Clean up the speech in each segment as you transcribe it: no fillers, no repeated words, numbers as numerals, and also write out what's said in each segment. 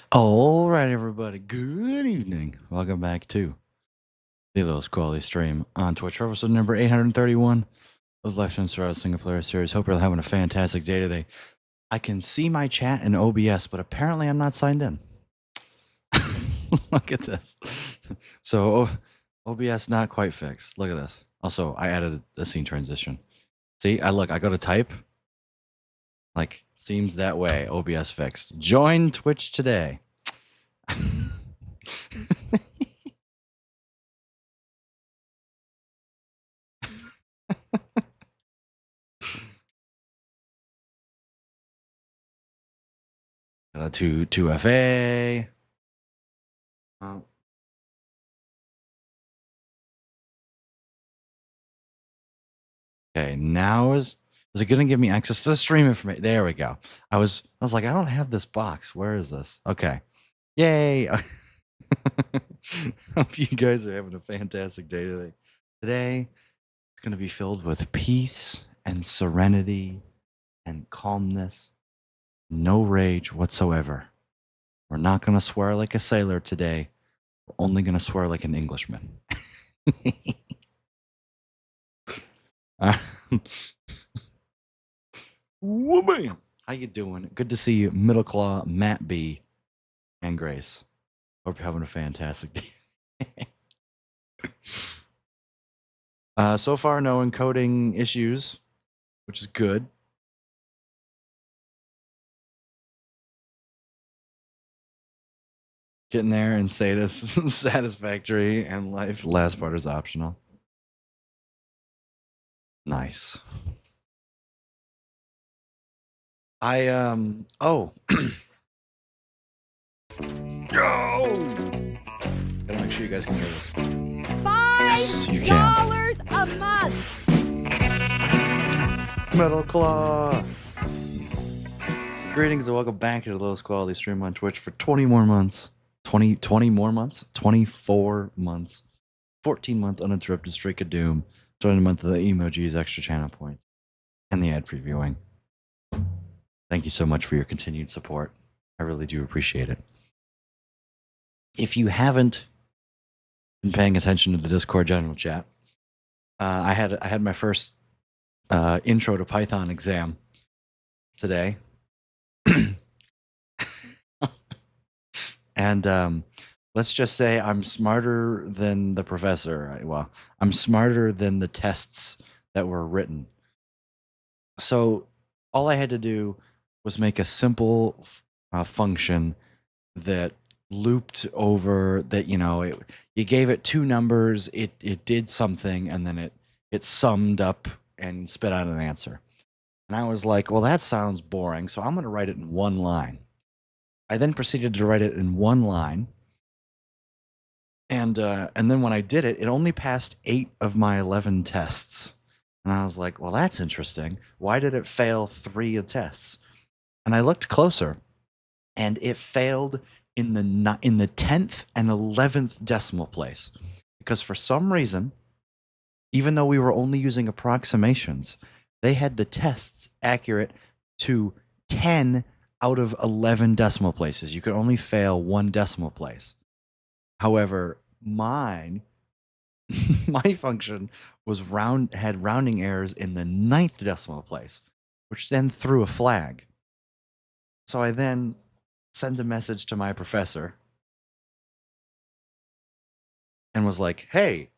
All right, everybody. Good evening. Welcome back to the Lowest Quality Stream on Twitch. Episode number 831 of Life and Surround Single Player Series. Hope you're having a fantastic day today. I can see my chat in OBS, but apparently I'm not signed in. Look at this. So OBS not quite fixed. Look at this. Also, I added a scene transition. See, I go to type. Like, seems that way. OBS fixed. Join Twitch today. To FA. Okay, now is it going to give me access to the stream information? There we go. I was like, I don't have this box. Where is this? Okay, yay! Hope you guys are having a fantastic day today. Today it's going to be filled with peace and serenity and calmness. No rage whatsoever. We're not going to swear like a sailor today. We're only going to swear like an Englishman. Whoa, how you doing? Good to see you, Middle Claw, Matt B, and Grace. Hope you're having a fantastic day. So far, no encoding issues, which is good. Getting there and satisfactory, and life. Last part is optional. Nice. Oh. Gotta make sure you guys can hear this. $5 a month. Metal Claw. Greetings and welcome back to the Lowest Quality Stream on Twitch for 20 more months. 20 more months? 24 months. 14-month uninterrupted streak of doom. Join the month of the emojis, extra channel points, and the ad previewing. Thank you so much for your continued support. I really do appreciate it. If you haven't been paying attention to the Discord general chat, I had my first intro to Python exam today. And let's just say I'm smarter than the professor. Well, I'm smarter than the tests that were written. So all I had to do was make a simple function that looped over that, you gave it two numbers, it did something, and then it summed up and spit out an answer. And I was like, well, that sounds boring, so I'm going to write it in one line. I then proceeded to write it in one line. And then when I did it, it only passed 8 of my 11 tests. And I was like, well, that's interesting. Why did it fail 3 tests? And I looked closer, and it failed in the 10th and 11th decimal place. Because for some reason, even though we were only using approximations, they had the tests accurate to 10 out of 11 decimal places. You could only fail 1 decimal place. However, my function was had rounding errors in the 9th decimal place, which then threw a flag. So I then sent a message to my professor and was like, "Hey,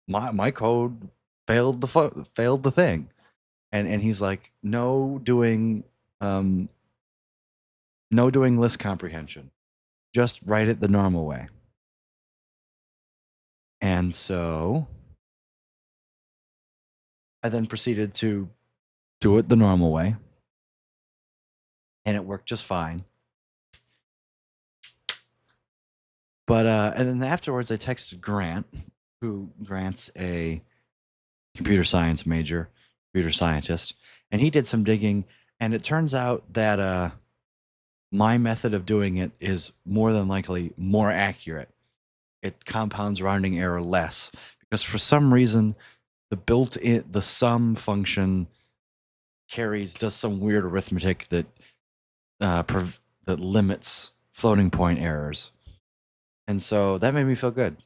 my code failed the thing," and he's like, "No doing list comprehension. Just write it the normal way." And so I then proceeded to do it the normal way, and it worked just fine. But and then afterwards, I texted Grant, who Grant's a computer science major, computer scientist, and he did some digging, and it turns out that my method of doing it is more than likely more accurate. It compounds rounding error less because for some reason the sum function does some weird arithmetic that that limits floating point errors. And so that made me feel good.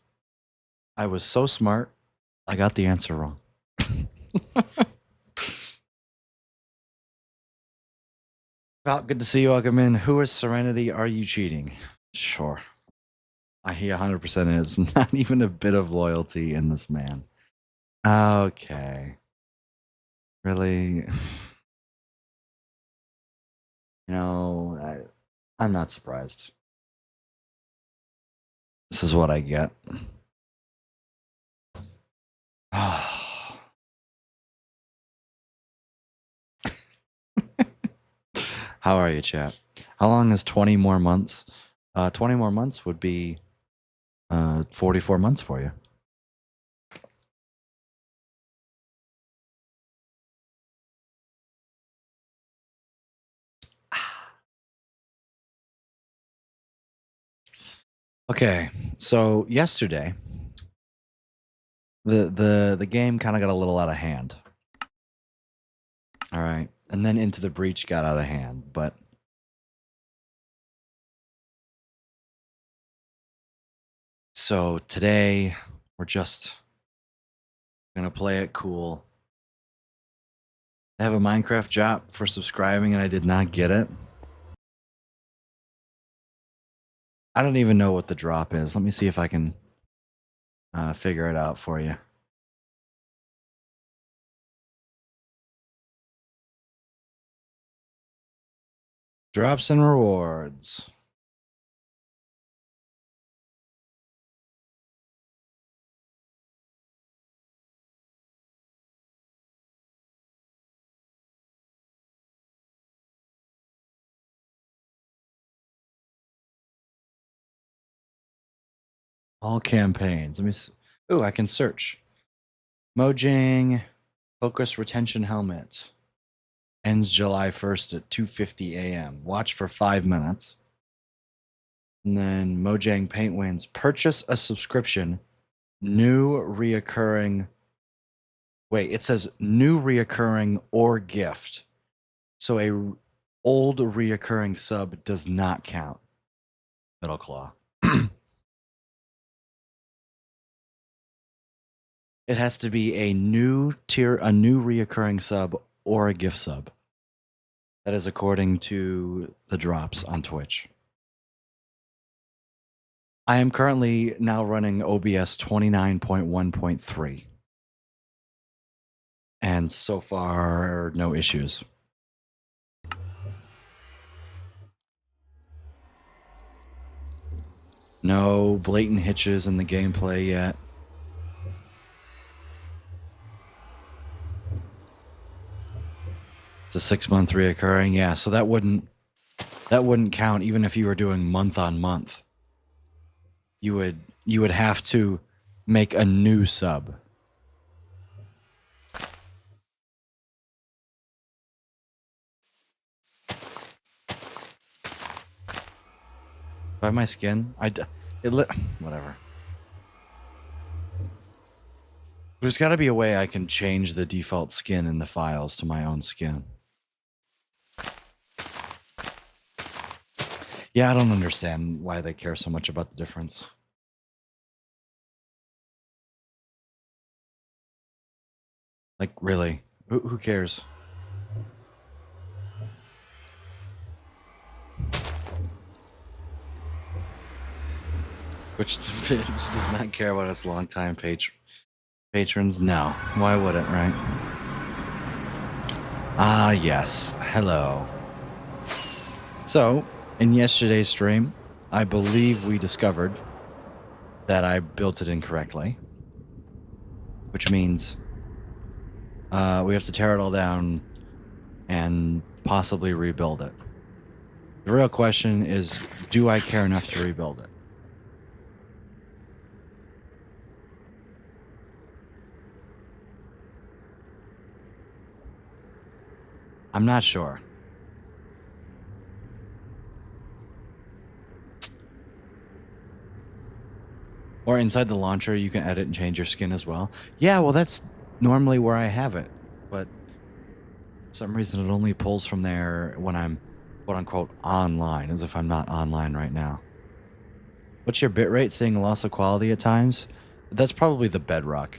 I was so smart, I got the answer wrong. Well, good to see you. Welcome in. Who is Serenity? Are you cheating? Sure. He 100% is. Not even a bit of loyalty in this man. Okay. Really? I'm not surprised. This is what I get. How are you, chat? How long is 20 more months? 20 more months would be 44 months for you. Okay, so yesterday, the game kind of got a little out of hand. All right, and then Into the Breach got out of hand, but so today we're just gonna play it cool. I have a Minecraft drop for subscribing, and I did not get it. I don't even know what the drop is. Let me see if I can figure it out for you. Drops and rewards. All campaigns. Let me see. Ooh, I can search. Mojang Focus Retention Helmet. Ends July 1st at 2:50 a.m. Watch for 5 minutes. And then Mojang Paint wins. Purchase a subscription. New reoccurring. Wait, it says new reoccurring or gift. So a old reoccurring sub does not count. Middle claw. It has to be a new tier, a new reoccurring sub, or a gift sub. That is according to the drops on Twitch. I am currently now running OBS 29.1.3. And so far, no issues. No blatant hitches in the gameplay yet. It's a 6-month reoccurring, yeah. So that wouldn't count even if you were doing month on month. You would have to make a new sub. By my skin, whatever. There's got to be a way I can change the default skin in the files to my own skin. Yeah, I don't understand why they care so much about the difference. Like, really? Who cares? Which does not care about its longtime patrons? No. Why would it, right? Ah, yes. Hello. So, in yesterday's stream, I believe we discovered that I built it incorrectly. Which means we have to tear it all down and possibly rebuild it. The real question is, do I care enough to rebuild it? I'm not sure. Or inside the launcher, you can edit and change your skin as well. Yeah, well, that's normally where I have it. But for some reason, it only pulls from there when I'm quote unquote online, as if I'm not online right now. What's your bitrate? Seeing loss of quality at times? That's probably the bedrock.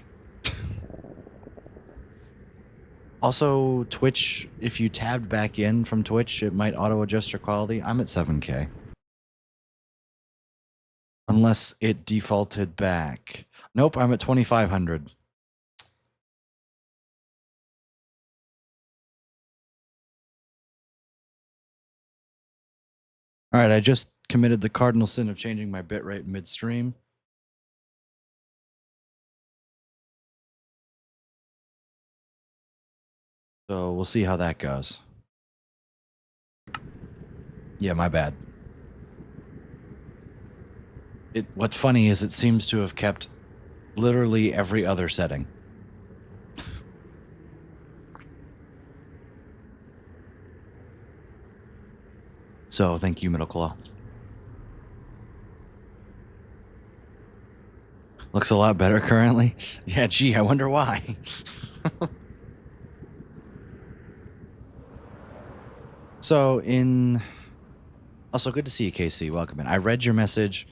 Also, Twitch, if you tabbed back in from Twitch, it might auto-adjust your quality. I'm at 7K. Unless it defaulted back. Nope, I'm at 2500. All right, I just committed the cardinal sin of changing my bitrate midstream. So we'll see how that goes. Yeah, my bad. What's funny is it seems to have kept literally every other setting. So thank you, Middle Claw. Looks a lot better currently. Yeah, gee, I wonder why. So also good to see you, KC. Welcome in. I read your message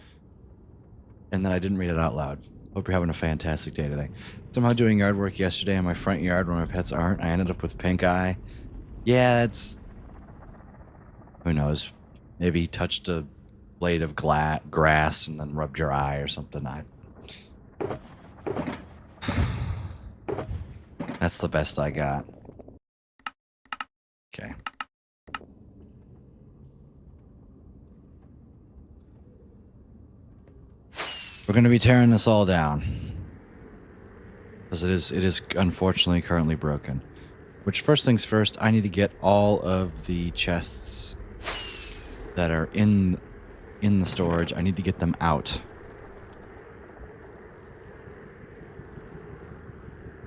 and then I didn't read it out loud. Hope you're having a fantastic day today. Somehow doing yard work yesterday in my front yard where my pets aren't. I ended up with pink eye. Yeah, who knows? Maybe touched a blade of grass and then rubbed your eye or something. That's the best I got. Okay. We're going to be tearing this all down. Because it is unfortunately currently broken. Which, first things first, I need to get all of the chests that are in the storage. I need to get them out.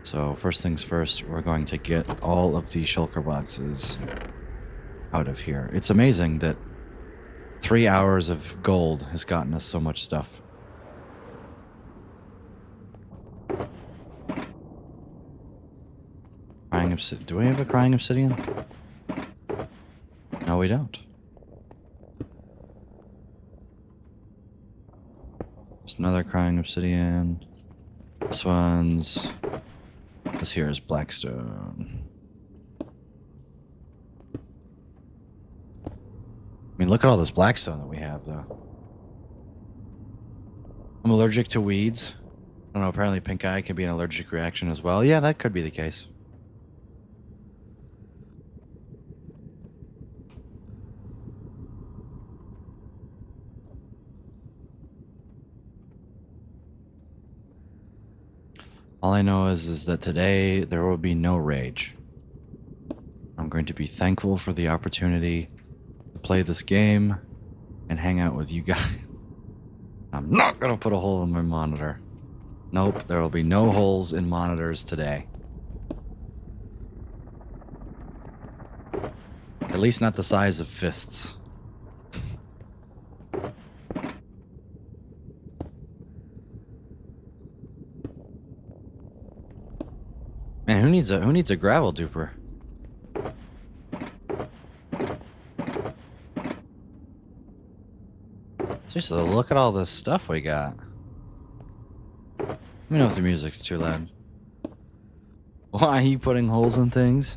So first things first, we're going to get all of the shulker boxes out of here. It's amazing that 3 hours of gold has gotten us so much stuff. Crying obsidian. Do we have a crying obsidian? No, we don't. There's another crying obsidian. This here is blackstone. I mean, look at all this blackstone that we have, though. I'm allergic to weeds. I don't know, apparently pink eye can be an allergic reaction as well. Yeah, that could be the case. All I know is that today there will be no rage. I'm going to be thankful for the opportunity to play this game and hang out with you guys. I'm not going to put a hole in my monitor. Nope, there will be no holes in monitors today. At least not the size of fists. Man, who needs a gravel duper? Seriously, look at all this stuff we got. Let me know if the music's too loud. Why are you putting holes in things?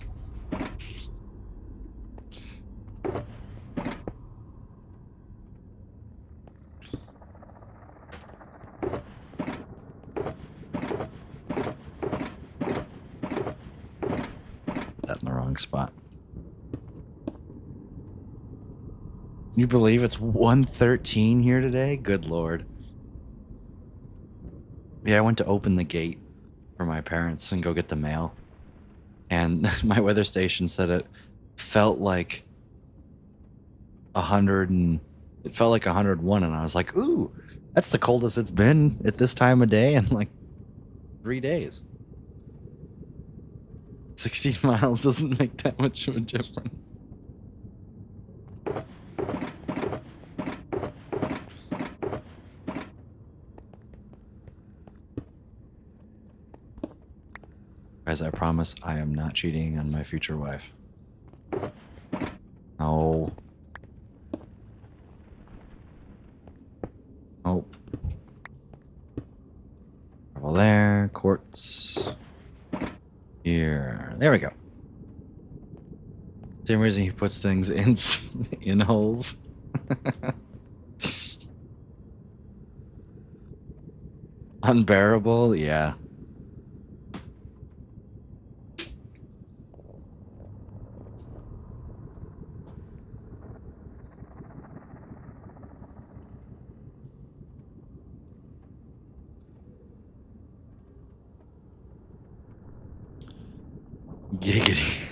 That in the wrong spot. Can you believe it's 1:13 here today? Good lord. Yeah, I went to open the gate for my parents and go get the mail. And my weather station said it felt like 101, and I was like, ooh, that's the coldest it's been at this time of day in like 3 days. 16 miles doesn't make that much of a difference. Guys, I promise I am not cheating on my future wife. No. quartz here. There we go. Same reason he puts things in holes. Unbearable, yeah. Giggity.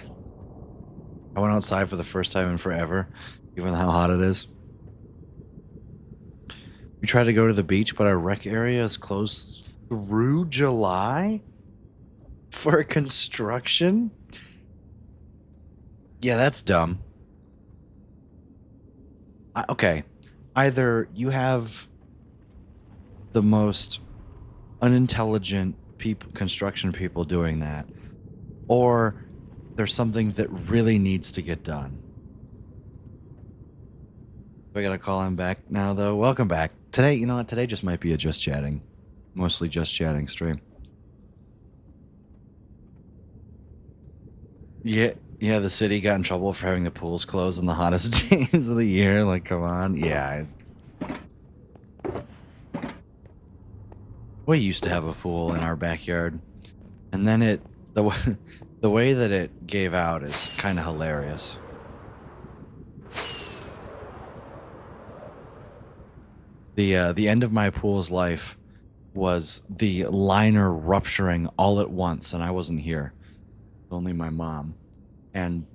I went outside for the first time in forever, given how hot it is. We tried to go to the beach, but our rec area is closed through July for construction. Yeah, that's dumb. Okay, either you have the most unintelligent construction people doing that, or there's something that really needs to get done. I gotta call him back now, though. Welcome back. Today, you know what? Today just might be a mostly just chatting stream. Yeah, the city got in trouble for having the pools closed in the hottest days of the year. Like, come on. Yeah. We used to have a pool in our backyard, and then the way that it gave out is kind of hilarious. The end of my pool's life was the liner rupturing all at once, and I wasn't here. Only my mom, and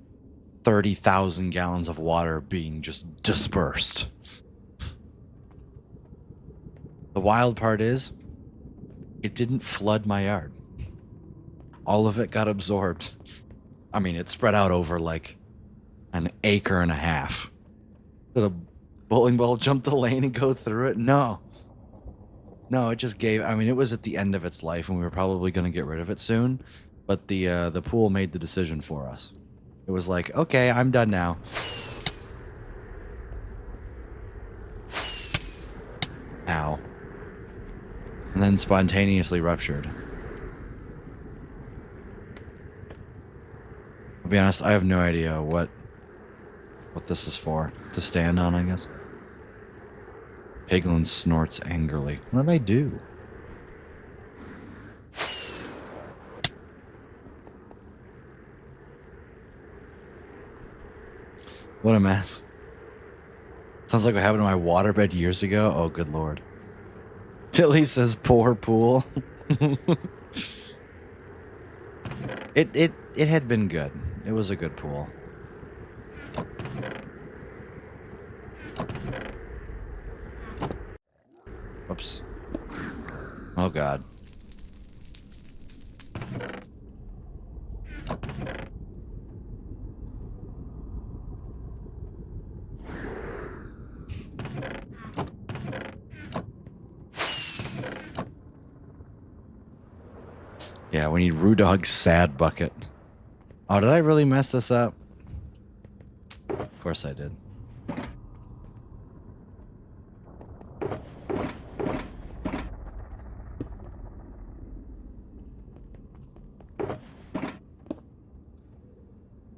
30,000 gallons of water being just dispersed. The wild part is, it didn't flood my yard. All of it got absorbed. I mean, it spread out over like an acre and a half. Did a bowling ball jump the lane and go through it? No, it just gave. I mean, it was at the end of its life, and we were probably going to get rid of it soon. But the pool made the decision for us. It was like, okay, I'm done now. Ow. And then spontaneously ruptured. I'll be honest, I have no idea what this is for. To stand on, I guess. Piglin snorts angrily. What did I do? What a mess. Sounds like what happened to my waterbed years ago. Oh, good lord. Tilly says poor pool. It had been good. It was a good pool. Whoops. Oh god. Yeah, we need Rudog's sad bucket. Oh, did I really mess this up? Of course I did.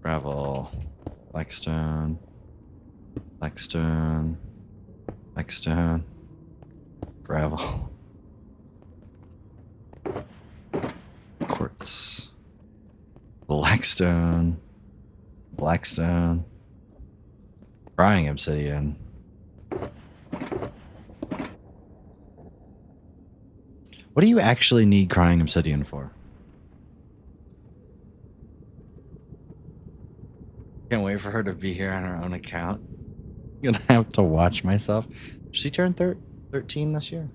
Gravel. Blackstone. Blackstone. Blackstone. Gravel. Quartz. Blackstone. Blackstone. Crying obsidian. What do you actually need crying obsidian for? Can't wait for her to be here on her own account. I'm gonna have to watch myself. She turned 13 this year.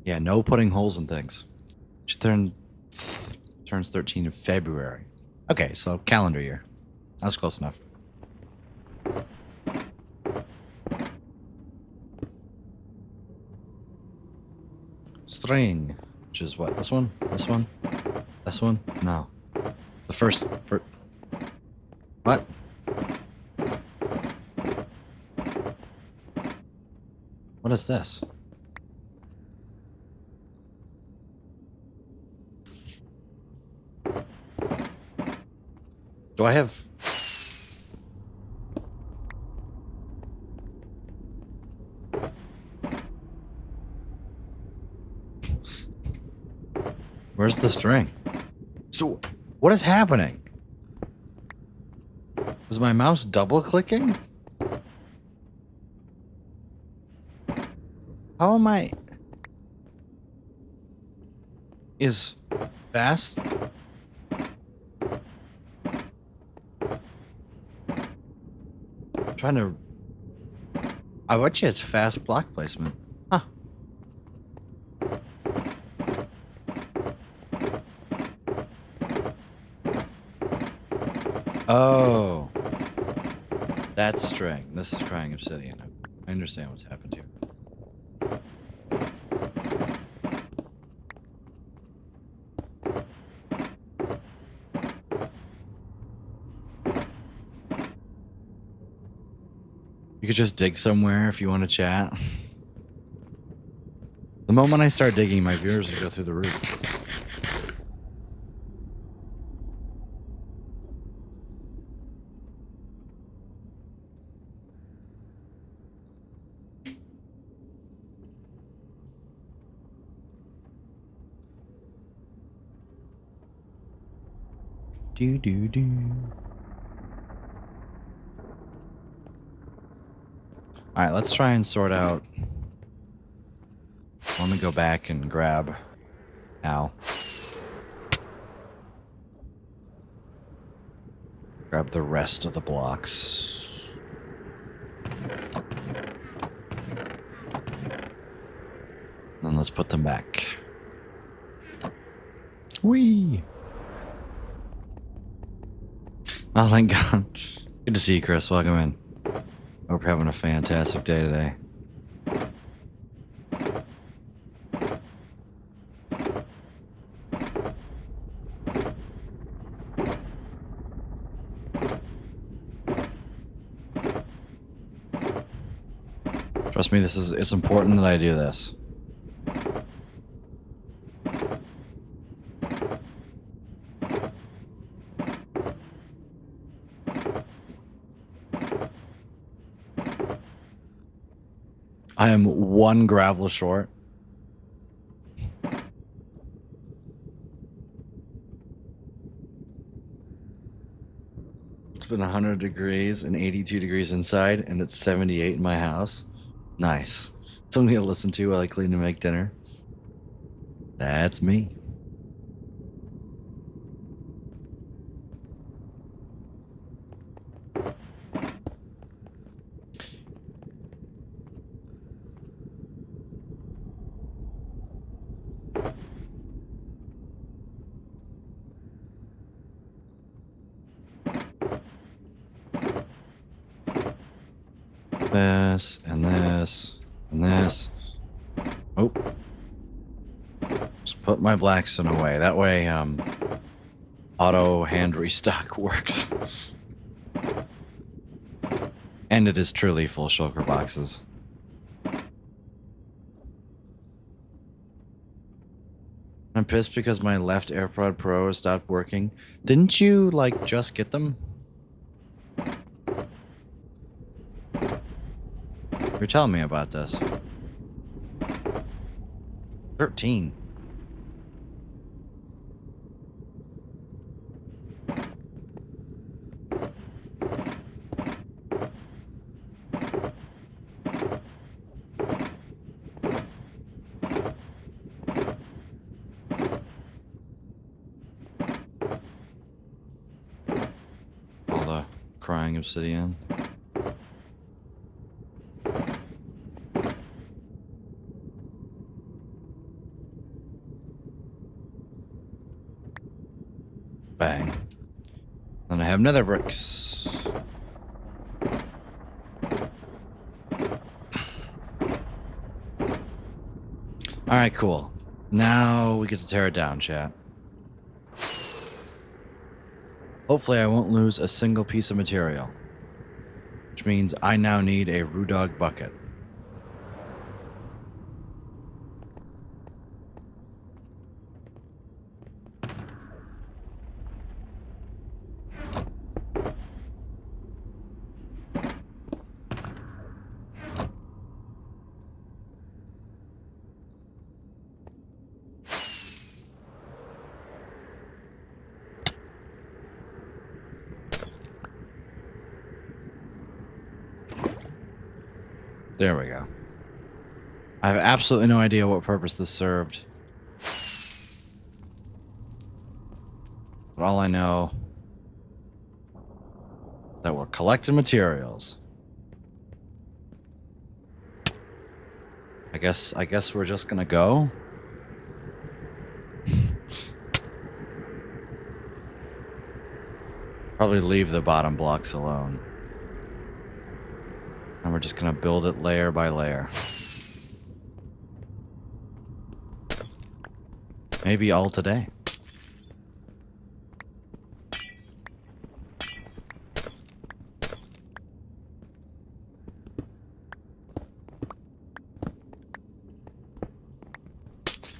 Yeah, no putting holes in things. She turns 13 in February. Okay, so calendar year. That's close enough. String, which is what? This one? This one? This one? No. The first. What? What is this? Do I have... Where's the string? So, what is happening? Is my mouse double clicking? How am I... Is fast... I'm trying to... I bet you it's fast block placement. Huh. Oh. That's string. This is crying obsidian. I understand what's happened here. You could just dig somewhere if you want to chat. The moment I start digging, my viewers will go through the roof. Do do do. All right, let's try and sort out. Let me go back and grab Al. Grab the rest of the blocks. Then let's put them back. Whee! Oh, thank God. Good to see you, Chris. Welcome in. Hope you're having a fantastic day today. Trust me, it's important that I do this. I am one gravel short. It's been 100 degrees and 82 degrees inside, and it's 78 in my house. Nice. Something to listen to while I clean and make dinner. That's me. This and this and this. Oh. Just put my blackstone away. That way, auto hand restock works. And it is truly full shulker boxes. I'm pissed because my left AirPod Pro stopped working. Didn't you, like, just get them? You're telling me about this. 13. All the crying obsidian. Bang. Then I have nether bricks. Alright, cool. Now we get to tear it down, chat. Hopefully I won't lose a single piece of material. Which means I now need a Rudog bucket. There we go. I have absolutely no idea what purpose this served. But all I know that we're collecting materials. I guess we're just gonna go. Probably leave the bottom blocks alone. And we're just gonna build it layer by layer. Maybe all today.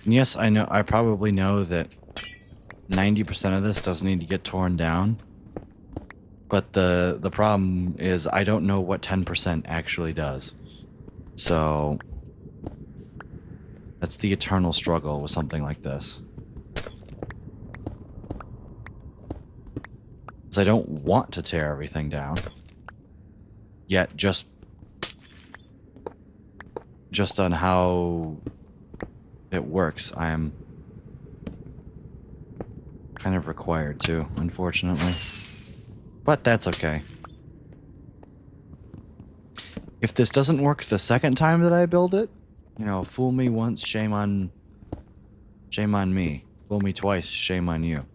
And yes, I know. I probably know that 90% of this doesn't need to get torn down. But the problem is I don't know what 10% actually does. So that's the eternal struggle with something like this. Because I don't want to tear everything down. Yet just on how it works, I am kind of required to, unfortunately. But that's okay. If this doesn't work the second time that I build it, you know, fool me once, shame on me. Fool me twice, shame on you.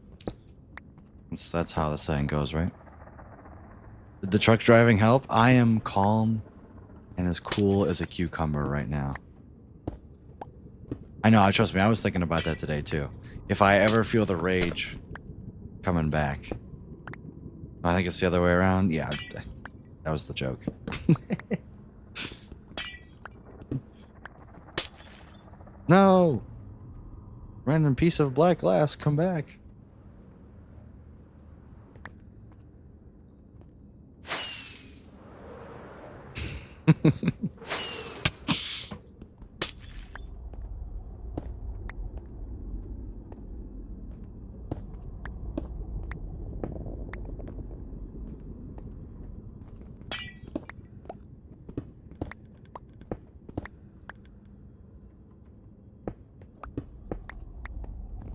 That's how the saying goes, right? Did the truck driving help? I am calm and as cool as a cucumber right now. I know, trust me, I was thinking about that today too. If I ever feel the rage coming back. I think it's the other way around. Yeah, that was the joke. No! Random piece of black glass, come back.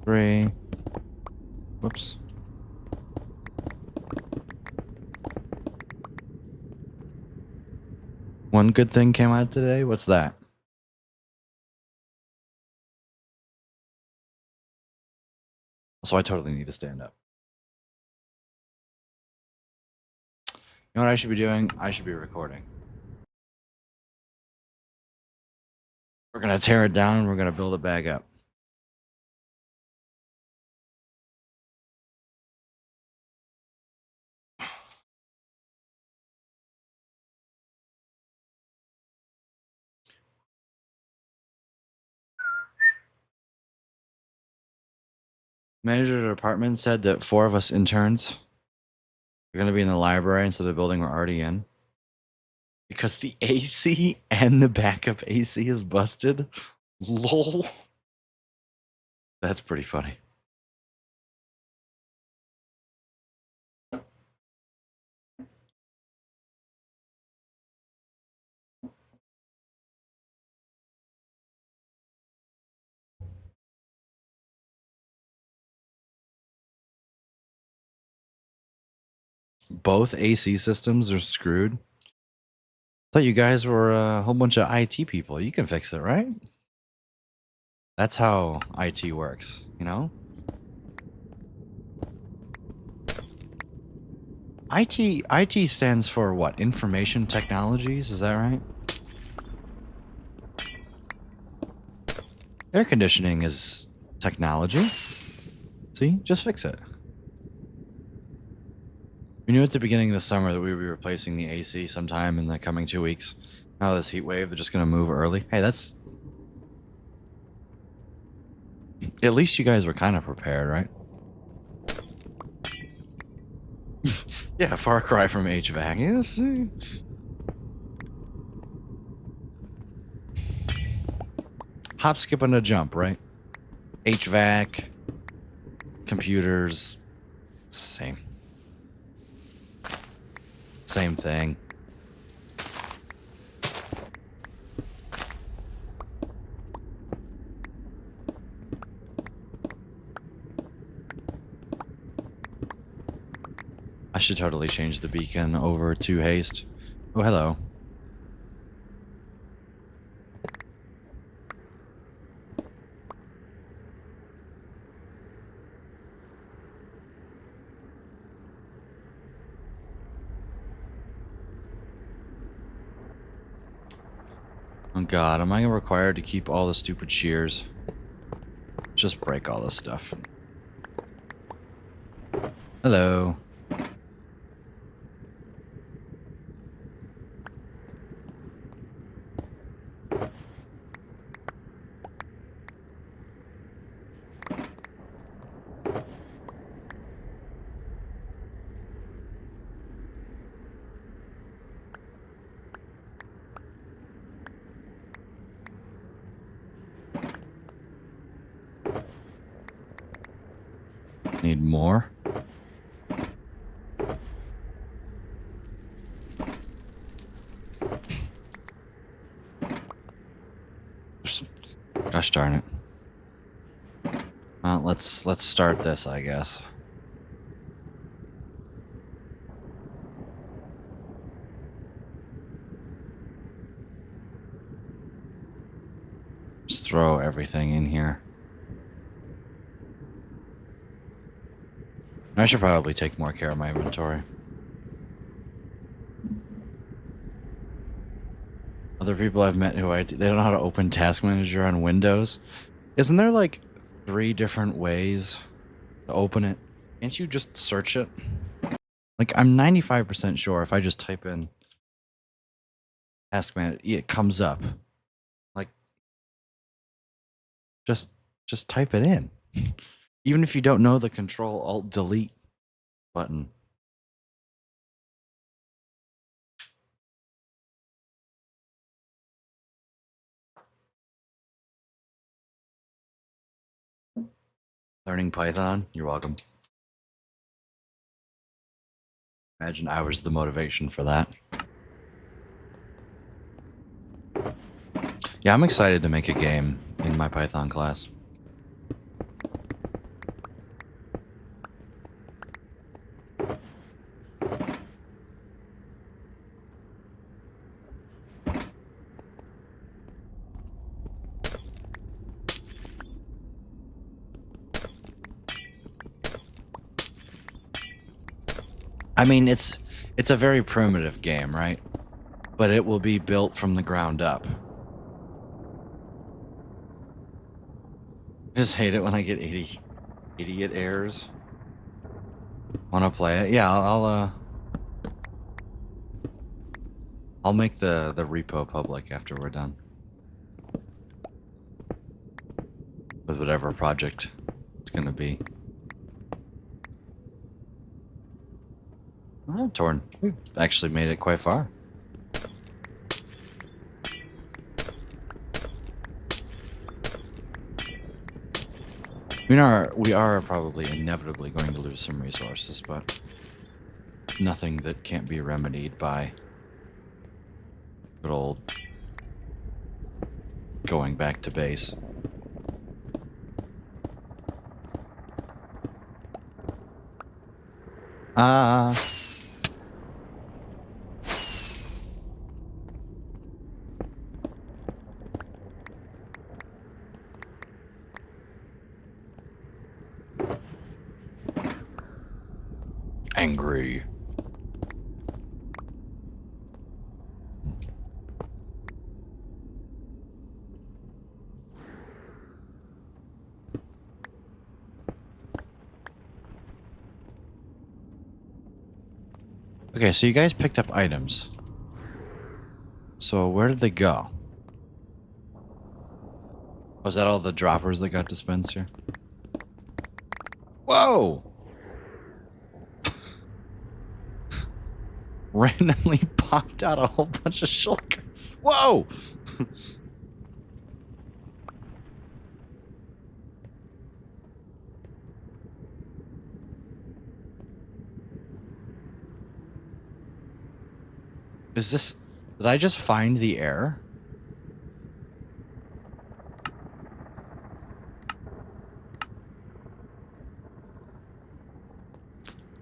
Three. Whoops. One good thing came out today? What's that? So I totally need to stand up. You know what I should be doing? I should be recording. We're gonna tear it down and we're gonna build it back up. Manager of the department said that 4 of us interns are gonna be in the library instead of the building we're already in. Because the AC and the backup AC is busted. LOL. That's pretty funny. Both AC systems are screwed. Thought you guys were a whole bunch of IT people. You can fix it, right? That's how IT works, you know? IT stands for what? Information technologies, is that right? Air conditioning is technology. See? Just fix it. We knew at the beginning of the summer that we would be replacing the AC sometime in the coming 2 weeks. Now this heat wave, they're just going to move early. Hey, that's... At least you guys were kind of prepared, right? Yeah, far cry from HVAC. Yes. Hop, skip, and a jump, right? HVAC, computers, same thing. I should totally change the beacon over to haste. Oh, hello. Oh god, am I required to keep all the stupid shears? Just break all this stuff. Hello. Need more? Gosh darn it. Well, let's start this, I guess. Just throw everything in here. I should probably take more care of my inventory. Other people I've met who they don't know how to open Task Manager on Windows. Isn't there like 3 different ways to open it? Can't you just search it? Like, I'm 95% sure if I just type in Task Manager, it comes up. Like, just type it in. Even if you don't know the Control-Alt-Delete button. Learning Python? You're welcome. Imagine I was the motivation for that. Yeah, I'm excited to make a game in my Python class. I mean, it's a very primitive game, right? But it will be built from the ground up. I just hate it when I get idiot errors. Want to play it? Yeah, I'll make the repo public after we're done with whatever project it's gonna be. Oh, Torn. We've actually made it quite far. We are probably inevitably going to lose some resources, but nothing that can't be remedied by good old going back to base. Angry. Okay, so you guys picked up items. So where did they go? Was that all the droppers that got dispensed here? Whoa! Randomly popped out a whole bunch of shulker. Whoa! Is this... Did I just find the air?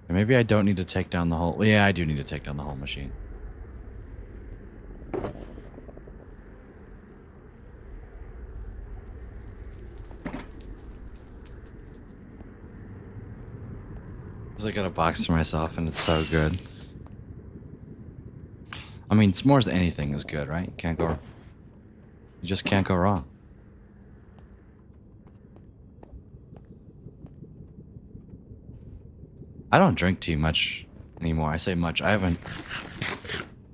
Maybe I don't need to take down the whole... Yeah, I do need to take down the whole machine. Because I got a box for myself and it's so good. I mean, s'mores anything is good, right? Can't go... You just can't go wrong. I don't drink tea much anymore. I say much. I haven't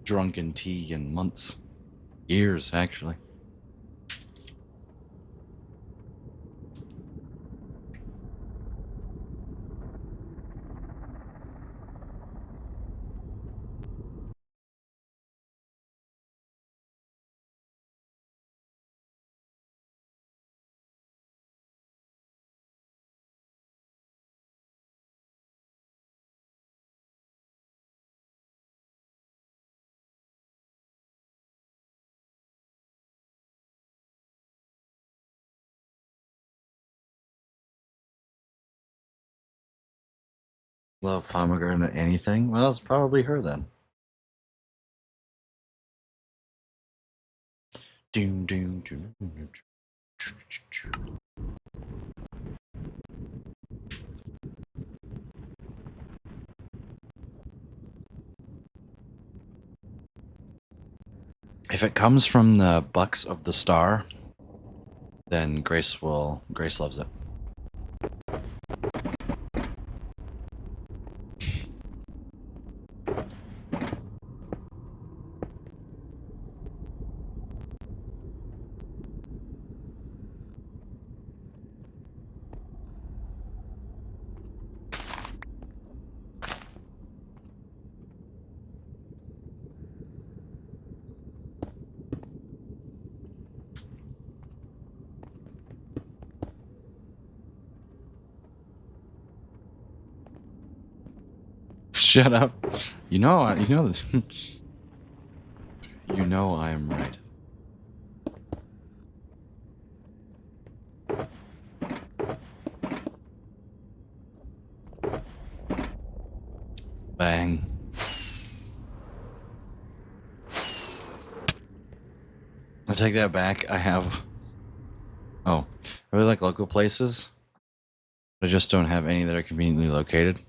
drunken tea in months. Years, actually. Love pomegranate anything? Well, it's probably her then. Doom, doom, doom, doom, doom. If it comes from the bucks of the star, then Grace loves it. Shut up. You know this. You know I am right. Bang. I take that back. I have... Oh. I really like local places. I just don't have any that are conveniently located.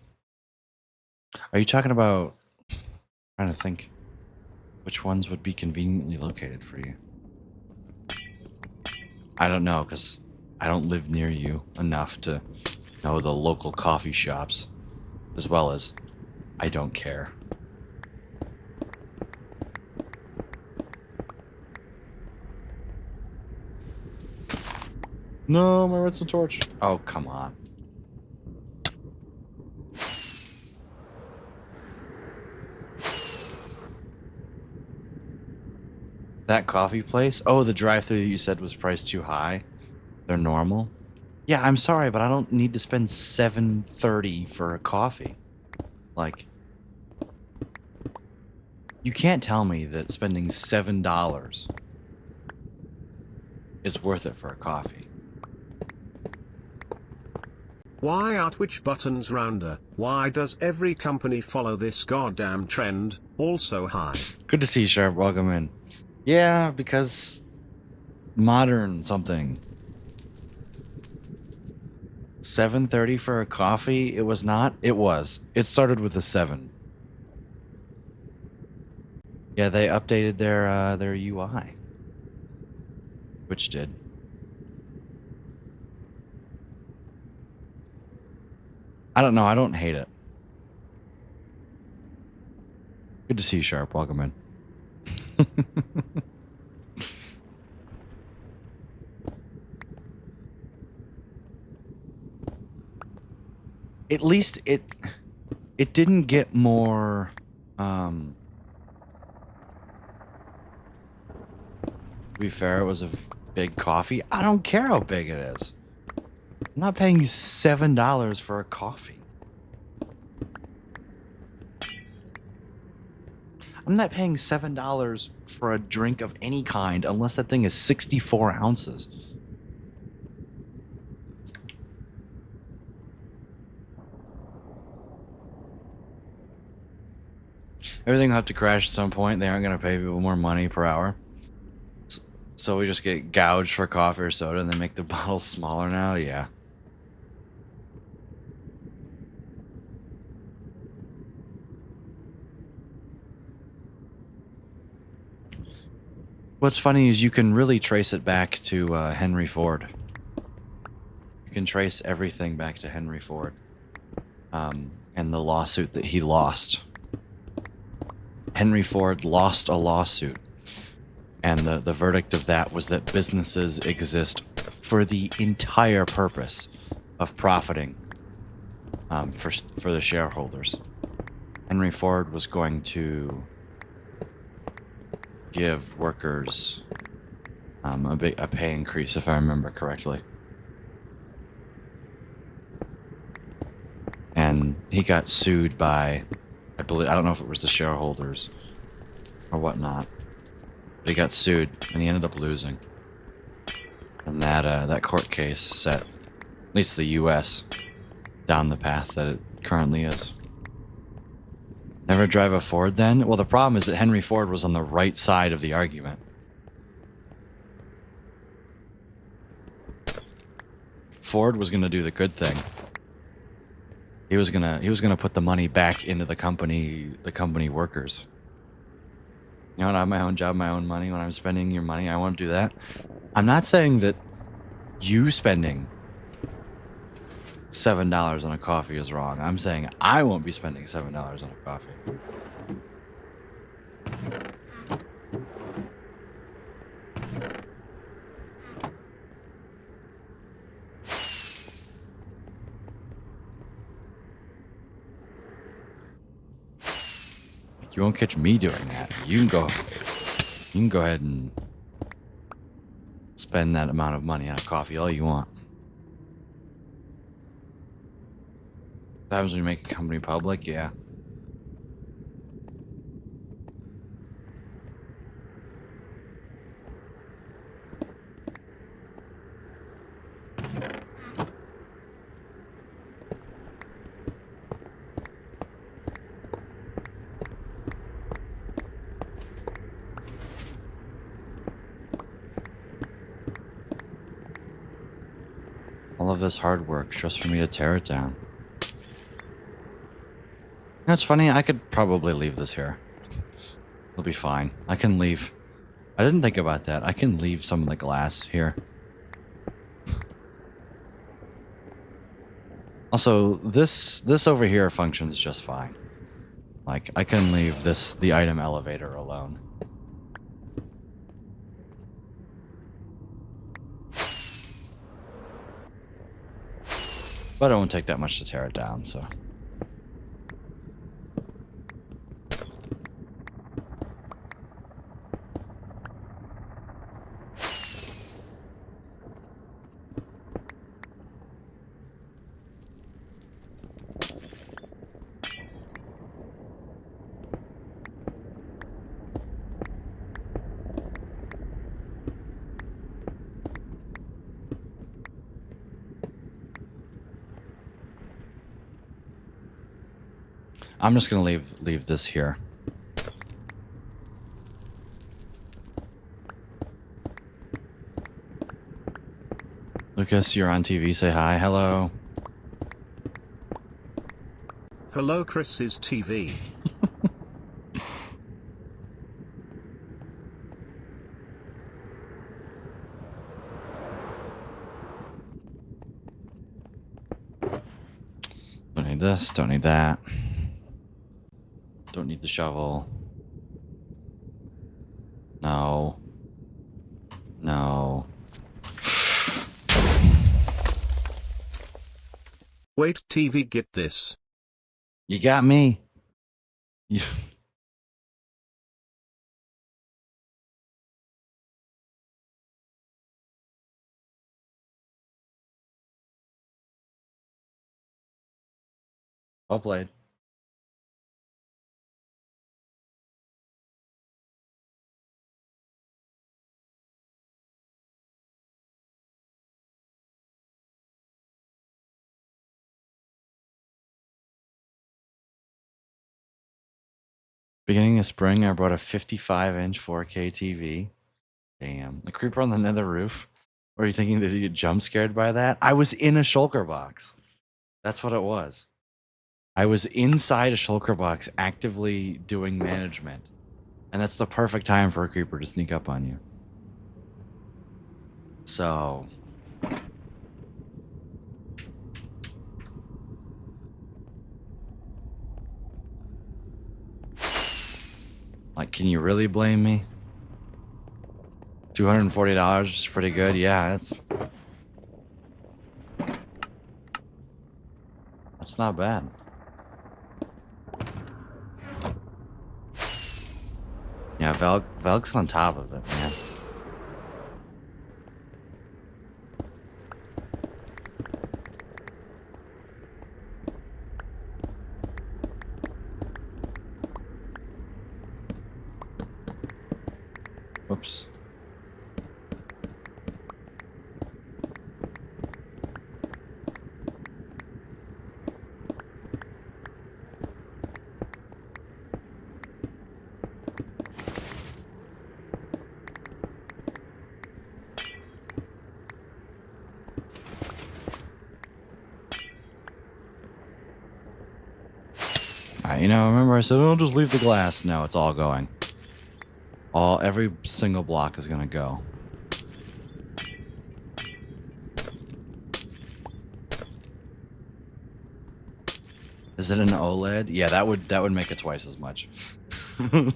Are you talking about... I'm trying to think. Which ones would be conveniently located for you? I don't know, because I don't live near you enough to know the local coffee shops. As well as, I don't care. No, my redstone torch. Oh, come on. That coffee place? Oh, the drive-thru you said was priced too high. They're normal. Yeah, I'm sorry, but I don't need to spend $7.30 for a coffee. Like, you can't tell me that spending $7 is worth it for a coffee. Why are Twitch buttons rounder? Why does every company follow this goddamn trend? Also hi. Good to see you, Sharp. Welcome in. Yeah, because modern something. $7.30 for a coffee? It was not? It was. It started with a 7. Yeah, they updated their UI. Which did. I don't know. I don't hate it. Good to see you, Sharp. Welcome in. At least it didn't get more to be fair, it was a big coffee. I don't care how big it is. I'm not paying $7 for a coffee. I'm not paying $7 for a drink of any kind unless that thing is 64 ounces. Everything will have to crash at some point. They aren't going to pay people more money per hour. So we just get gouged for coffee or soda and they make the bottles smaller now? Yeah. What's funny is you can really trace it back to Henry Ford. You can trace everything back to Henry Ford and the lawsuit that he lost. Henry Ford lost a lawsuit, and the verdict of that was that businesses exist for the entire purpose of profiting for the shareholders. Henry Ford was going to give workers a pay increase, if I remember correctly. And he got sued by, I don't know if it was the shareholders or whatnot, but he got sued and he ended up losing. And that court case set, at least the U.S., down the path that it currently is. Never drive a Ford then? Well, the problem is that Henry Ford was on the right side of the argument. Ford was going to do the good thing. He was gonna put the money back into the company workers. You know, I have my own job, my own money. When I'm spending your money, I want to do that. I'm not saying that you spending $7 on a coffee is wrong. I'm saying I won't be spending $7 on a coffee. You won't catch me doing that. You can go ahead and spend that amount of money on a coffee all you want. What happens when you make a company public? Yeah. All of this hard work just for me to tear it down. You know, it's funny, I could probably leave this here. It'll be fine. I can leave. I didn't think about that. I can leave some of the glass here. Also, this over here functions just fine. Like, I can leave the item elevator alone. But it won't take that much to tear it down, so. I'm just gonna leave this here. Lucas, you're on TV. Say hi. Hello. Hello, Chris's TV. Don't need this. Don't need that. Don't need the shovel. No. No. Wait, TV, get this. You got me. You- Well played. Beginning of spring, I brought a 55-inch 4K TV. Damn. The creeper on the nether roof. Were you thinking that you get jump scared by that? I was in a shulker box. That's what it was. I was inside a shulker box actively doing management. And that's the perfect time for a creeper to sneak up on you. So. Like, can you really blame me? $240 is pretty good. Yeah, that's not bad. Yeah, Velk's on top of it, man. Whoops. You know, remember I said, oh, just leave the glass. No, it's all going. Every single block is gonna go. Is it an OLED? Yeah, that would make it twice as much. You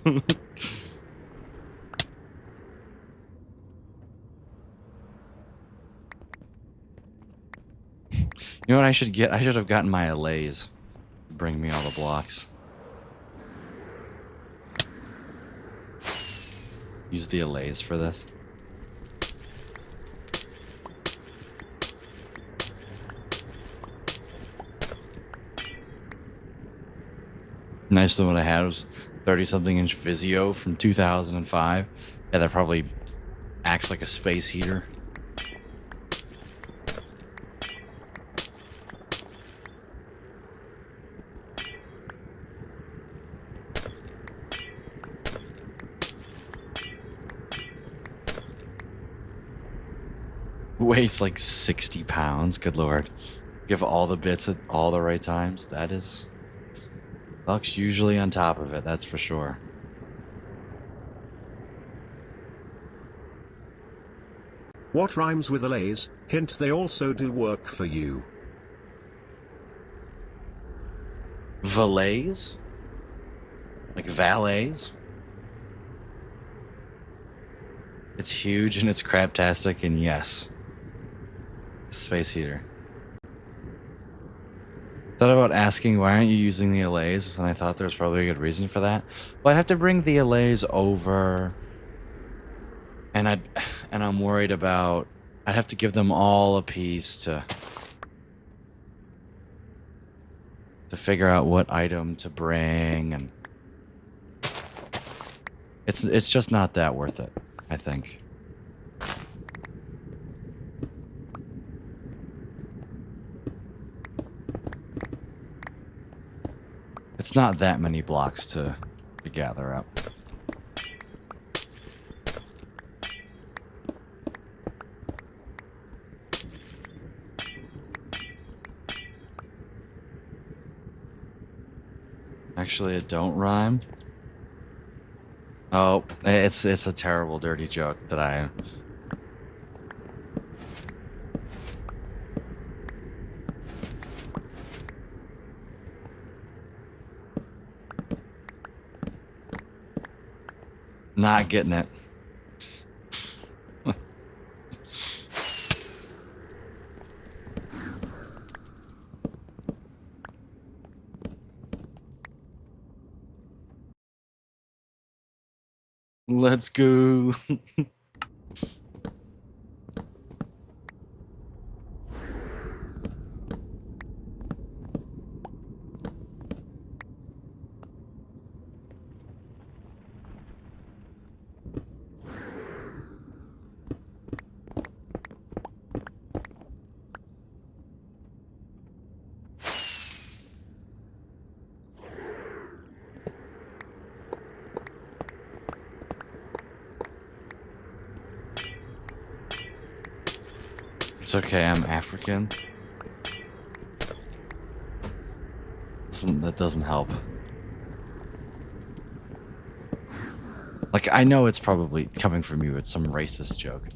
know what I should get? I should have gotten my allays to bring me all the blocks. Use the allays for this. Nice one I had was 30-something inch Vizio from 2005. Yeah, that probably acts like a space heater. Weighs like 60 pounds. Good lord. Give all the bits at all the right times. That is. Buck's usually on top of it, that's for sure. What rhymes with allays? Hint, they also do work for you. Valets? Like valets? It's huge and it's craptastic, and yes. It's a space heater. Thought about asking why aren't you using the allays, and I thought there was probably a good reason for that. Well, I'd have to bring the allays over, and I'm worried about I'd have to give them all a piece to figure out what item to bring, and it's just not that worth it, I think. It's not that many blocks to gather up. Actually, it don't rhyme. Oh, it's a terrible, dirty joke that I. Not getting it. Let's go. It's okay, I'm African. That doesn't help. Like, I know it's probably coming from you. It's some racist joke.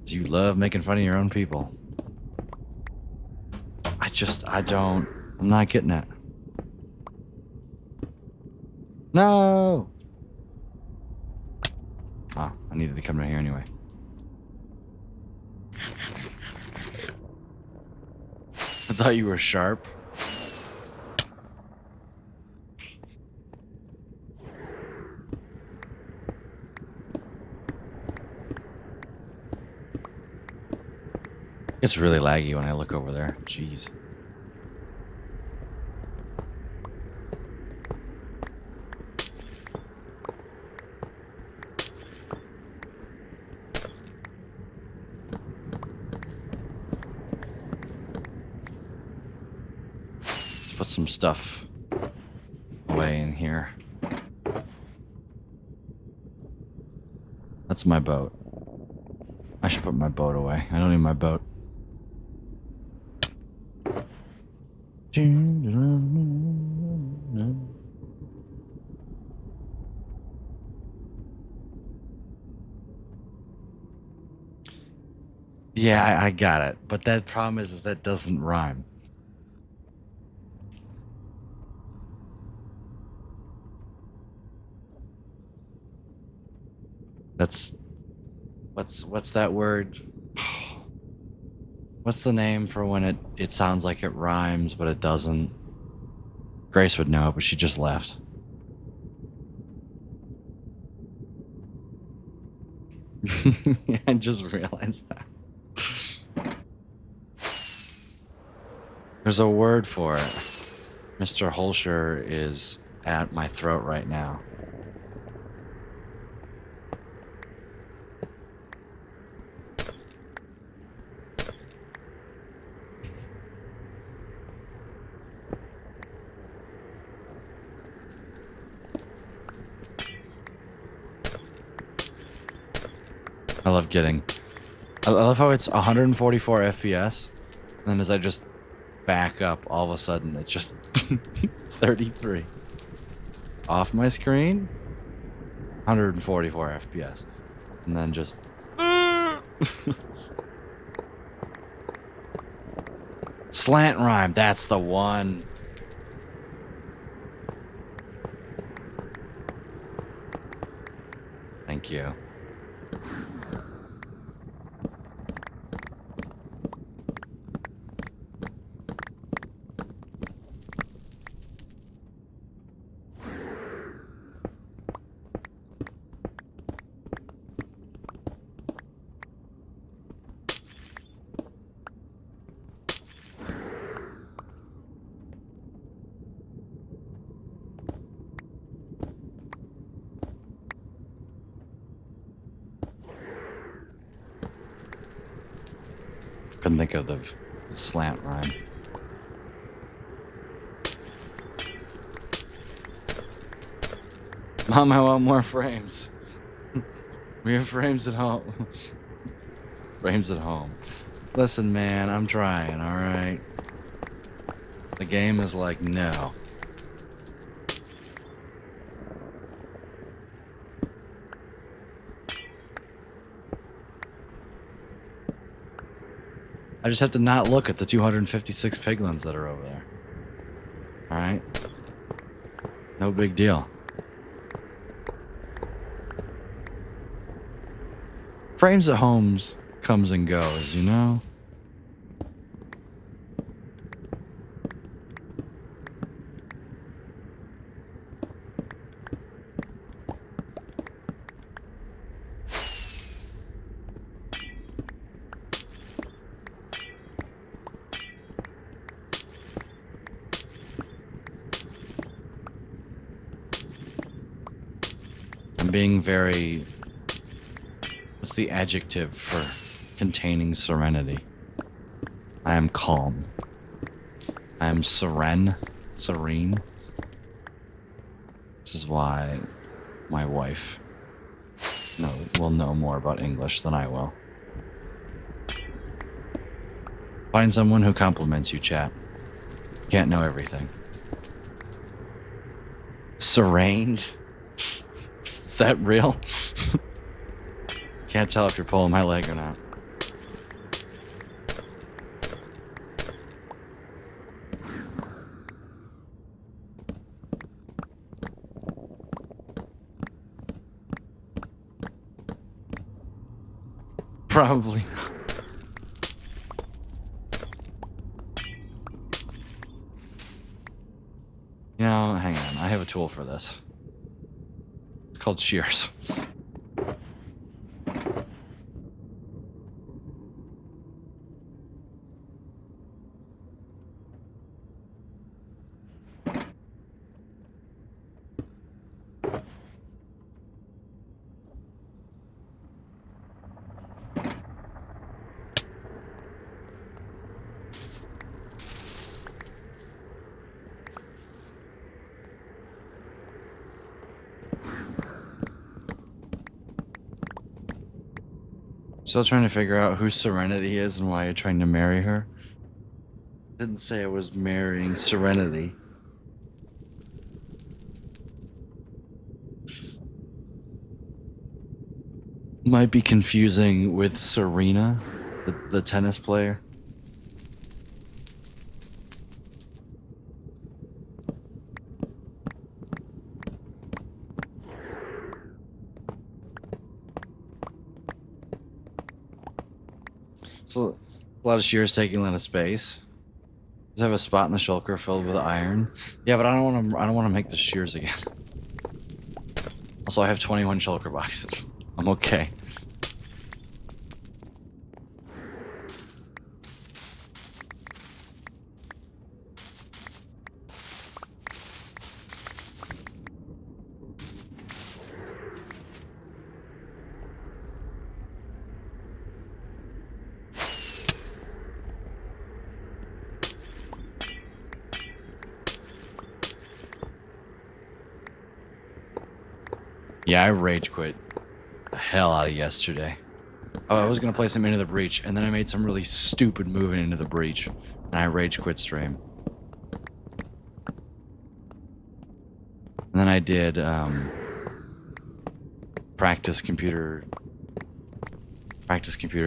You love making fun of your own people. I'm not getting it. No! Oh, I needed to come down here anyway. I thought you were sharp. It's really laggy when I look over there. Jeez. Let's put some stuff away in here. That's my boat. I should put my boat away. I don't need my boat. Yeah, I got it. But that problem is that doesn't rhyme. That's what's that word? What's the name for when it sounds like it rhymes but it doesn't? Grace would know, but she just left. I just realized that. There's a word for it. Mr. Holscher is at my throat right now. I love how it's 144 FPS, and then as I just back up, all of a sudden it's just 33. Off my screen, 144 FPS, and then just slant rhyme. That's the one. Thank you. Couldn't think of the slant rhyme. Mom, I want more frames. We have frames at home. Frames at home. Listen, man, I'm trying, alright? The game is like, no. I just have to not look at the 256 piglins that are over there. Alright? No big deal. Frames at homes comes and goes, you know? I'm being very... What's the adjective for containing serenity? I am calm. I am serene. Serene. This is why my wife will know more about English than I will. Find someone who compliments you, chat. Can't know everything. Serened? Is that real? Can't tell if you're pulling my leg or not. Probably not. You know, hang on. I have a tool for this. It's called shears. Still trying to figure out who Serenity is and why you're trying to marry her. Didn't say I was marrying Serenity. Might be confusing with Serena, the tennis player. So a lot of shears taking a lot of space. Does have a spot in the shulker filled with iron? Yeah, but I don't want to. I don't want to make the shears again. Also, I have 21 shulker boxes. I'm okay. Yeah, I rage quit the hell out of yesterday. Oh, I was gonna place him into the breach, and then I made some really stupid move into the breach, and I rage quit stream. And then I did practice computer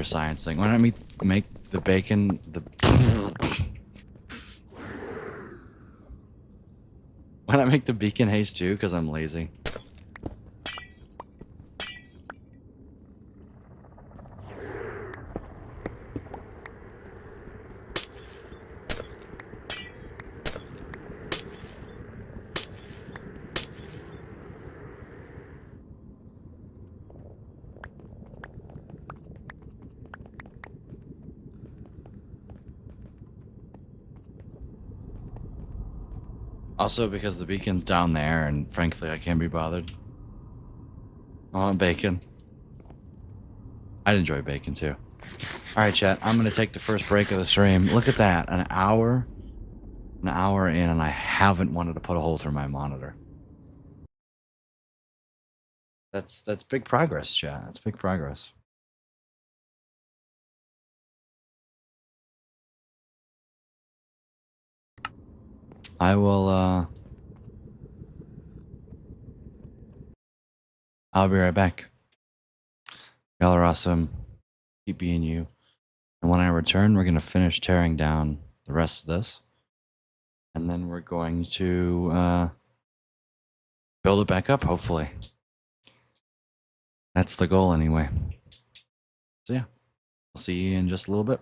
science thing. Why don't I make the bacon the why not make the beacon haste too? Because I'm lazy. Also because the beacon's down there, and frankly, I can't be bothered. I want bacon. I'd enjoy bacon too. All right, chat. I'm gonna take the first break of the stream. Look at that, an hour in, and I haven't wanted to put a hole through my monitor. That's big progress, chat. That's big progress. I will. I'll be right back. Y'all are awesome. Keep being you. And when I return, we're gonna finish tearing down the rest of this, and then we're going to build it back up. Hopefully, that's the goal, anyway. So yeah, I'll see you in just a little bit.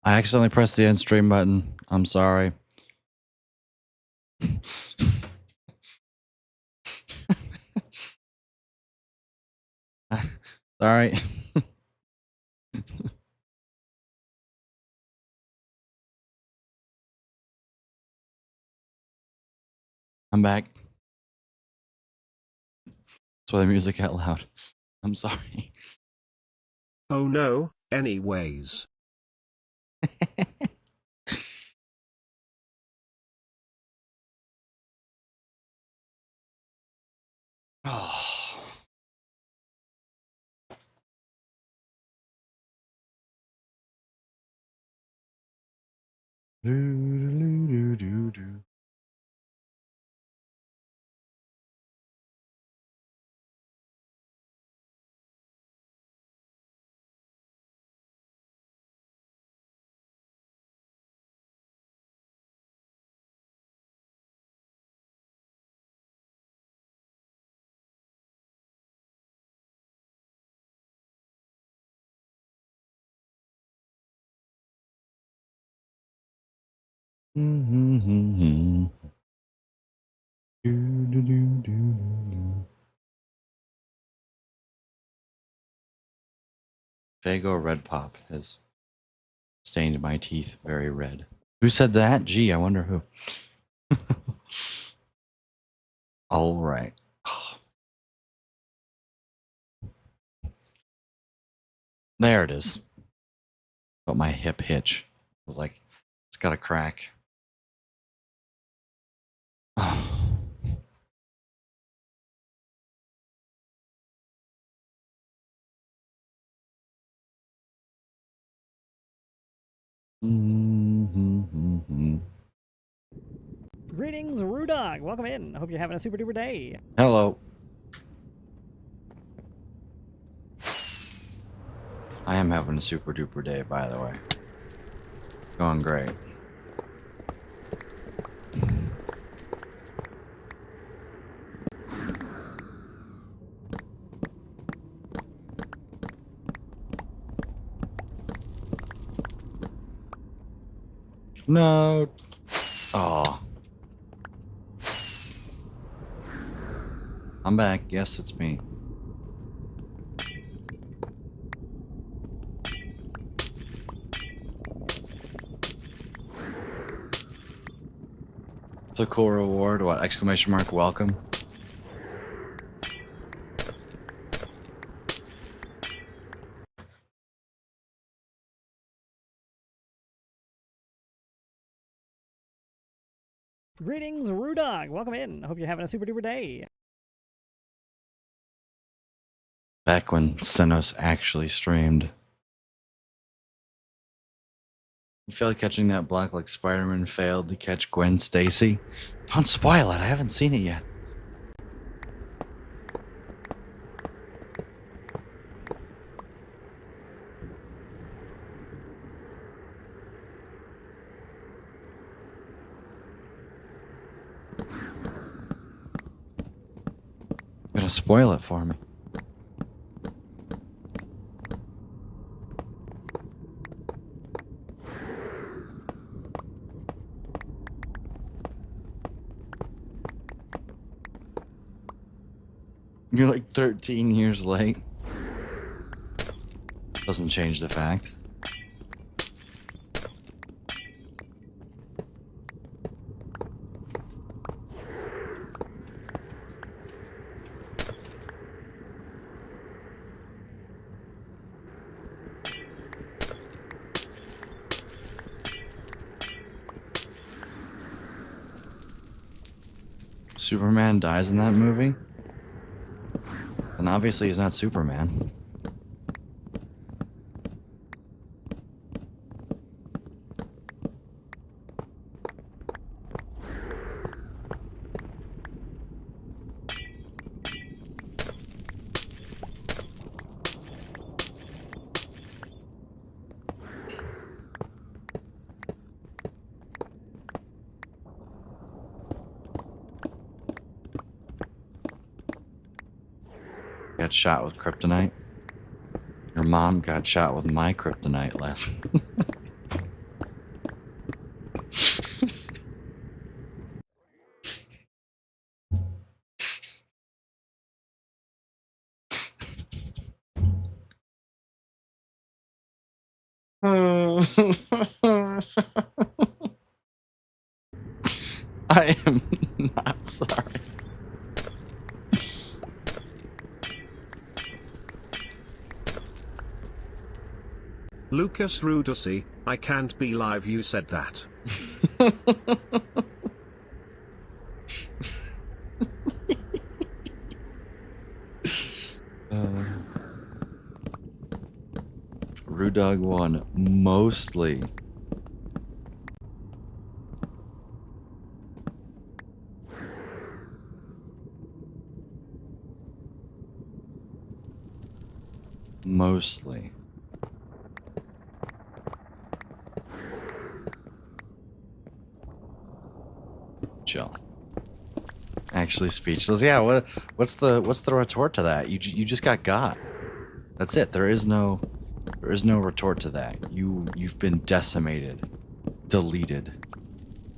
I accidentally pressed the end stream button. I'm sorry. Sorry. I'm back. Let's play the music out loud. I'm sorry. Oh no, anyways. Oh. Do, do, do, do, do. Mm-hmm. Do, do, do, do, do. Fago Red Pop has stained my teeth very red. Who said that? Gee, I wonder who. All right. There it is. But my hip hitch was like, it's got a crack. Mm-hmm. Greetings, Rudog. Welcome in. I hope you're having a super duper day. Hello. I am having a super duper day, by the way. Going great. No. Oh. I'm back. Yes, it's me. It's a cool reward. What? Exclamation mark, welcome. Greetings, Rudog. Welcome in. I hope you're having a super duper day. Back when Senos actually streamed. You failed catching that block like Spider-Man failed to catch Gwen Stacy. Don't spoil it. I haven't seen it yet. You're gonna spoil it for me. You're like 13 years late. Doesn't change the fact. Superman dies in that movie? And obviously he's not Superman. Got shot with kryptonite. Your mom got shot with my kryptonite last. I am not sorry. Lucas Rudusi, I can't be live you said that. Rudog won mostly. Mostly. Chill. Actually speechless. Yeah, what's the retort to that? You just got. That's it. There is no retort to that. You've been decimated, deleted,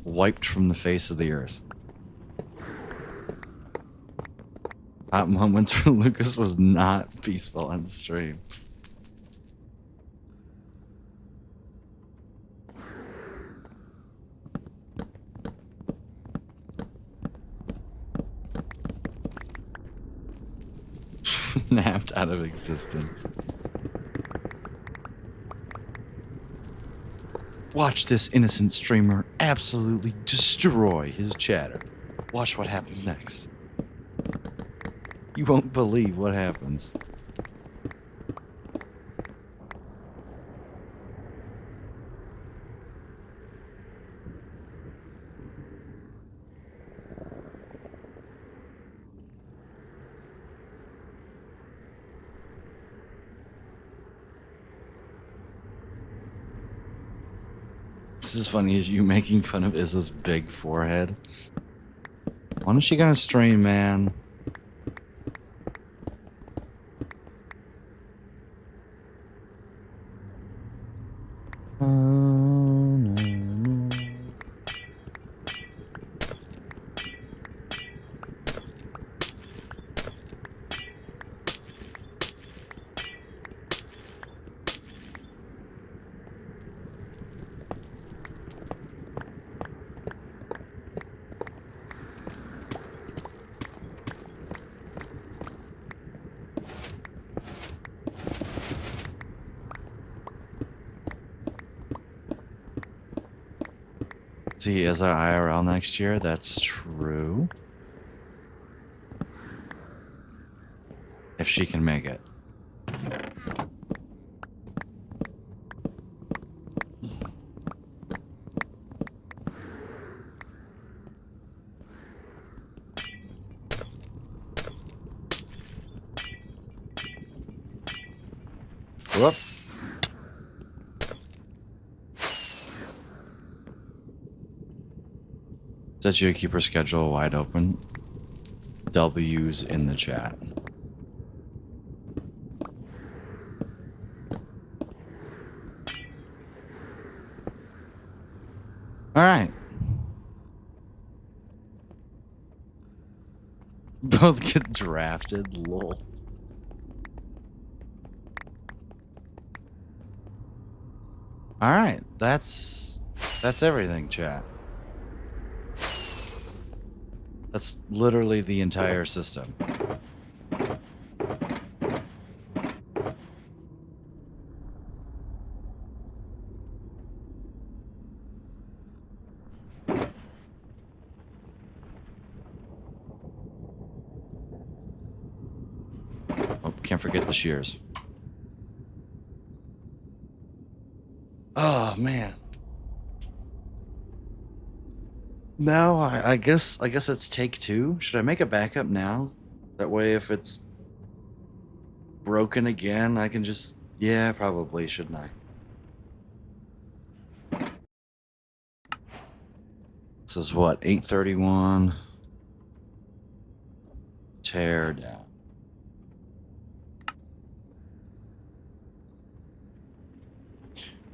wiped from the face of the earth. Hot moments for Lucas was not peaceful on stream. Snapped out of existence. Watch this innocent streamer absolutely destroy his chatter. Watch what happens next. You won't believe what happens. This is funny as you making fun of Izza's big forehead. When is she gonna stream, man? Oh, no, no. See, as our IRL next year, that's true. If she can make it. Whoop. Set you to keep her schedule wide open. W's in the chat. Alright. Both get drafted, lol. Alright, that's everything, chat. That's literally the entire system. Oh, can't forget the shears. Oh man. No, I guess it's take two. Should I make a backup now? That way if it's broken again, I can just yeah, probably, shouldn't I? This is what, 831. Tear down.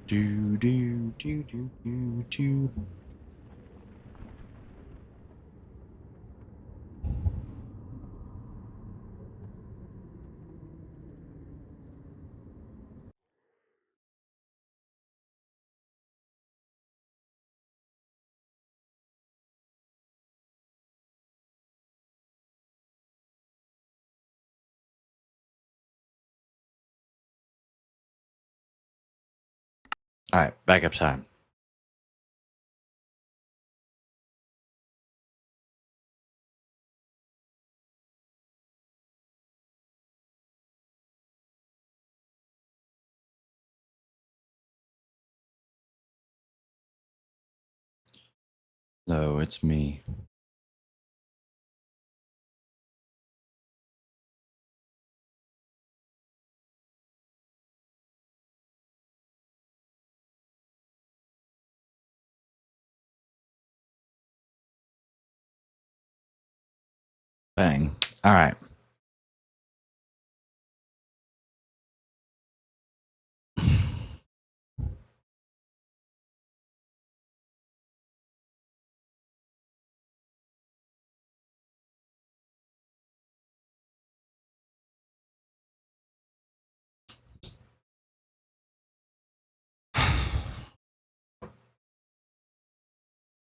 Do do do do do do. All right, backup time. No, it's me. Bang. All right.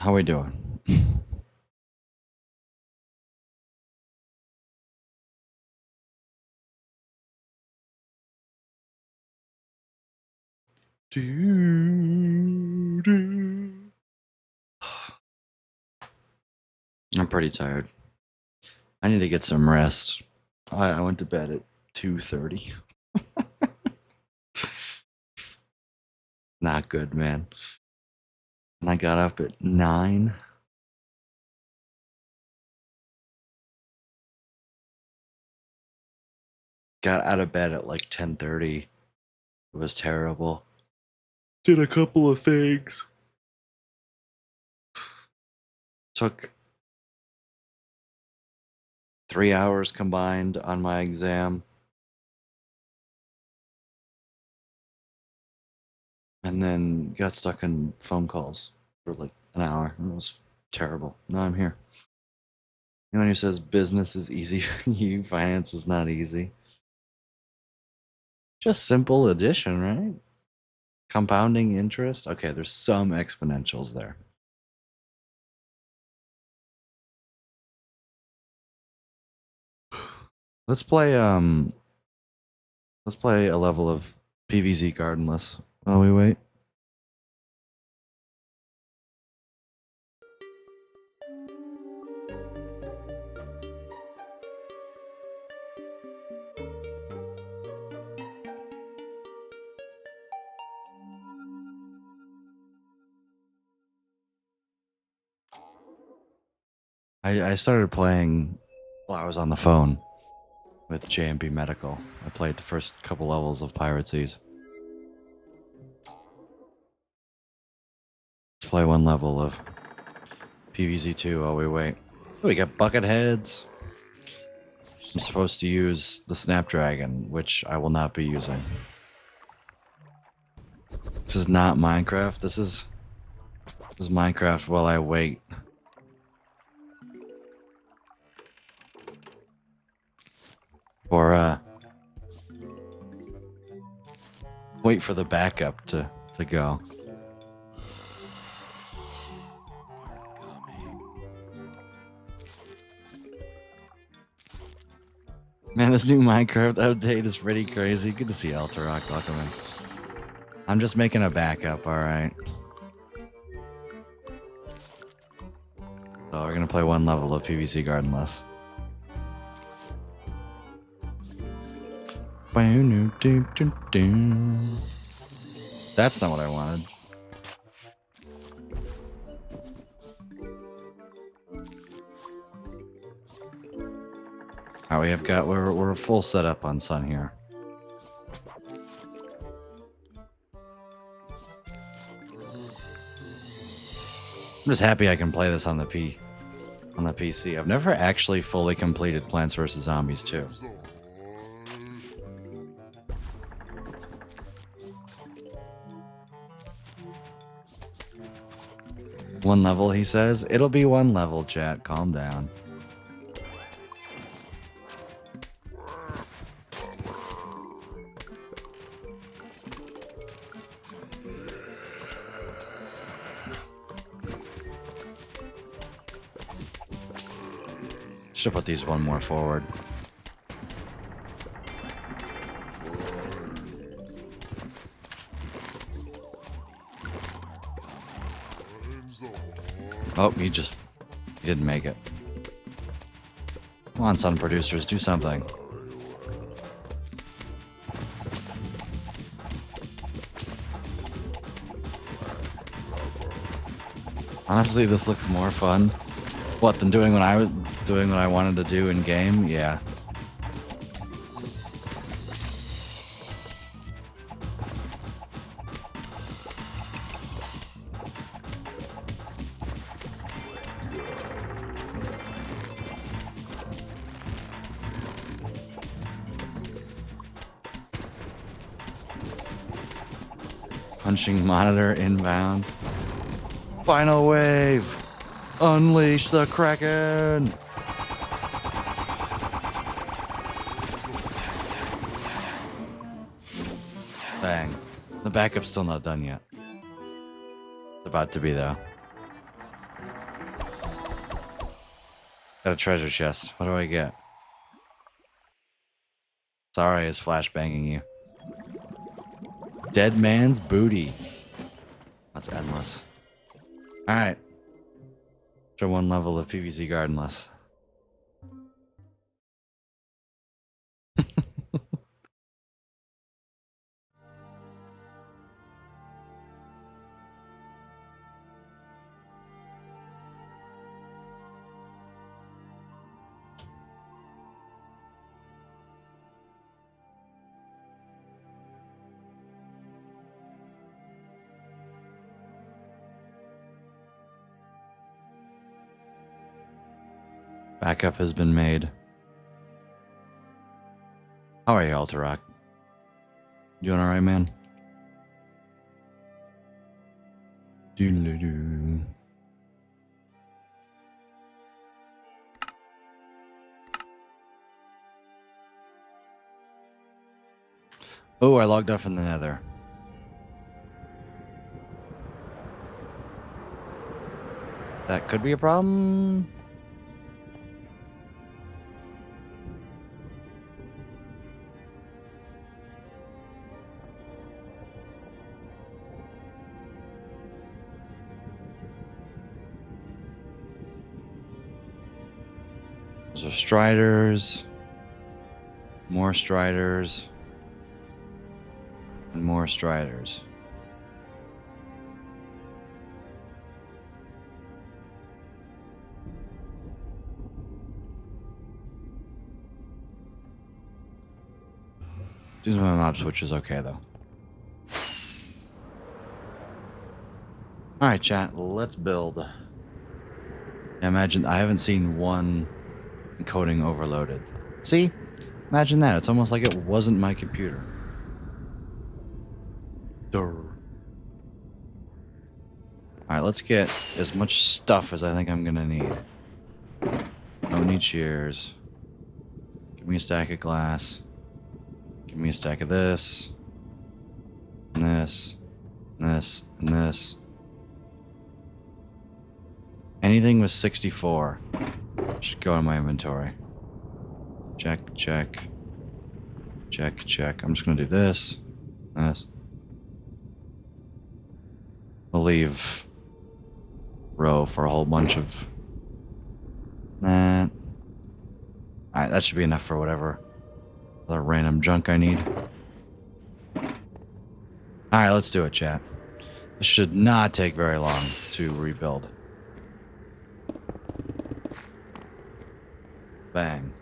How we doing? I'm pretty tired. I need to get some rest. I went to bed at 2:30. Not good, man. And I got up at 9. Got out of bed at like 10:30. It was terrible. Did a couple of things. Took 3 hours combined on my exam. And then got stuck in phone calls for like an hour. It was terrible. Now I'm here. Anyone who says business is easy for you, finance is not easy. Just simple addition, right? Compounding interest. Okay, there's some exponentials there. Let's play a level of PVZ gardenless while we wait. I started playing while I was on the phone with JMB Medical. I played the first couple levels of Pirate Seas. Let's play one level of PVZ2 while we wait. Oh, we got bucket heads. I'm supposed to use the Snapdragon, which I will not be using. This is not Minecraft. This is Minecraft while I wait. Or wait for the backup to go. Man, this new Minecraft update is pretty crazy. Good to see Alterock. Welcome in. I'm just making a backup, alright. So we're gonna play one level of PVC Gardenless. That's not what I wanted. Alright, we have got we're full setup on Sun here. I'm just happy I can play this on the PC. I've never actually fully completed Plants vs. Zombies 2. One level, he says. It'll be one level, chat. Calm down. Should put these one more forward. Oh, he didn't make it. Come on, Sun producers, do something. Honestly, this looks more fun. What, than doing what I was doing what I wanted to do in game? Yeah. Punching monitor inbound. Final wave! Unleash the Kraken! Bang. The backup's still not done yet. It's about to be, though. Got a treasure chest. What do I get? Sorry, is flashbanging you. Dead man's booty. That's endless. Alright. After one level of PVC gardenless. Backup has been made. How are you, Alterock? Doing alright, man? Doodle-doo. Oh, I logged off in the nether. That could be a problem. Those are striders. More striders. And more striders. Using my mob switch is okay, though. Alright, chat, let's build. Imagine, I haven't seen one encoding overloaded. See? Imagine that. It's almost like it wasn't my computer. Alright, let's get as much stuff as I think I'm gonna need. Don't need shears. Give me a stack of glass. Give me a stack of this. And this. And this. And this. Anything with 64 should go in my inventory. Check, check. Check, check. I'm just gonna do this. This. I'll leave row for a whole bunch of that. Alright, that should be enough for whatever other random junk I need. Alright, let's do it, chat. This should not take very long to rebuild. Bang.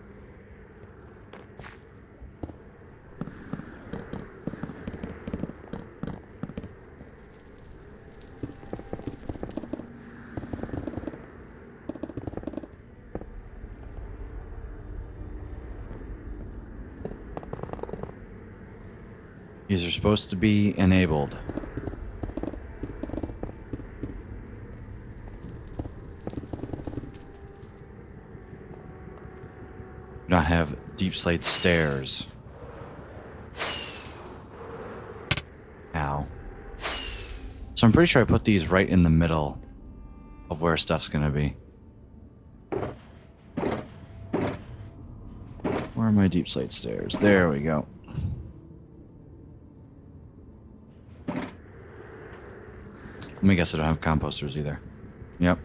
These are supposed to be enabled. Do not have deep slate stairs. Ow. So I'm pretty sure I put these right in the middle of where stuff's gonna be. Where are my deep slate stairs? There we go. Let me guess I don't have composters either. Yep.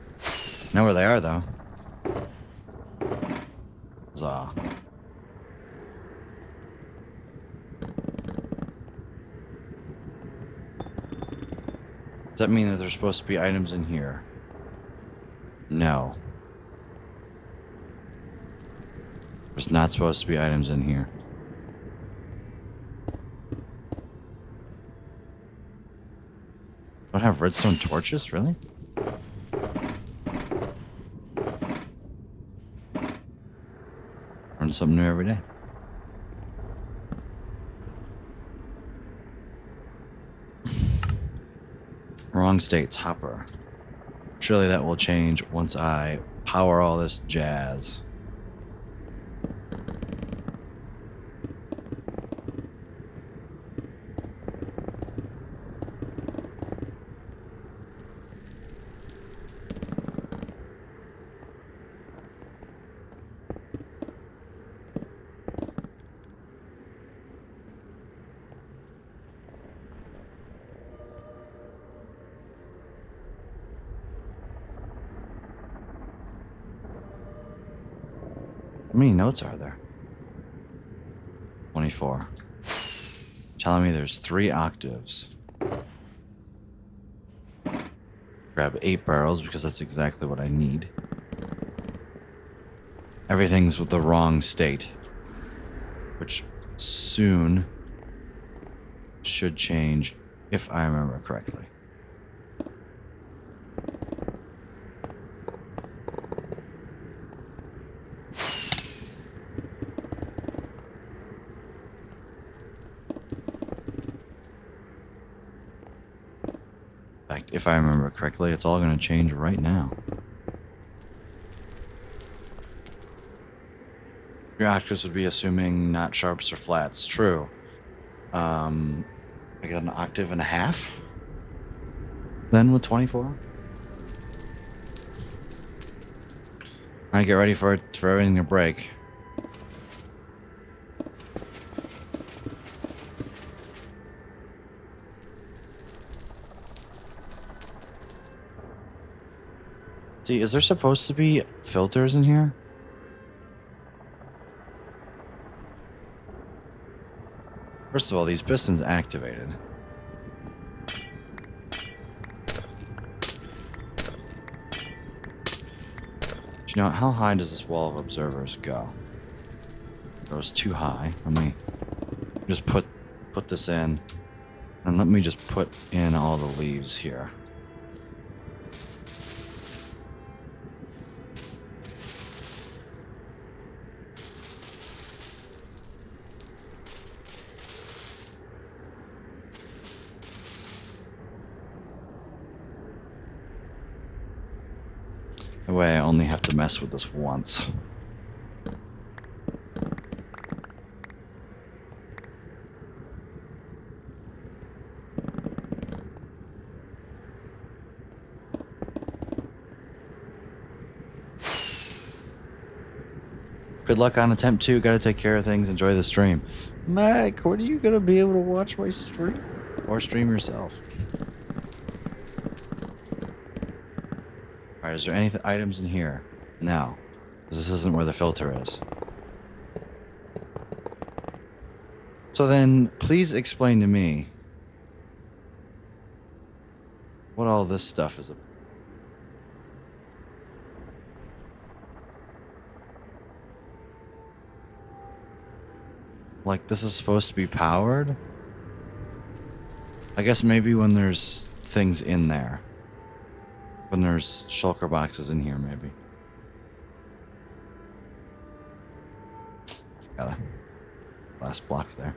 Know where they are, though. Huzzah. Does that mean that there's supposed to be items in here? No. There's not supposed to be items in here. Don't have redstone torches, really? Learn something new every day. Wrong states, hopper. Surely that will change once I power all this jazz. How many notes are there? 24. Telling me there's 3 octaves. Grab 8 barrels because that's exactly what I need. Everything's with the wrong state, which soon should change if I remember correctly. In fact, if I remember correctly, it's all going to change right now. Your octaves would be assuming not sharps or flats. True. I got an octave and a half. Then with 24. All right, get ready for everything to break. See, is there supposed to be filters in here? First of all, these pistons activated. Do you know, how high does this wall of observers go? It goes too high. Let me just put this in. And let me just put in all the leaves here. That way I only have to mess with this once. Good luck on attempt 2. Gotta take care of things. Enjoy the stream. Mike, when are you gonna be able to watch my stream? Or stream yourself? Alright, is there any items in here? No. This isn't where the filter is. So then, please explain to me what all this stuff is about. Like, this is supposed to be powered? I guess maybe when there's things in there. When there's shulker boxes in here, maybe. I forgot a last block there.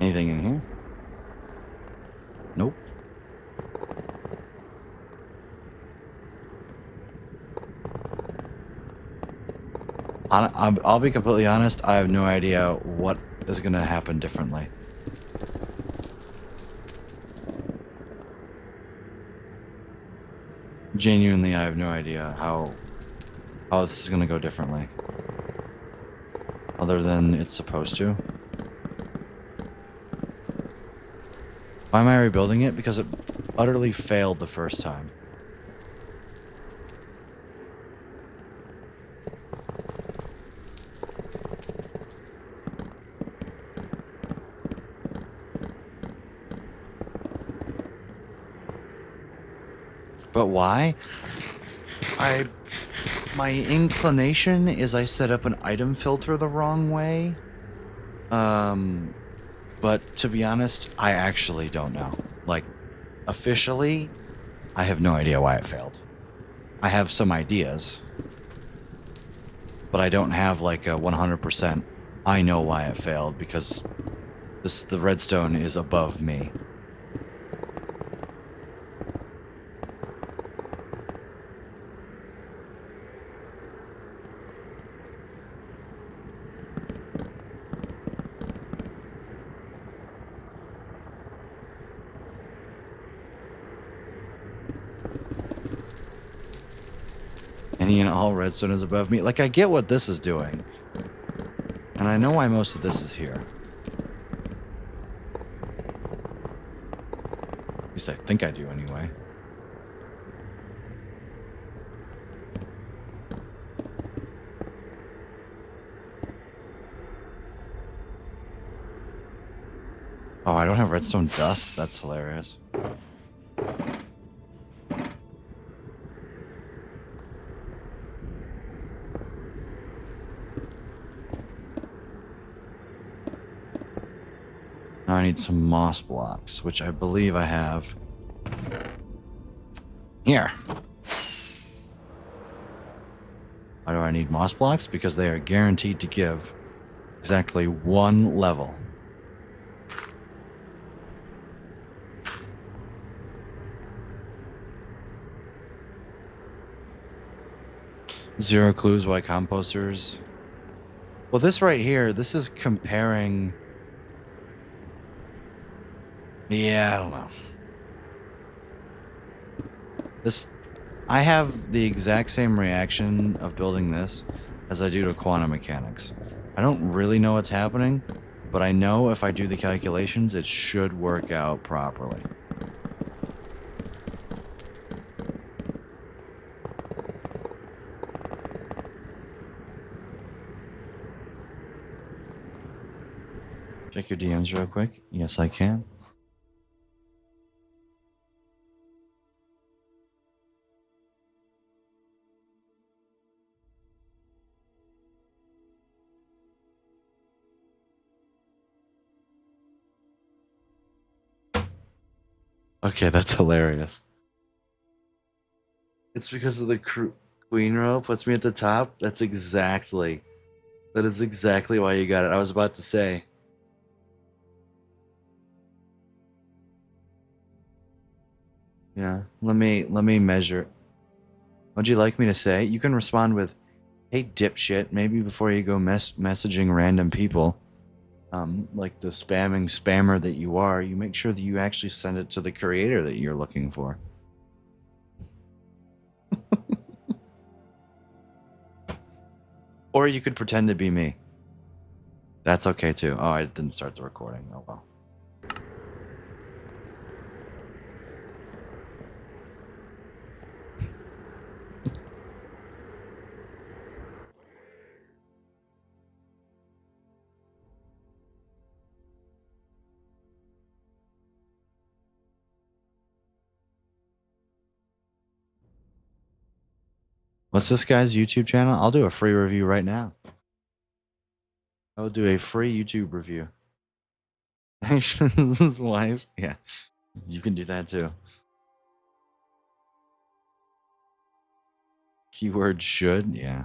Anything in here? Nope. I'll be completely honest. I have no idea what is going to happen differently. Genuinely, I have no idea how this is going to go differently. Other than it's supposed to. Why am I rebuilding it? Because it utterly failed the first time. But why? My inclination is I set up an item filter the wrong way. But to be honest, I actually don't know. Like, officially, I have no idea why it failed. I have some ideas, but I don't have like a 100%. I know why it failed because the redstone is above me. Any and all redstone is above me. Like, I get what this is doing. And I know why most of this is here. At least I think I do anyway. Oh, I don't have redstone dust? That's hilarious. Now I need some moss blocks, which I believe I have. Here. Why do I need moss blocks? Because they are guaranteed to give exactly one level. Zero clues why composters. Well, this right here, this is comparing. Yeah, I don't know. I have the exact same reaction of building this as I do to quantum mechanics. I don't really know what's happening, but I know if I do the calculations, it should work out properly. Check your DMs real quick. Yes, I can. Okay, that's hilarious. It's because of the queen row puts me at the top. That is exactly why you got it. I was about to say. Yeah, let me measure. What'd you like me to say? You can respond with, "Hey dipshit," maybe before you go messaging random people. Like the spamming spammer that you are, you make sure that you actually send it to the creator that you're looking for. Or you could pretend to be me. That's okay too. Oh, I didn't start the recording. Oh well. What's this guy's YouTube channel? I'll do a free review right now. I will do a free YouTube review. Actually, this is his wife. Yeah, you can do that too. Keyword should. Yeah.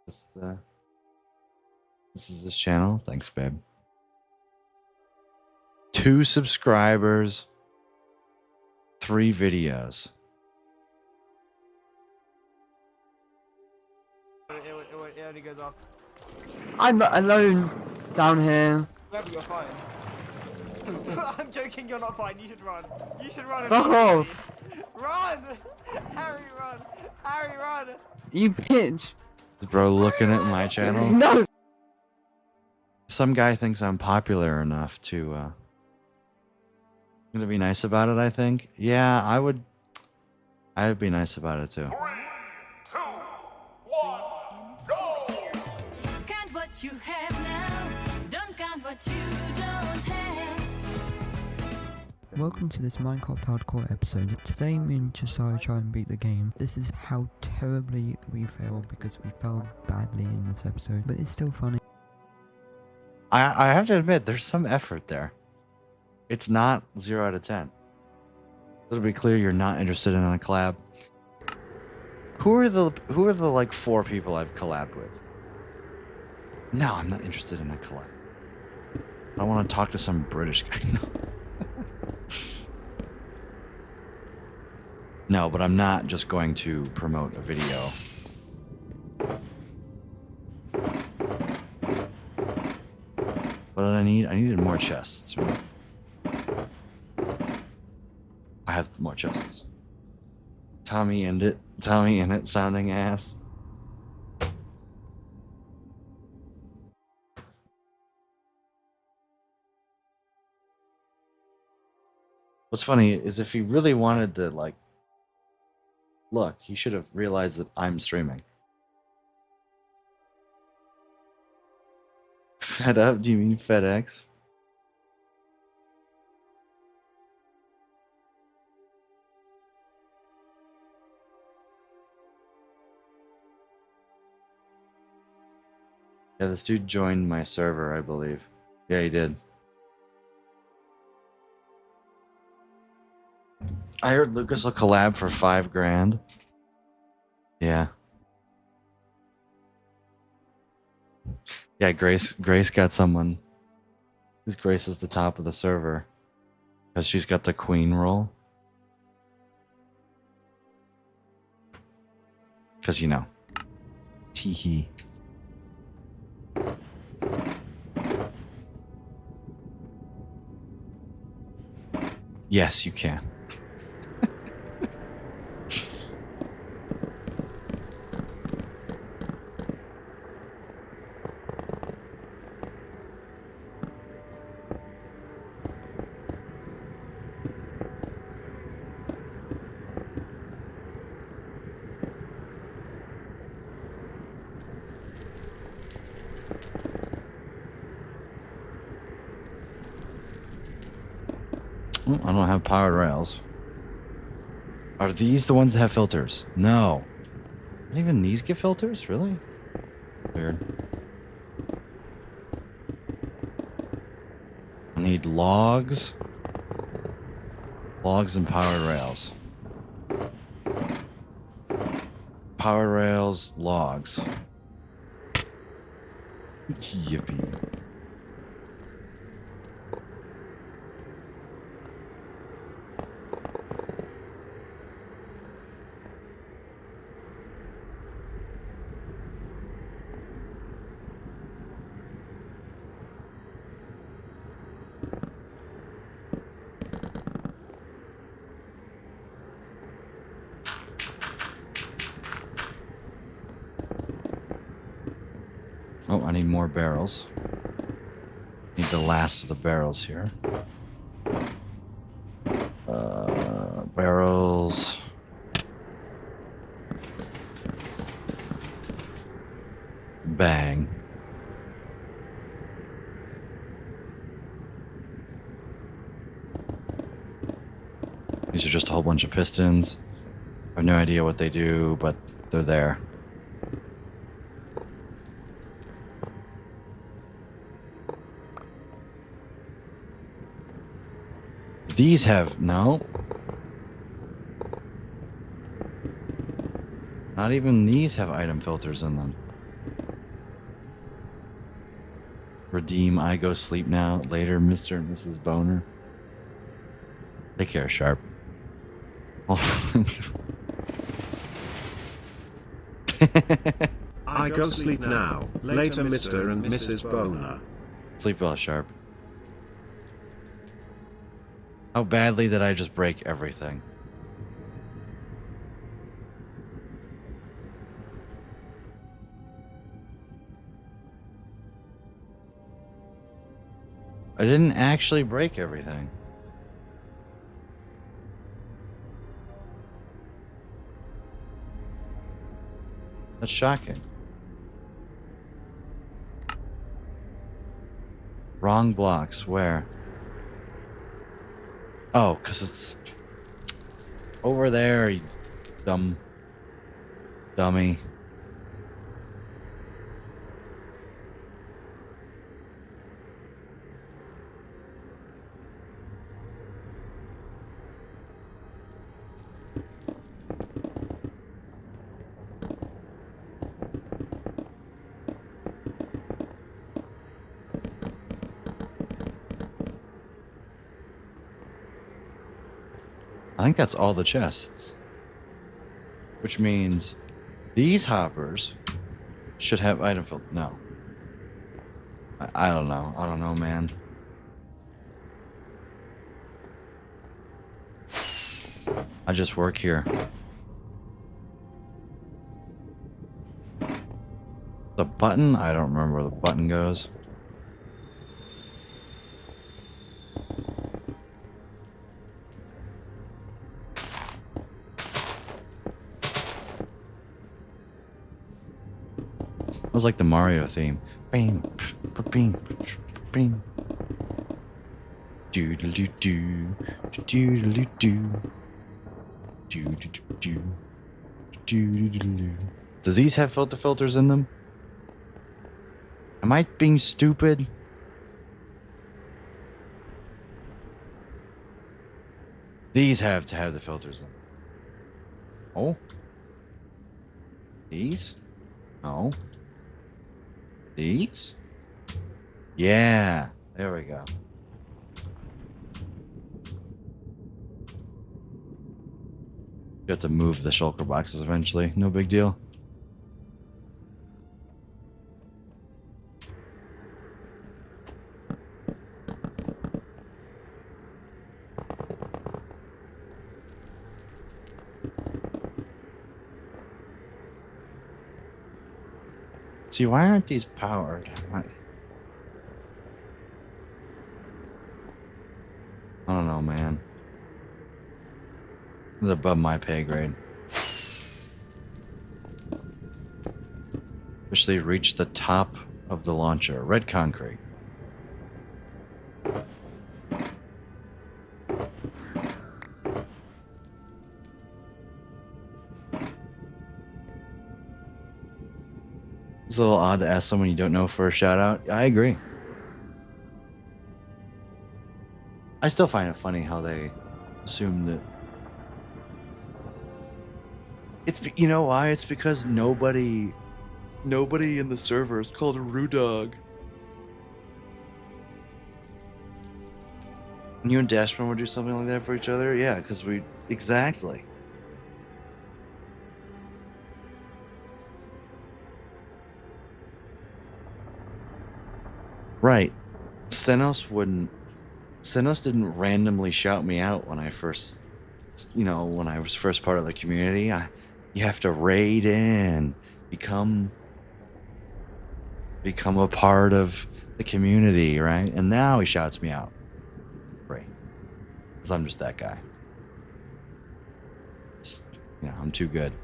This is his channel. Thanks, babe. 2 subscribers. 3 videos. It only goes off. I'm not alone down here. Wherever you're fine. I'm joking, you're not fine. You should run. You should run. Fuck immediately. off. Run! Harry, run! Harry, run! You bitch. Is bro looking at my channel? No. Some guy thinks I'm popular enough to gonna be nice about it, I think. Yeah, I would be nice about it too. 3, 2, 1, go! Count what you have now, don't count what you don't have. Welcome to this Minecraft Hardcore episode. Today me and Josiah try and beat the game. This is how terribly we failed because we failed badly in this episode, but it's still funny. I have to admit, there's some effort there. It's not 0 out of 10. It'll be clear you're not interested in a collab. Who are the like 4 people I've collabed with? No, I'm not interested in a collab. I want to talk to some British guy. No. No, but I'm not just going to promote a video. What did I need? I needed more chests. Right? I have more chests. Tommy in it sounding ass. What's funny is if he really wanted to, like, look, he should have realized that I'm streaming. Fed up? Do you mean FedEx? Yeah, this dude joined my server, I believe. Yeah, he did. I heard Lucas will collab for 5 grand. Yeah. Yeah, Grace got someone. Because Grace is the top of the server. Because she's got the queen role. Because, you know. Teehee. Yes, you can. Oh, I don't have powered rails. Are these the ones that have filters? No. Not even these get filters? Really? Weird. I need logs. Logs and powered rails. Power rails, logs. Yippee. Oh, I need more barrels. Need the last of the barrels here. Barrels. Bang. These are just a whole bunch of pistons. I have no idea what they do, but they're there. These have no. Not even these have item filters in them. Redeem, I go sleep now. Later, Mr. and Mrs. Boner. Take care, Sharp. I go sleep now. Later, Mr. and Mrs. Boner. Sleep well, Sharp. How badly did I just break everything? I didn't actually break everything. That's shocking. Wrong blocks. Where? Oh, because it's over there, you dummy. I think that's all the chests. Which means these hoppers should have item filter. No. I don't know. I don't know, man. I just work here. The button? I don't remember where the button goes. It was like the Mario theme. Bing, bing, bing. Doodle doo, doodle doo, doodle doo. Does these have filters in them? Am I being stupid? These have to have the filters in them. Oh? These? No. These? Yeah. There we go. You have to move the shulker boxes eventually. No big deal. See, why aren't these powered? I don't know, man. This is above my pay grade. Officially reached the top of the launcher. Red concrete. It's a little odd to ask someone you don't know for a shout out. I agree. I still find it funny how they assume that it's, you know why? It's because nobody in the server is called a Rudog. You and Dashman would do something like that for each other? Yeah, because we exactly. Right. Stenos didn't randomly shout me out when I first, when I was first part of the community. You have to raid in, become a part of the community, right? And now he shouts me out. Great. Because I'm just that guy. I'm too good.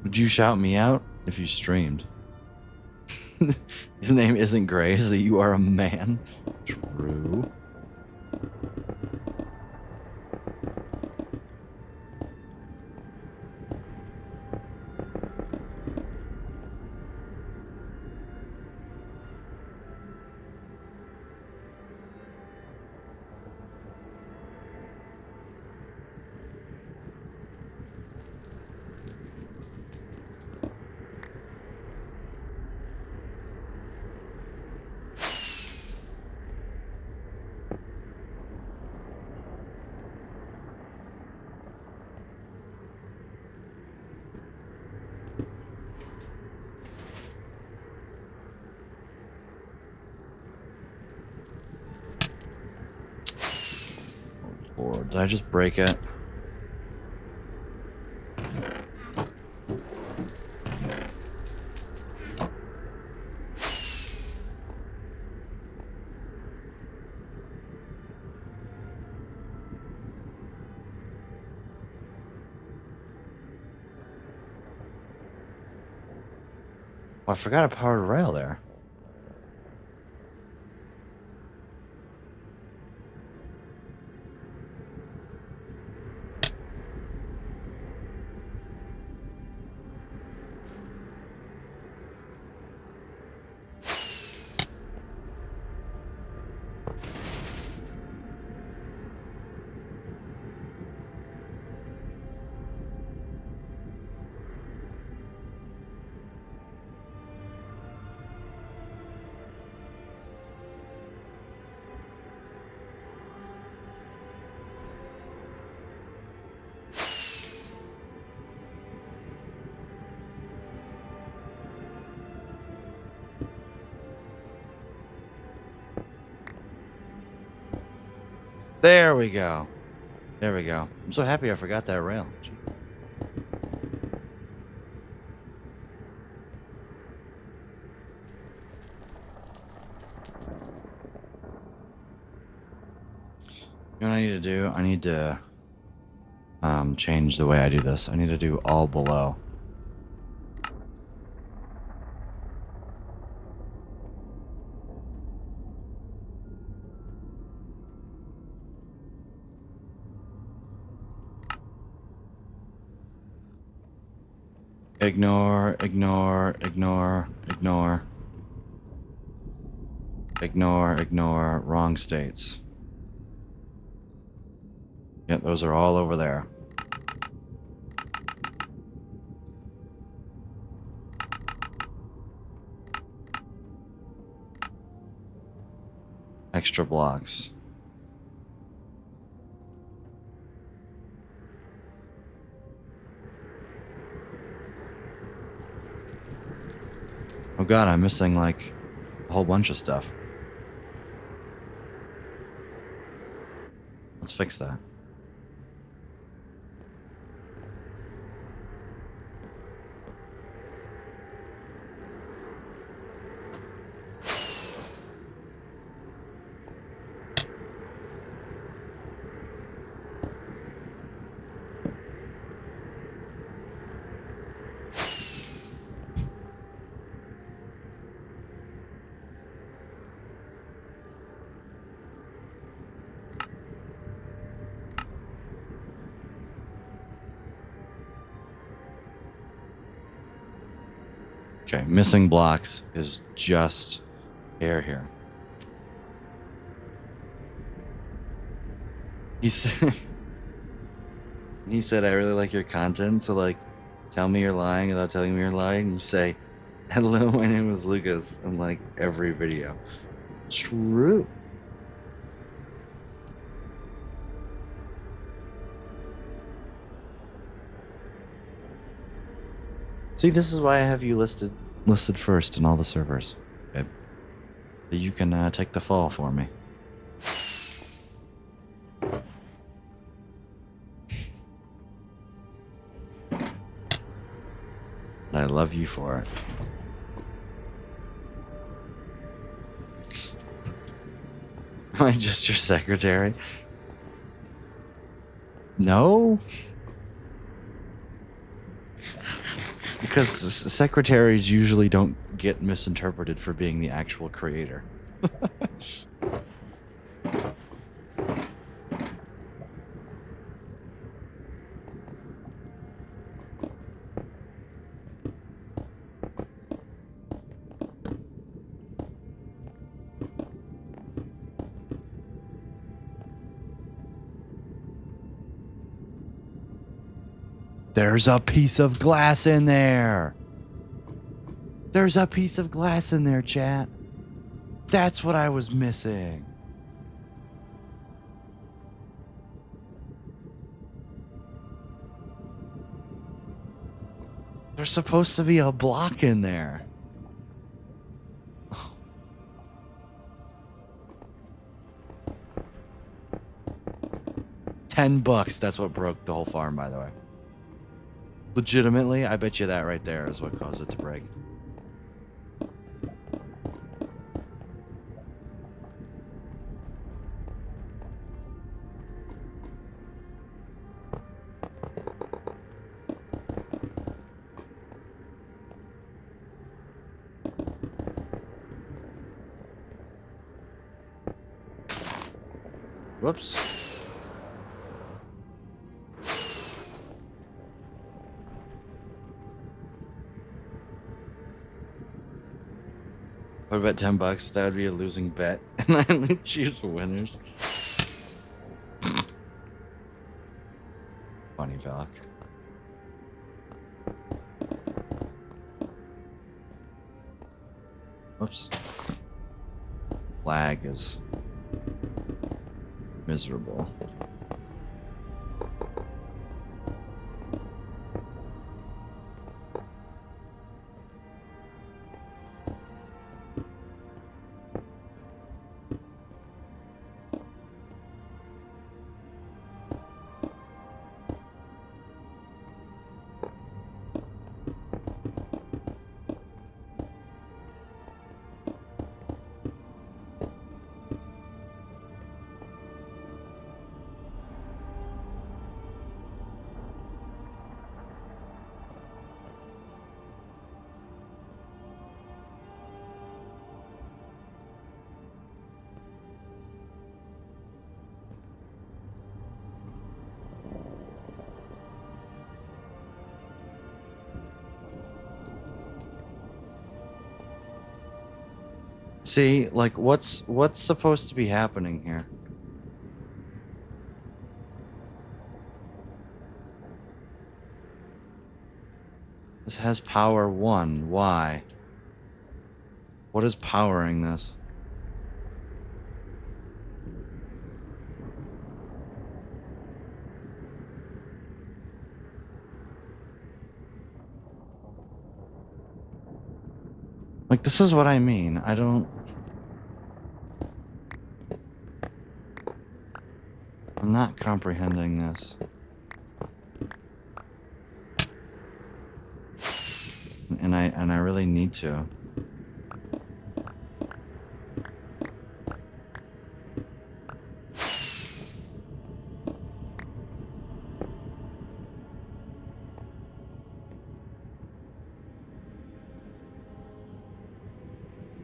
Would you shout me out if you streamed? His name isn't Gray, so you are a man. True. Did I just break it? Oh, I forgot I powered a rail there. There we go. There we go. I'm so happy I forgot that rail. Gee. You know what I need to do? I need to change the way I do this. I need to do all below. Ignore, ignore, ignore, ignore. Ignore, ignore, wrong states. Yep, those are all over there. Extra blocks. Oh god, I'm missing like a whole bunch of stuff. Let's fix that. Okay, missing blocks is just air here. He said, he said, I really like your content, so like, tell me you're lying without telling me you're lying. You say, hello, my name is Lucas, in like every video. True. See, this is why I have you listed first in all the servers, babe. So you can take the fall for me. And I love you for it. Am I just your secretary? No. Because secretaries usually don't get misinterpreted for being the actual creator. There's a piece of glass in there. There's a piece of glass in there, chat. That's what I was missing. There's supposed to be a block in there. $10. That's what broke the whole farm, by the way. Legitimately, I bet you that right there is what caused it to break. Whoops. What about $10? That would be a losing bet, and I only choose winners. Funny Valk. Whoops. Lag is miserable. See, like, what's supposed to be happening here? This has power 1. Why? What is powering this? Like, this is what I mean. I'm not comprehending this. And I really need to.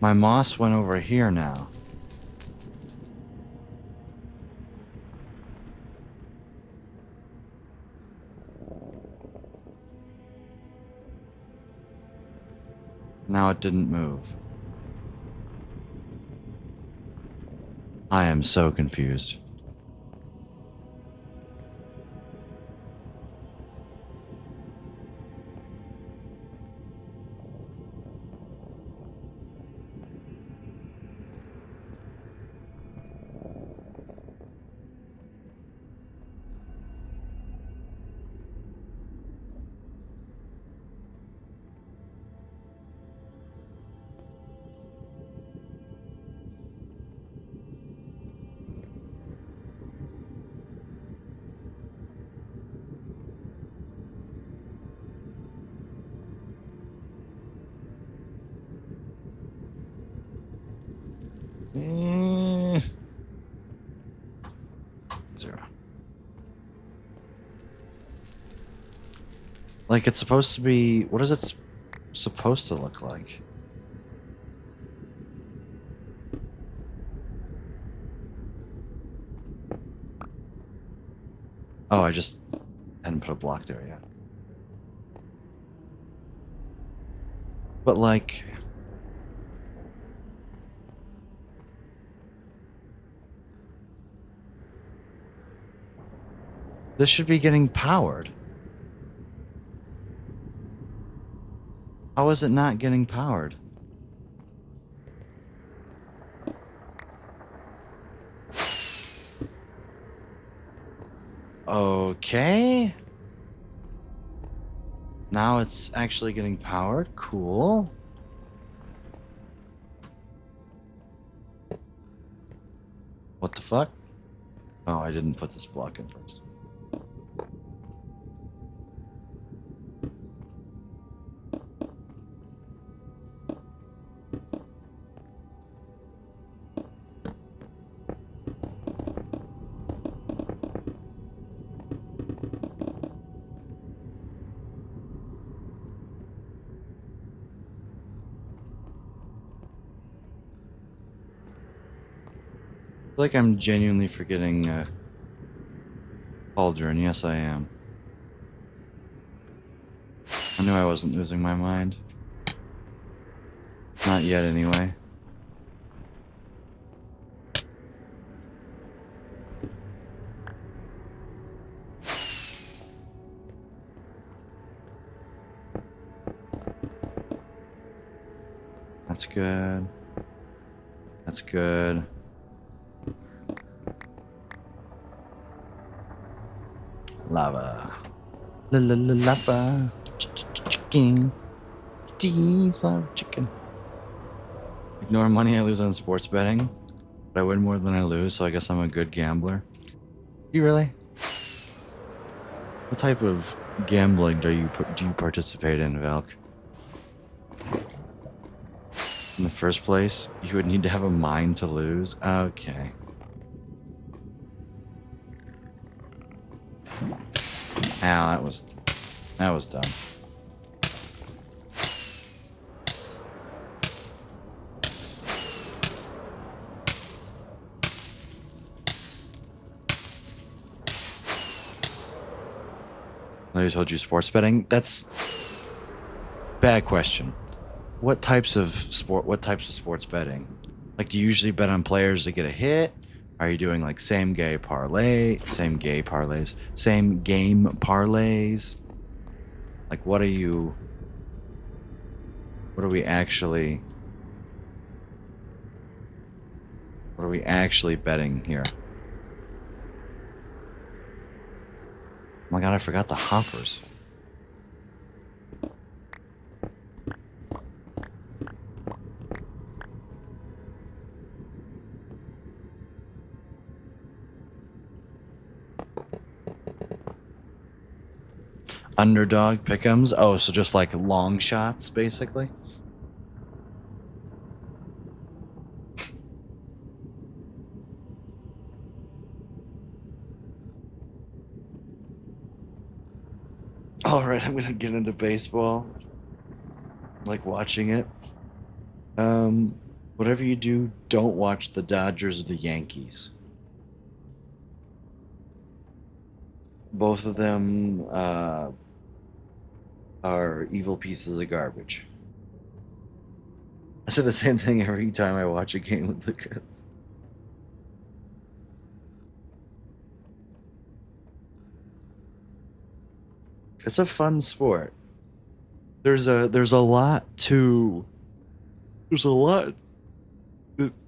My moss went over here now. Now it didn't move. I am so confused. Zero. Like, it's supposed to be... What is it supposed to look like? Oh, I just hadn't put a block there yet. But, like... This should be getting powered. How is it not getting powered? Okay. Now it's actually getting powered. Cool. What the fuck? Oh, I didn't put this block in first. I feel like I'm genuinely forgetting Cauldron. Yes, I am. I knew I wasn't losing my mind. Not yet, anyway. That's good. That's good. Lava. La la la lava. Chicken. Steve's lava chicken. Ignore money I lose on sports betting, but I win more than I lose, so I guess I'm a good gambler. You really? What type of gambling do you participate in, Valk? In the first place, you would need to have a mind to lose. Okay. Ow, that was dumb. I told you sports betting. That's bad question. What types of sports betting? Like, do you usually bet on players to get a hit? Are you doing like same game parlays? Same game parlays? Like, what are we actually betting here? Oh my god, I forgot the hoppers. Underdog pick'ems. Oh, so just like long shots, basically. All right, I'm gonna get into baseball. Like watching it. Whatever you do, don't watch the Dodgers or the Yankees. Both of them are evil pieces of garbage. I say the same thing every time I watch a game with the kids. It's a fun sport. There's a lot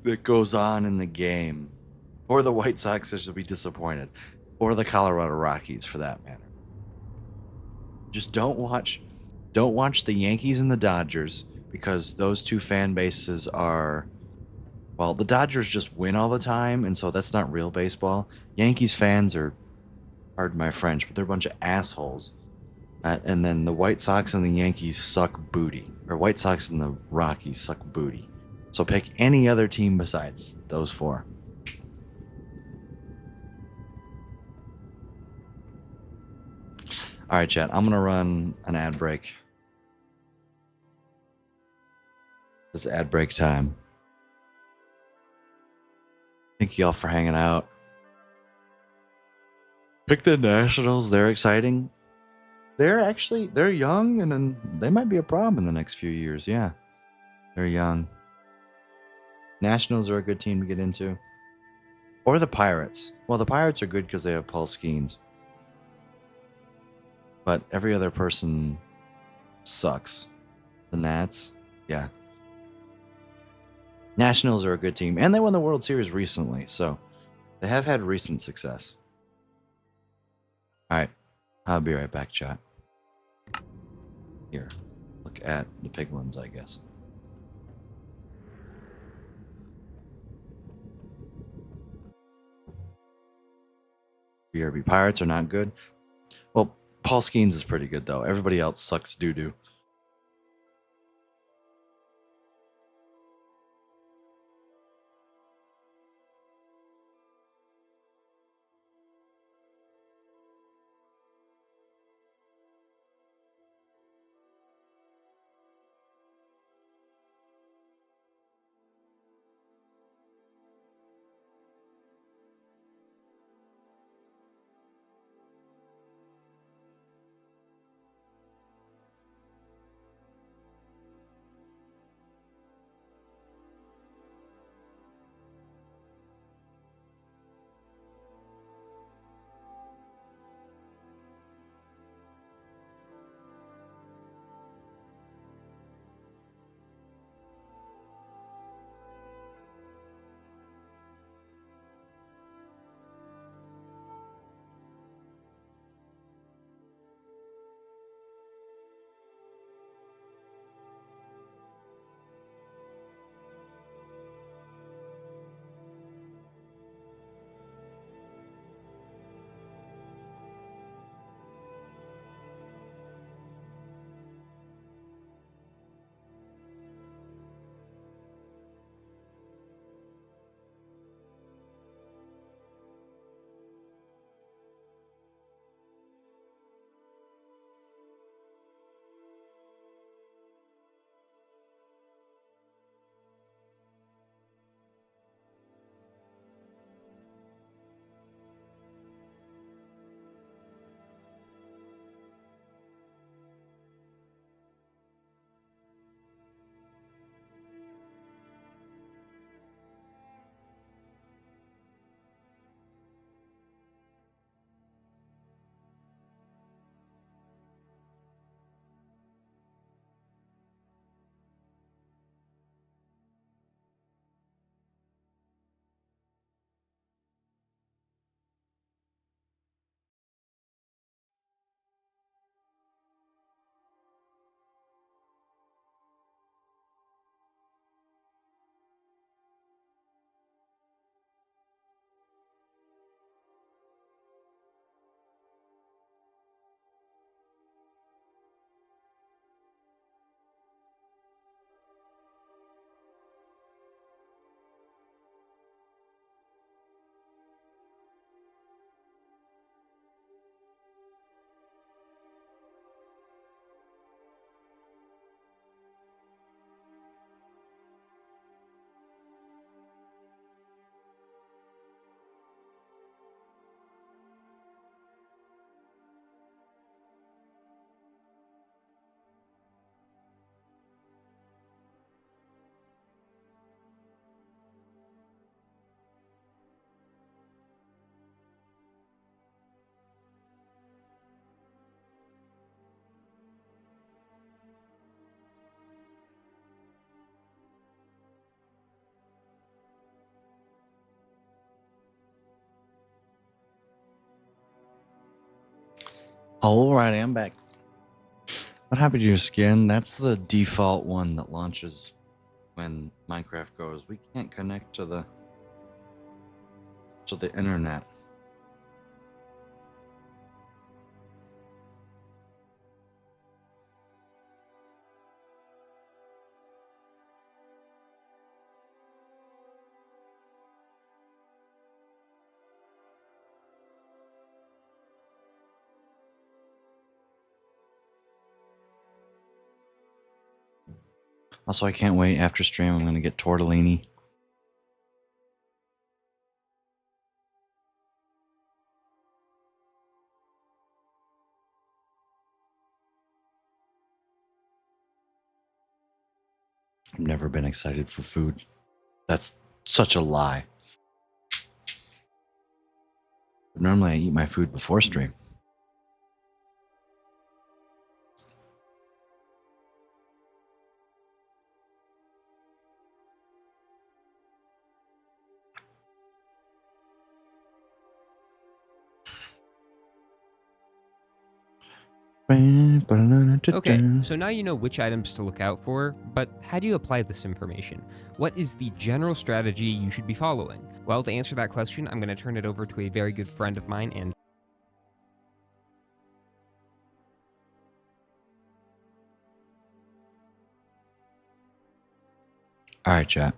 that goes on in the game. Or the White Sox should be disappointed. Or the Colorado Rockies for that matter. Just don't watch the Yankees and the Dodgers because those two fan bases are, well, the Dodgers just win all the time, and so that's not real baseball. Yankees fans are, pardon my French, but they're a bunch of assholes. And then the White Sox and the Yankees suck booty. Or White Sox and the Rockies suck booty. So pick any other team besides those four. All right, chat. I'm going to run an ad break. It's ad break time. Thank y'all for hanging out. Pick the Nationals. They're exciting. They're young, and then they might be a problem in the next few years. Yeah. They're young. Nationals are a good team to get into. Or the Pirates. Well, the Pirates are good because they have Paul Skeens. But every other person sucks. The Nats, yeah. Nationals are a good team, and they won the World Series recently, so they have had recent success. All right, I'll be right back, chat. Here, look at the piglins, I guess. BRB Pirates are not good. Well, Paul Skeens is pretty good though. Everybody else sucks doo doo. Alrighty, I'm back. What happened to your skin? That's the default one that launches when Minecraft goes, we can't connect to the internet. Also, I can't wait. After stream, I'm going to get tortellini. I've never been excited for food. That's such a lie. Normally, I eat my food before stream. Okay, so now you know which items to look out for, but how do you apply this information? What is the general strategy you should be following? Well, to answer that question, I'm going to turn it over to a very good friend of mine and All right, chat.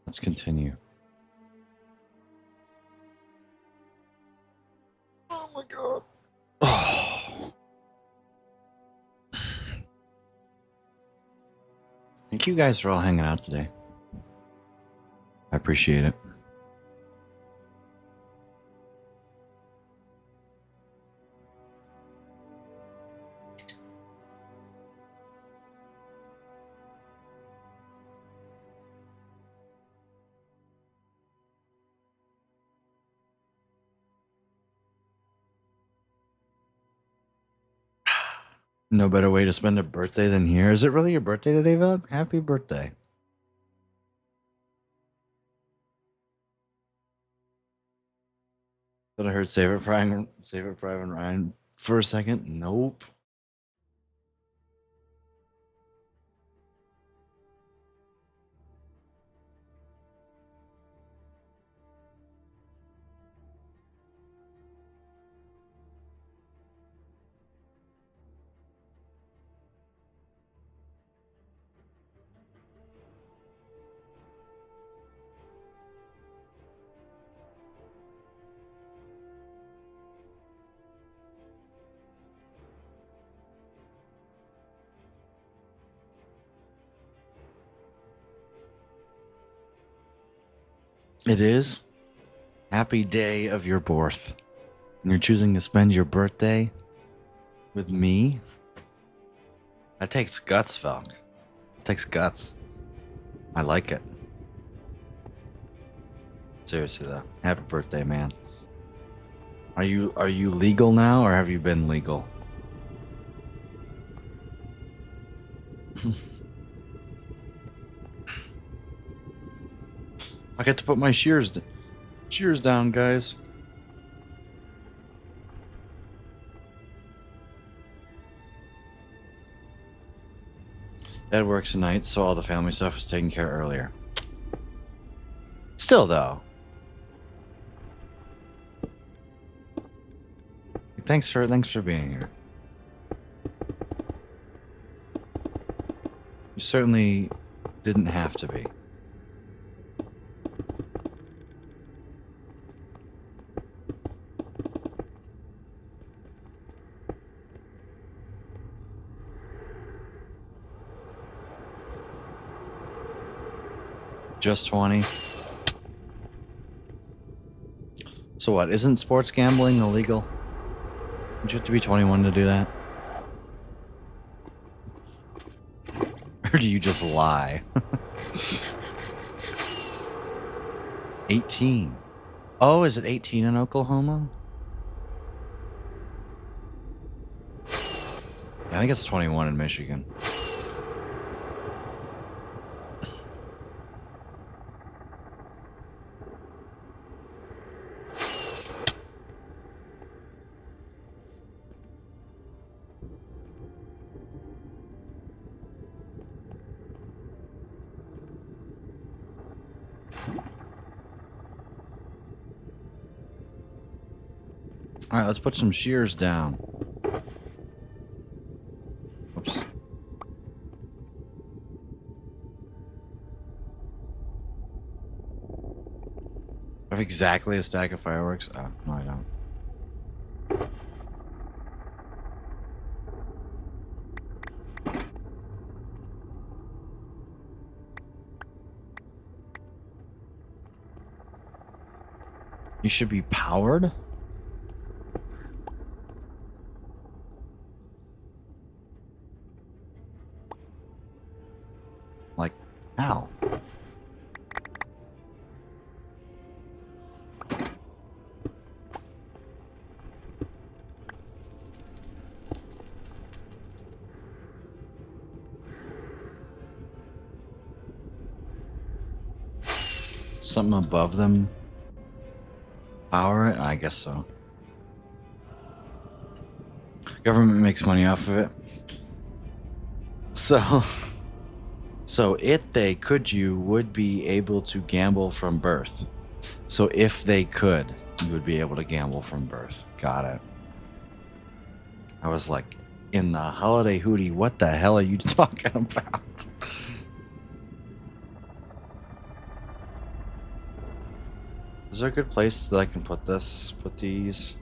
Let's continue. Oh my god. Oh. Thank you guys for all hanging out today. I appreciate it. No better way to spend a birthday than here. Is it really your birthday today, Vlog? Happy birthday. But I heard Save It Private Ryan for a second. Nope. It is. Happy day of your birth. And you're choosing to spend your birthday with me? That takes guts, Valk. It takes guts. I like it. Seriously though. Happy birthday, man. Are you legal now or have you been legal? I get to put my shears down, guys. Dad works tonight, so all the family stuff was taken care of earlier. Still, though. Thanks for being here. You certainly didn't have to be. Just 20. So what? Isn't sports gambling illegal? Don't you have to be 21 to do that? Or do you just lie? 18. Oh, is it 18 in Oklahoma? Yeah, I think it's 21 in Michigan. All right, let's put some shears down. Oops. I have exactly a stack of fireworks. Oh, no, I don't. You should be powered? Like, how? Something above them? Power it? I guess so. Government makes money off of it. So if they could, you would be able to gamble from birth. So if they could, you would be able to gamble from birth. Got it. I was like, In the holiday hootie, what the hell are you talking about? Is there a good place that I can put this? Put these?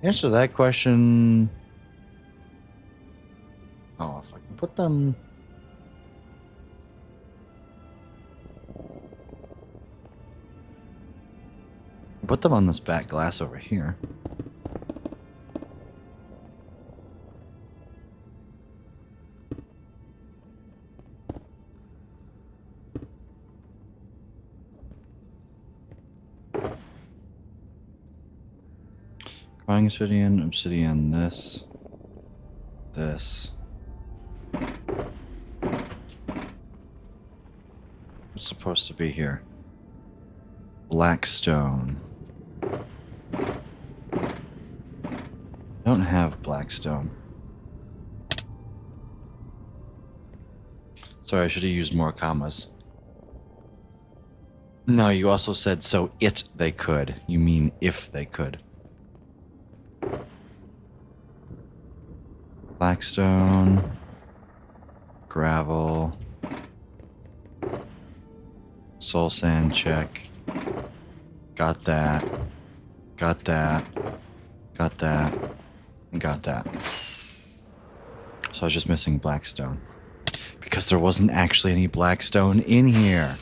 Answer that question. Oh, if I can put them. Put them on this back glass over here. Crying obsidian, obsidian, this. What's supposed to be here? Blackstone. Don't have blackstone. Sorry, I should have used more commas. No, you also said so they could. You mean if they could. Blackstone. Gravel. Soul sand check. Got that. Got that. Got that. And got that. So I was just missing blackstone. Because there wasn't actually any blackstone in here.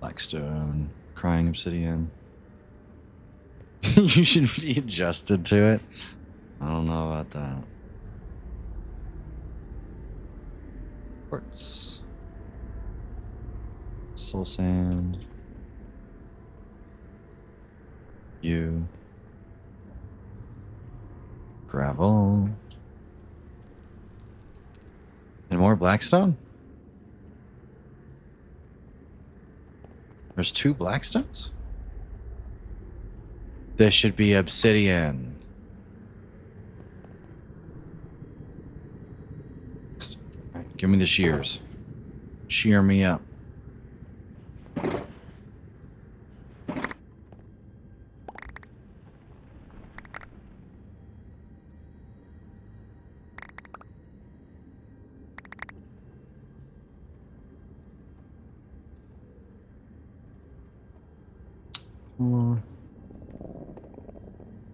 Blackstone. Crying obsidian. You should be adjusted to it. I don't know about that. Quartz. Soul sand. You. Gravel. And more blackstone? There's 2 blackstones? This should be obsidian. Alright, give me the shears. Shear me up.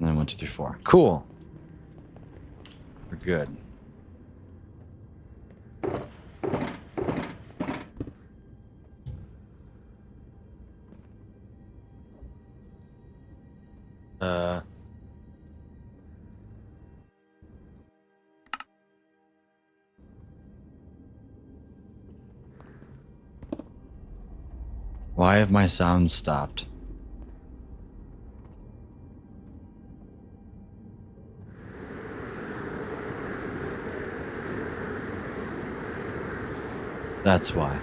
And then 1, 2, 3, 4. Cool. We're good. Why have my sounds stopped? That's why.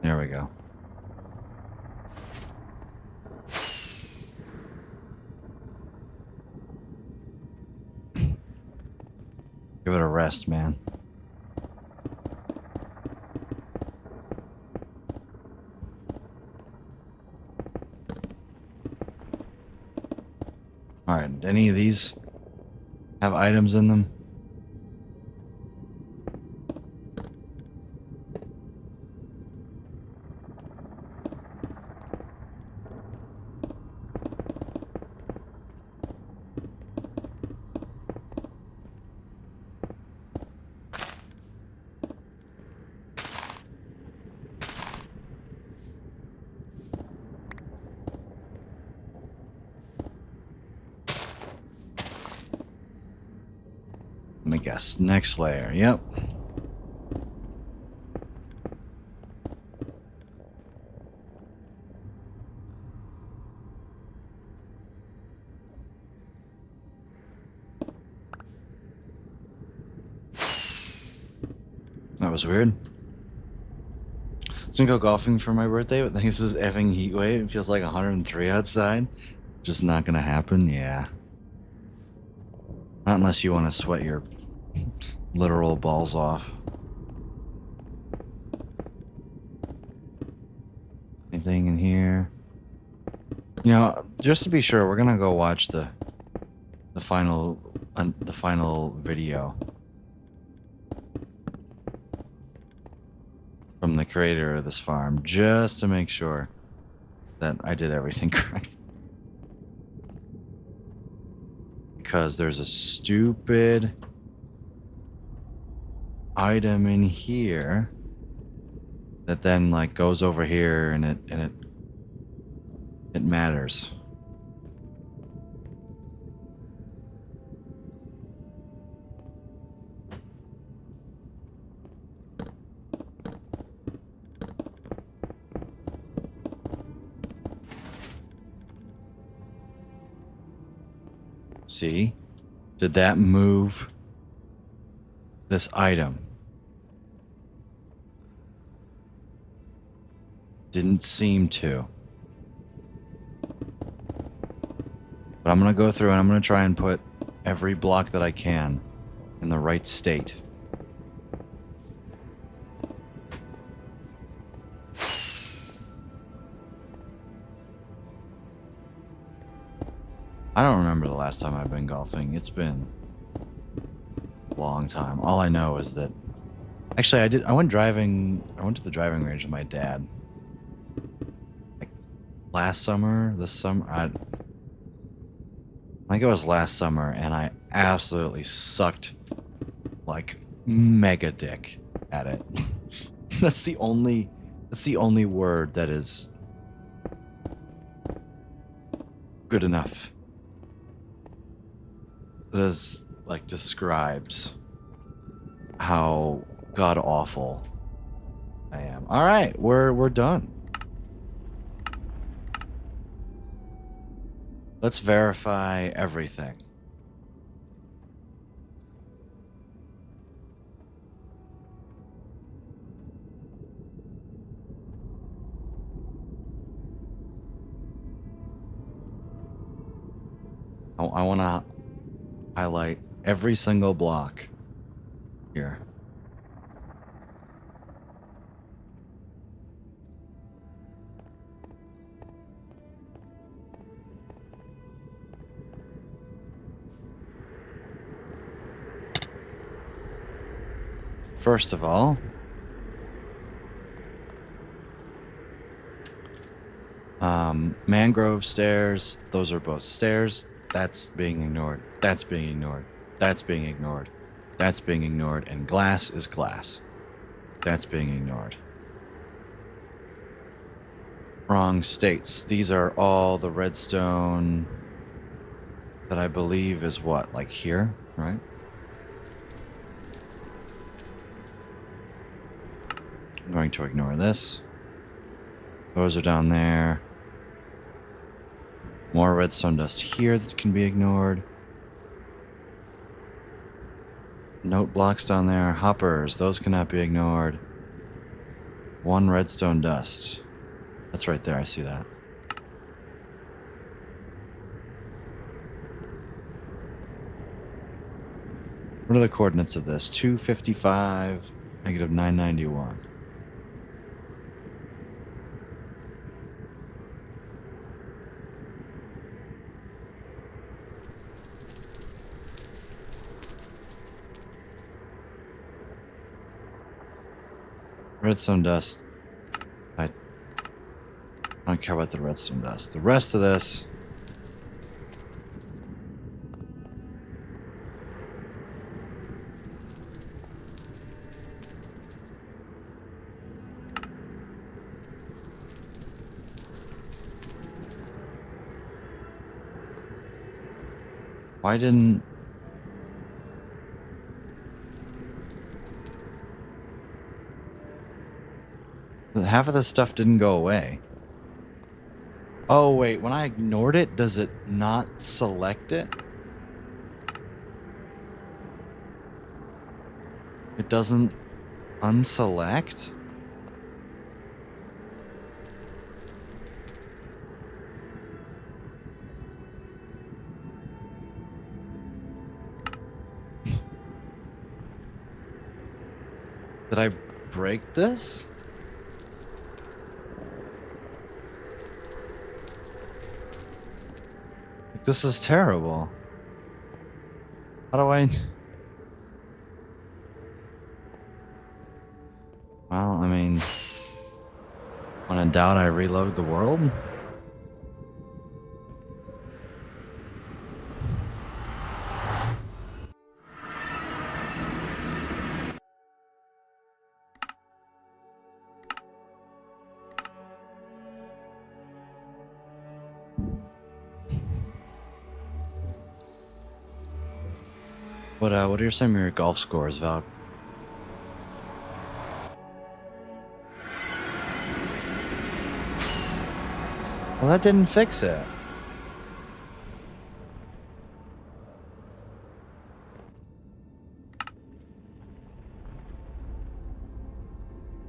There we go. Give it a rest, man. Alright, any of these have items in them? Let me guess. Next layer. Yep. was weird. I was gonna go golfing for my birthday, but thanks to this effing heat wave, it feels like 103 outside. Just not gonna happen, yeah. Not unless you want to sweat your literal balls off. Anything in here? You know, just to be sure, we're gonna go watch the final video from the creator of this farm, just to make sure that I did everything correct. Because there's a stupid item in here that then like goes over here and it matters. See? Did that move this item? Didn't seem to. But I'm gonna go through and I'm gonna try and put every block that I can in the right state. I don't remember the last time I've been golfing. It's been a long time. All I know is that actually I went to the driving range with my dad. Like last summer, this summer, I think it was last summer, and I absolutely sucked like mega dick at it. That's the only word that is good enough. That is like describes how god awful I am. All right, we're done. Let's verify everything. I want to highlight every single block here. First of all, mangrove stairs, those are both stairs. That's being ignored. That's being ignored. That's being ignored. That's being ignored. And glass is glass. That's being ignored. Wrong states. These are all the redstone that I believe is what? Like here, right? I'm going to ignore this. Those are down there. More redstone dust here that can be ignored. Note blocks down there. Hoppers, those cannot be ignored. One redstone dust. That's right there, I see that. What are the coordinates of this? 255, negative 991. Redstone dust. I don't care about the redstone dust. The rest of this. Why didn't... Half of the stuff didn't go away. Oh, wait. When I ignored it, does it not select it? It doesn't Unselect? Did I break this? This is terrible. How do I... Well, I mean... When in doubt, I reload the world? What are some of your golf scores, Val? Well, that didn't fix it.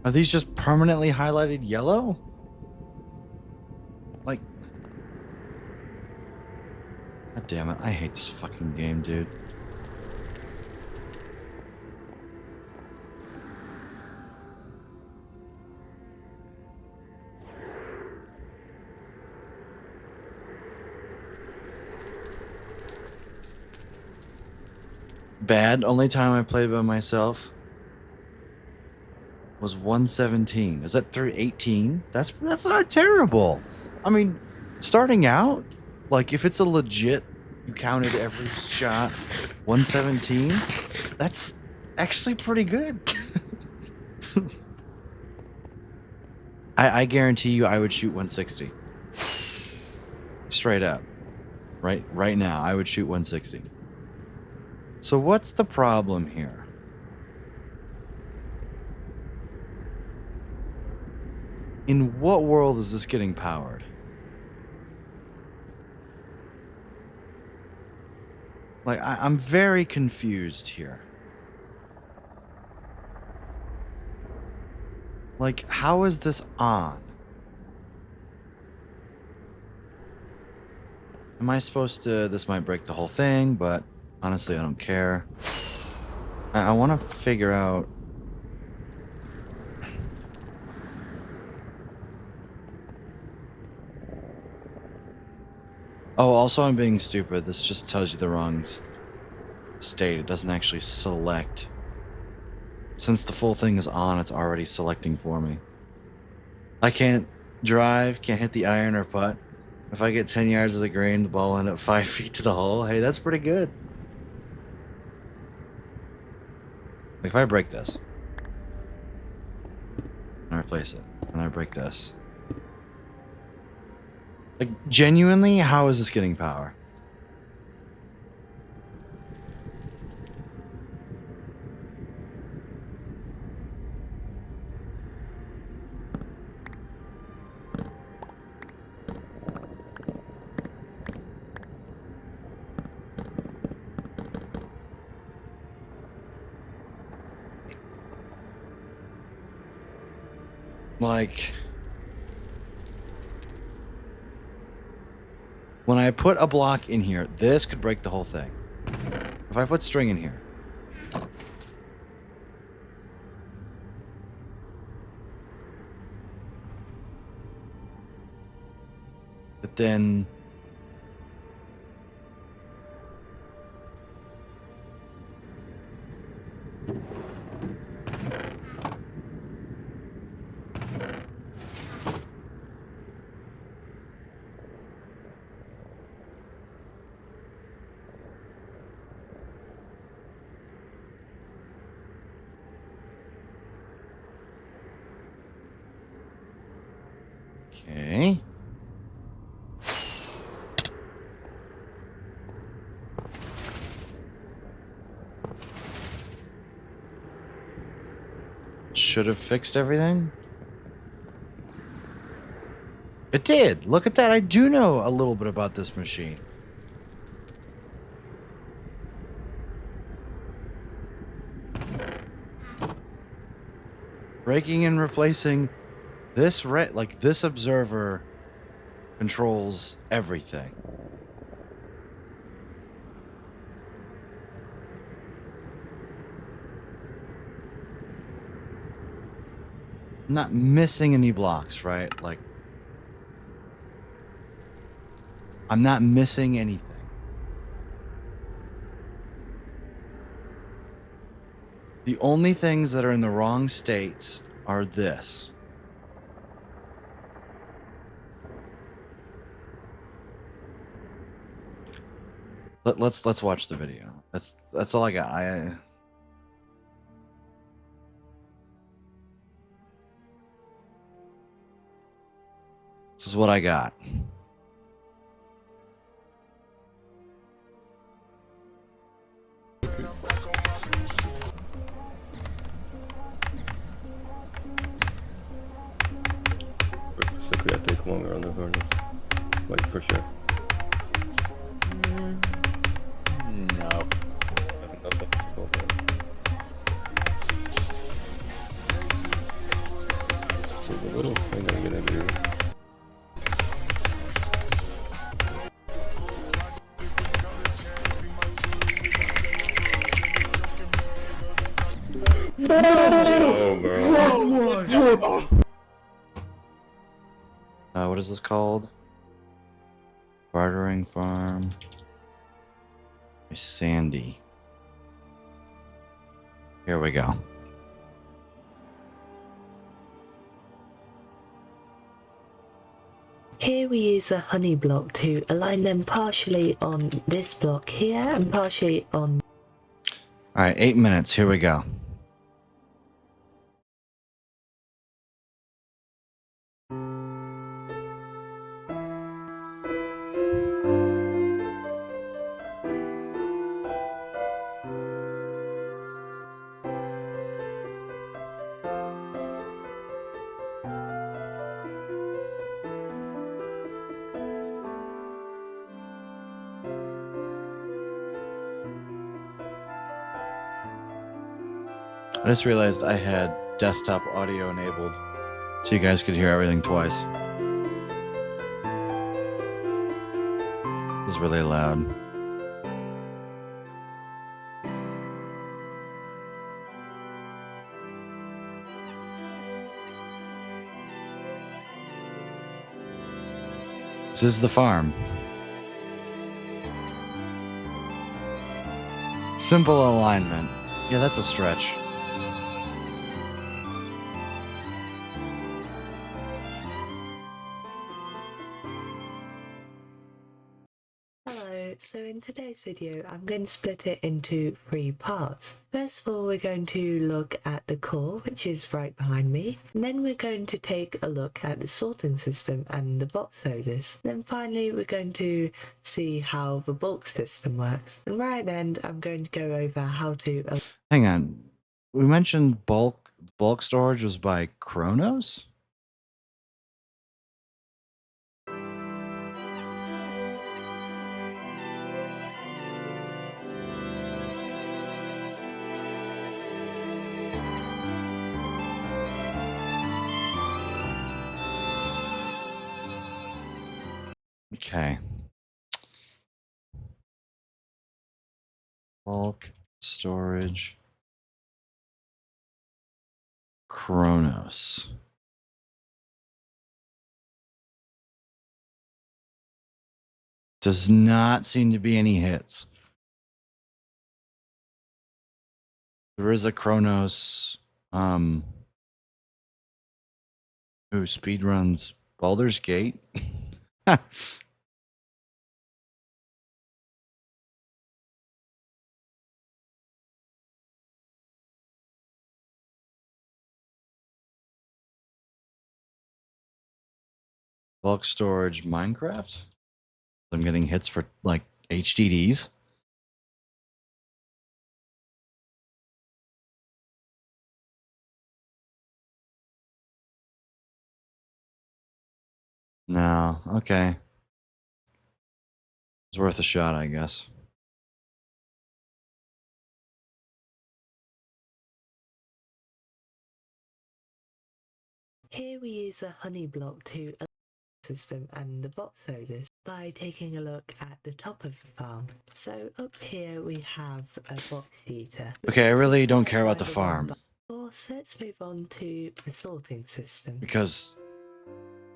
Are these just permanently highlighted yellow? Like... God damn it, I hate this fucking game, dude. Bad. Only time I played by myself was 117. Is that through 18? That's not terrible. I mean, starting out, like if it's a legit, you counted every shot, 117. That's actually pretty good. I guarantee you, I would shoot 160. Straight up, right now, I would shoot 160. So what's the problem here? In what world is this getting powered? Like, I'm very confused here. Like, how is this on? Am I supposed to... This might break the whole thing, but honestly, I don't care. I want to figure out... Oh, also I'm being stupid. This just tells you the wrong state. It doesn't actually select. Since the full thing is on, it's already selecting for me. I can't drive, can't hit the iron or putt. If I get 10 yards of the green, the ball will end up 5 feet to the hole. Hey, that's pretty good. Like if I break this, and I replace it, and I break this. Like, genuinely, how is this getting power? Like... When I put a block in here, this could break the whole thing. If I put string in here. But then... Okay. Should have fixed everything. It did. Look at that. I do know a little bit about this machine. breaking and replacing this like this observer controls everything. I'm not missing any blocks, right? Like, I'm not missing anything. The only things that are in the wrong states are this. Let's watch the video. That's all I got. This is what I got. So could I take longer on the harness? Like for sure. No. I think that's possible. So the little thing I'm gonna do. Oh, bro. What is this called? Bartering Farm. By Sandy. Here we go. Here we use a honey block to align them partially on this block here and partially on... Alright, 8 minutes. Here we go. I just realized I had desktop audio enabled, so you guys could hear everything twice. This is really loud. This is the farm. Simple alignment. Yeah, that's a stretch. Hello, so in today's video I'm going to split it into 3 parts. First of all, we're going to look at the core, which is right behind me, and then we're going to take a look at the sorting system and the box loaders. Then finally we're going to see how the bulk system works. And right at the end I'm going to go over how to... Hang on. We mentioned bulk storage was by Kronos? Okay. Bulk storage. Kronos. Does not seem to be any hits. There is a Kronos who speedruns Baldur's Gate. Bulk storage Minecraft. I'm getting hits for like HDDs. No, okay. It's worth a shot, I guess. Here we use a honey block to system and the box loaders by taking a look at the top of the farm. So up here we have a box eater. Okay, I really don't care about the farm. So let's move on to the sorting system. Because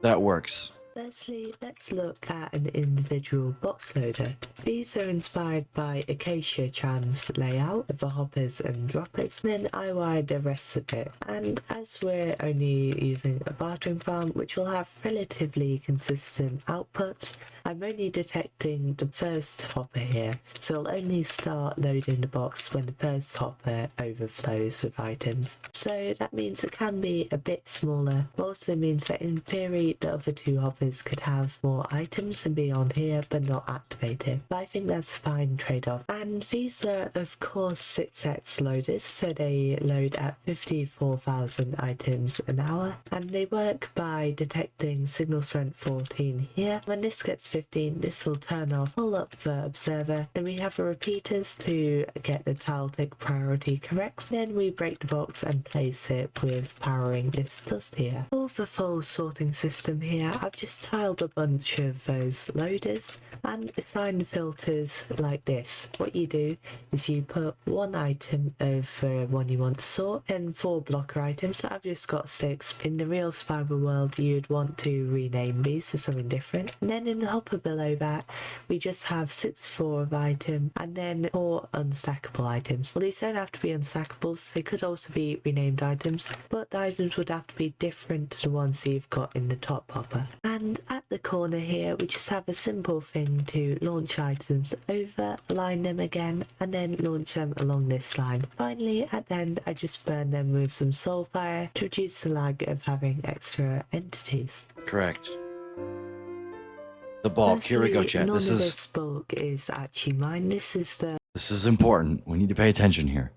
that works. Firstly, let's look at an individual box loader. These are inspired by Acacia Chan's layout of the hoppers and droppers, then I wired the rest of it. And as we're only using a bartering farm, which will have relatively consistent outputs, I'm only detecting the first hopper here, so I'll only start loading the box when the first hopper overflows with items. So that means it can be a bit smaller, but also means that in theory the other two hoppers could have more items and be on here but not activated. But I think that's a fine trade-off. And these are of course 6x loaders, so they load at 54,000 items an hour, and they work by detecting signal strength 14 here. When this gets 15, this will turn off, pull up the observer, then we have the repeaters to get the tile tick priority correct, then we break the box and place it with powering this dust here. For the full sorting system here, I've just tiled a bunch of those loaders and assigned filters like this. What you do is you put one item of one you want to sort and 4 blocker items. So I've just got 6. In the real survival world you'd want to rename these to something different. And then in the hopper below that we just have 64 of item and then 4 unstackable items. Well, these don't have to be unstackables, they could also be renamed items, but the items would have to be different to the ones that you've got in the top hopper. And at the corner here we just have a simple thing to launch items over, align them again, and then launch them along this line. Finally at the end I just burn them with some soul fire to reduce the lag of having extra entities. Correct. The bulk. Here we go, chat. None of this bulk is actually mine. This is important. We need to pay attention here.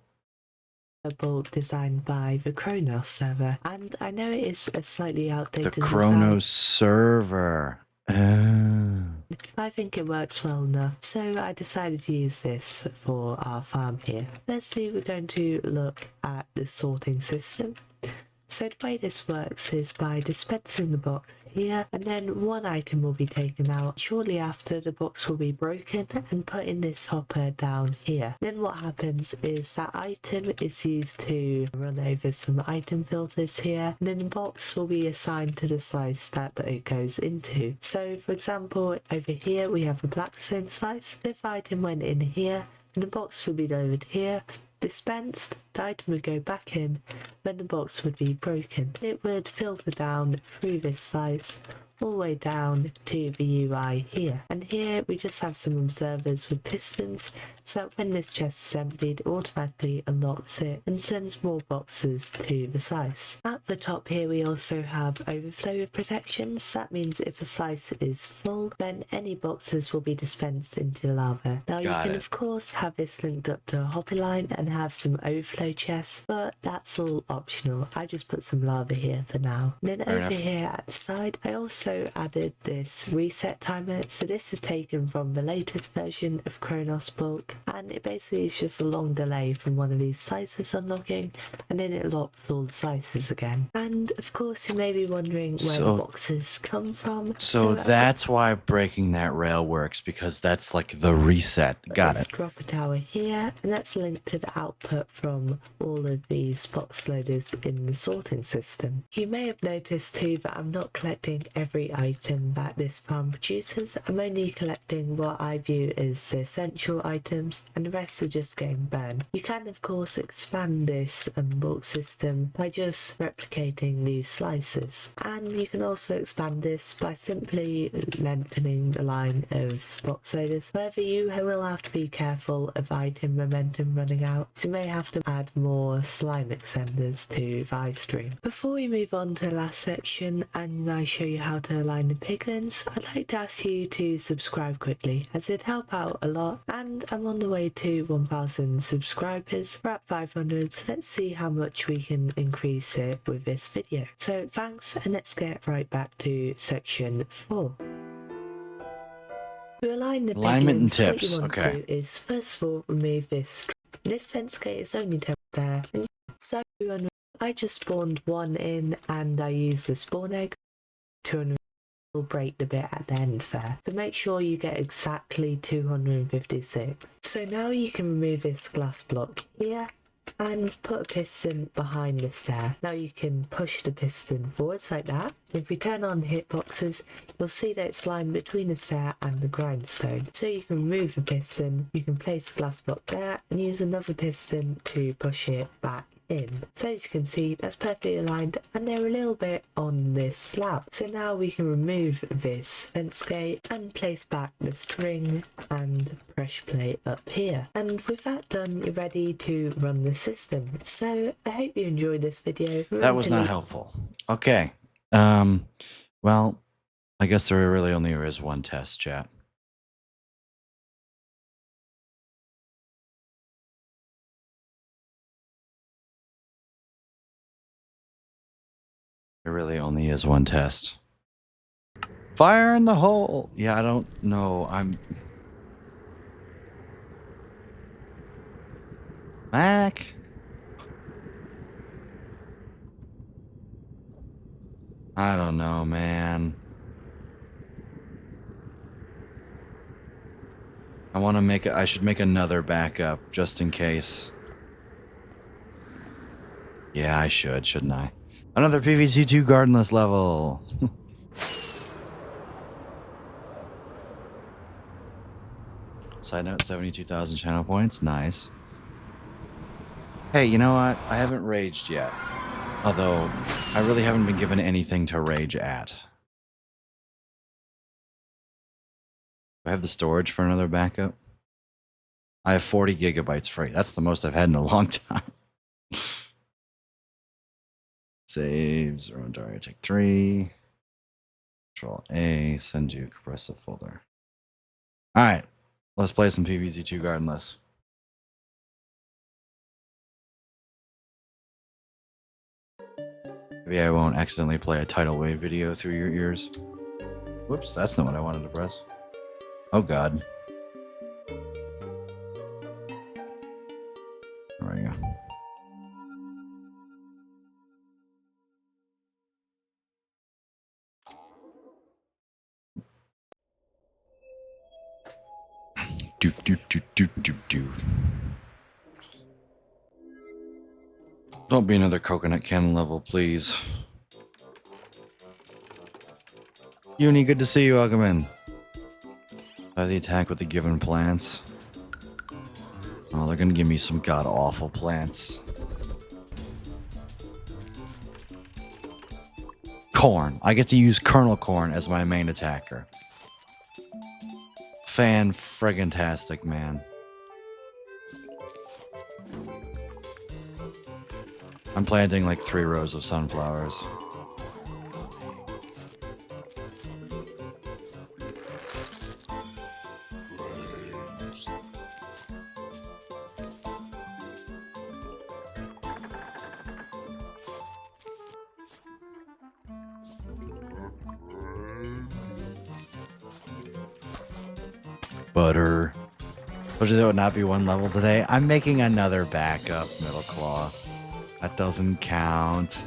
A bulk designed by the Kronos server, and I know it is a slightly outdated The Kronos server. I think it works well enough, so I decided to use this for our farm here. Firstly, we're going to look at the sorting system. So the way this works is by dispensing the box here, and then one item will be taken out. Shortly after, the box will be broken and put in this hopper down here. Then what happens is that item is used to run over some item filters here, and then the box will be assigned to the slice that it goes into. So for example, over here we have a blackstone slice. If the item went in here, and the box will be lowered here, dispensed, the item would go back in, then the box would be broken. It would filter down through this slice all the way down to the UI here. And here we just have some observers with pistons, so that when this chest is emptied, it automatically unlocks it and sends more boxes to the slice. At the top here we also have overflow protections. That means if a slice is full, then any boxes will be dispensed into lava. Now you can of course have this linked up to a hopper line and have some overflow chests, but that's all optional. I just put some lava here for now. And then over here at the side I also added this reset timer. So this is taken from the latest version of Kronos bulk, and it basically is just a long delay from one of these slices unlocking, and then it locks all the slices again. And of course you may be wondering where the boxes come from. So that's why breaking that rail works, because that's like the reset. Got it. Drop a tower here, and that's linked to the output from all of these box loaders in the sorting system. You may have noticed too that I'm not collecting every item that this farm produces. I'm only collecting what I view as the essential items, and the rest are just getting burned. You can of course expand this bulk system by just replicating these slices, and you can also expand this by simply lengthening the line of box loaders. However, you will have to be careful of item momentum running out, so you may have to add more slime extenders to the ice stream. Before we move on to the last section and I show you how to align the piglins, I'd like to ask you to subscribe quickly, as it'd help out a lot, and I'm on the way to 1000 subscribers. We're at 500, so let's see how much we can increase it with this video. So thanks, and let's get right back to section 4. To align the alignment and piglins, tips. what you want to do is first of all remove this strip. This fence gate is only there, and so I just spawned one in and I used the spawn egg to break the bit at the end there. So make sure you get exactly 256. So now you can remove this glass block here and put a piston behind the stair. Now you can push the piston forwards like that. If we turn on the hitboxes, you'll see that it's lined between the stair and the grindstone. So you can remove the piston, you can place the glass block there and use another piston to push it back in. So as you can see, that's perfectly aligned and they're a little bit on this slab. So now we can remove this fence gate and place back the string and pressure plate up here. And with that done, you're ready to run the system. So I hope you enjoyed this video. That was not helpful. Okay. Well, I guess there really only is one test, chat. There really only is one test. Fire in the hole! Yeah, I don't know. Mac? I don't know, man. I should make another backup just in case. Yeah, I should, shouldn't I? Another PVC2 gardenless level. Side note, 72,000 channel points. Nice. Hey, you know what? I haven't raged yet. Although, I really haven't been given anything to rage at. Do I have the storage for another backup? I have 40 gigabytes free. That's the most I've had in a long time. Saves, or target, take 3. Control A, send you compressive folder. Alright, let's play some PVZ2 Gardenless. Maybe I won't accidentally play a tidal wave video through your ears. Whoops, that's not what I wanted to press. Oh god. There we go. Do do do do do do. Don't be another coconut cannon level, please. Uni, good to see you. Welcome in. By the attack with the given plants. Oh, they're gonna give me some god-awful plants. Corn. I get to use Kernel Corn as my main attacker. Fan-friggin-tastic, man. I'm planting like 3 rows of sunflowers. Butter. Told you there would not be one level today. I'm making another backup, Middle Claw. That doesn't count.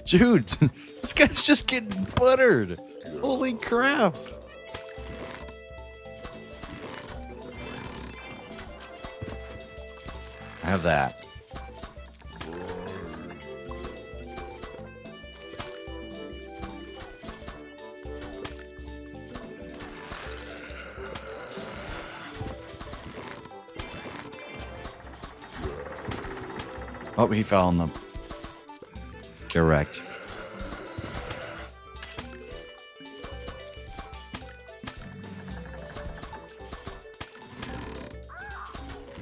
Dude, this guy's just getting buttered. Holy crap. I have that. Oh, he fell on them. Correct.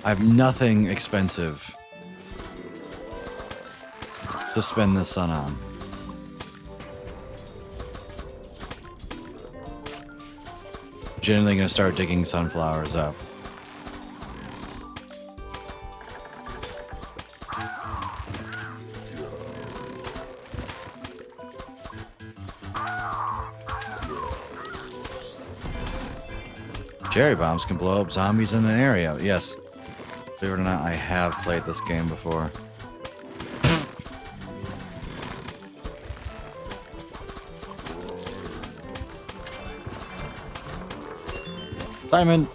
I have nothing expensive to spend the sun on. I'm generally gonna start digging sunflowers up. Cherry bombs can blow up zombies in an area. Yes. Believe it or not, I have played this game before. Simon!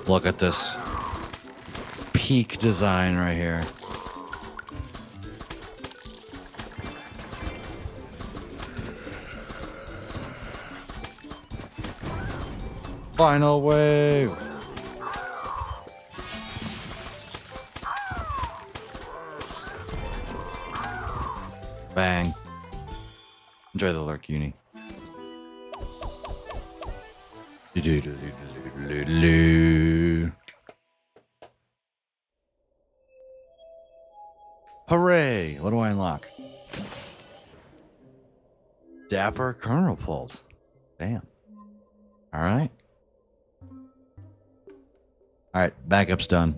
Look at this peak design right here. Final wave. Bang. Enjoy the lurk, Uni. Hooray! What do I unlock? Dapper kernel pulled. Damn. Alright. Alright, backup's done.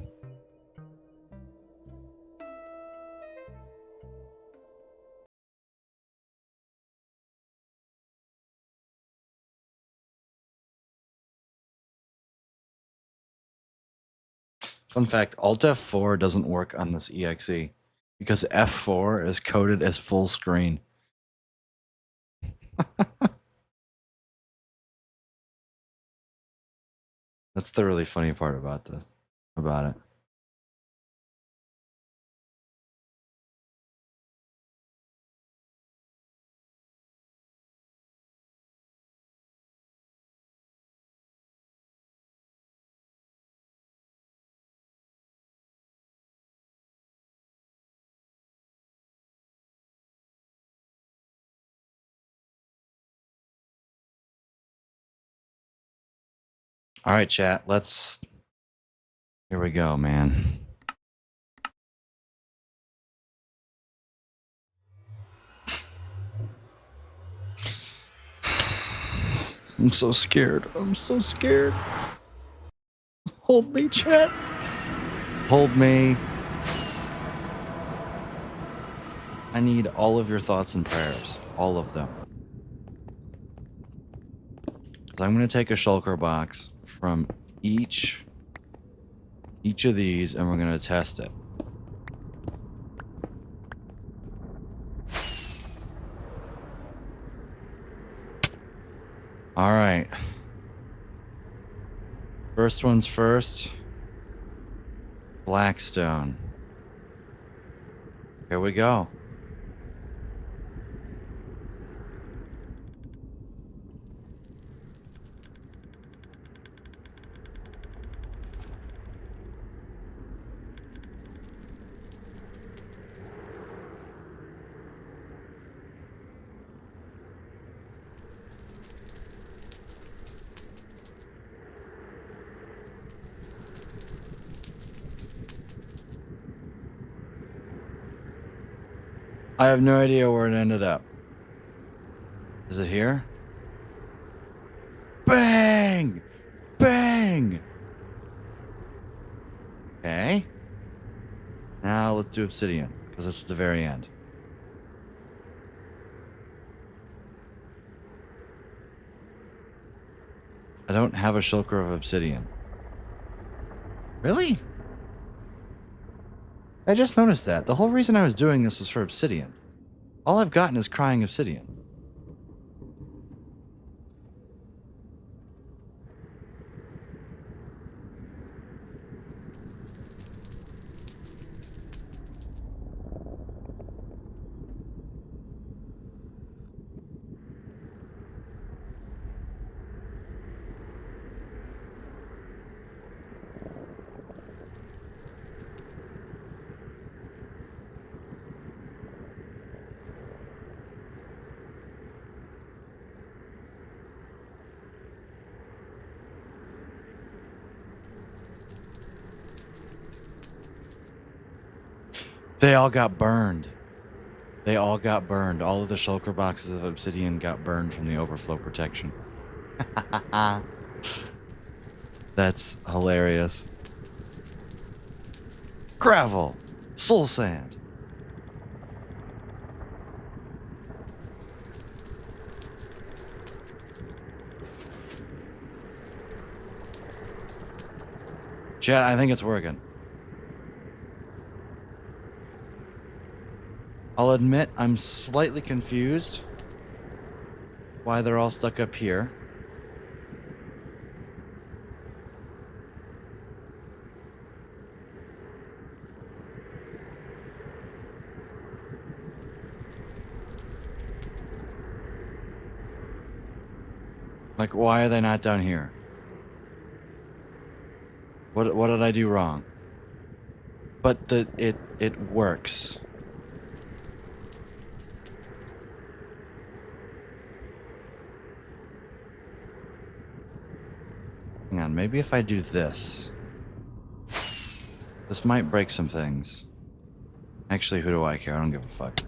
Fun fact, Alt F4 doesn't work on this EXE because F4 is coded as full screen. That's the really funny part about it. All right, chat. Here we go, man. I'm so scared. I'm so scared. Hold me, chat. Hold me. I need all of your thoughts and prayers. All of them. So I'm going to take a shulker box from each of these and we're going to test it. All right. First one's first. Blackstone. Here we go. I have no idea where it ended up. Is it here? Bang! Bang! Okay. Now let's do obsidian, because it's at the very end. I don't have a shulker of obsidian. Really? I just noticed that. The whole reason I was doing this was for obsidian. All I've gotten is crying obsidian. They all got burned. They all got burned. All of the shulker boxes of obsidian got burned from the overflow protection. That's hilarious. Gravel. Soul sand. Chat, I think it's working. I'll admit I'm slightly confused why they're all stuck up here. Like, why are they not down here? What did I do wrong? But it works. Hang on, maybe if I do this. This might break some things. Actually, who do I care? I don't give a fuck.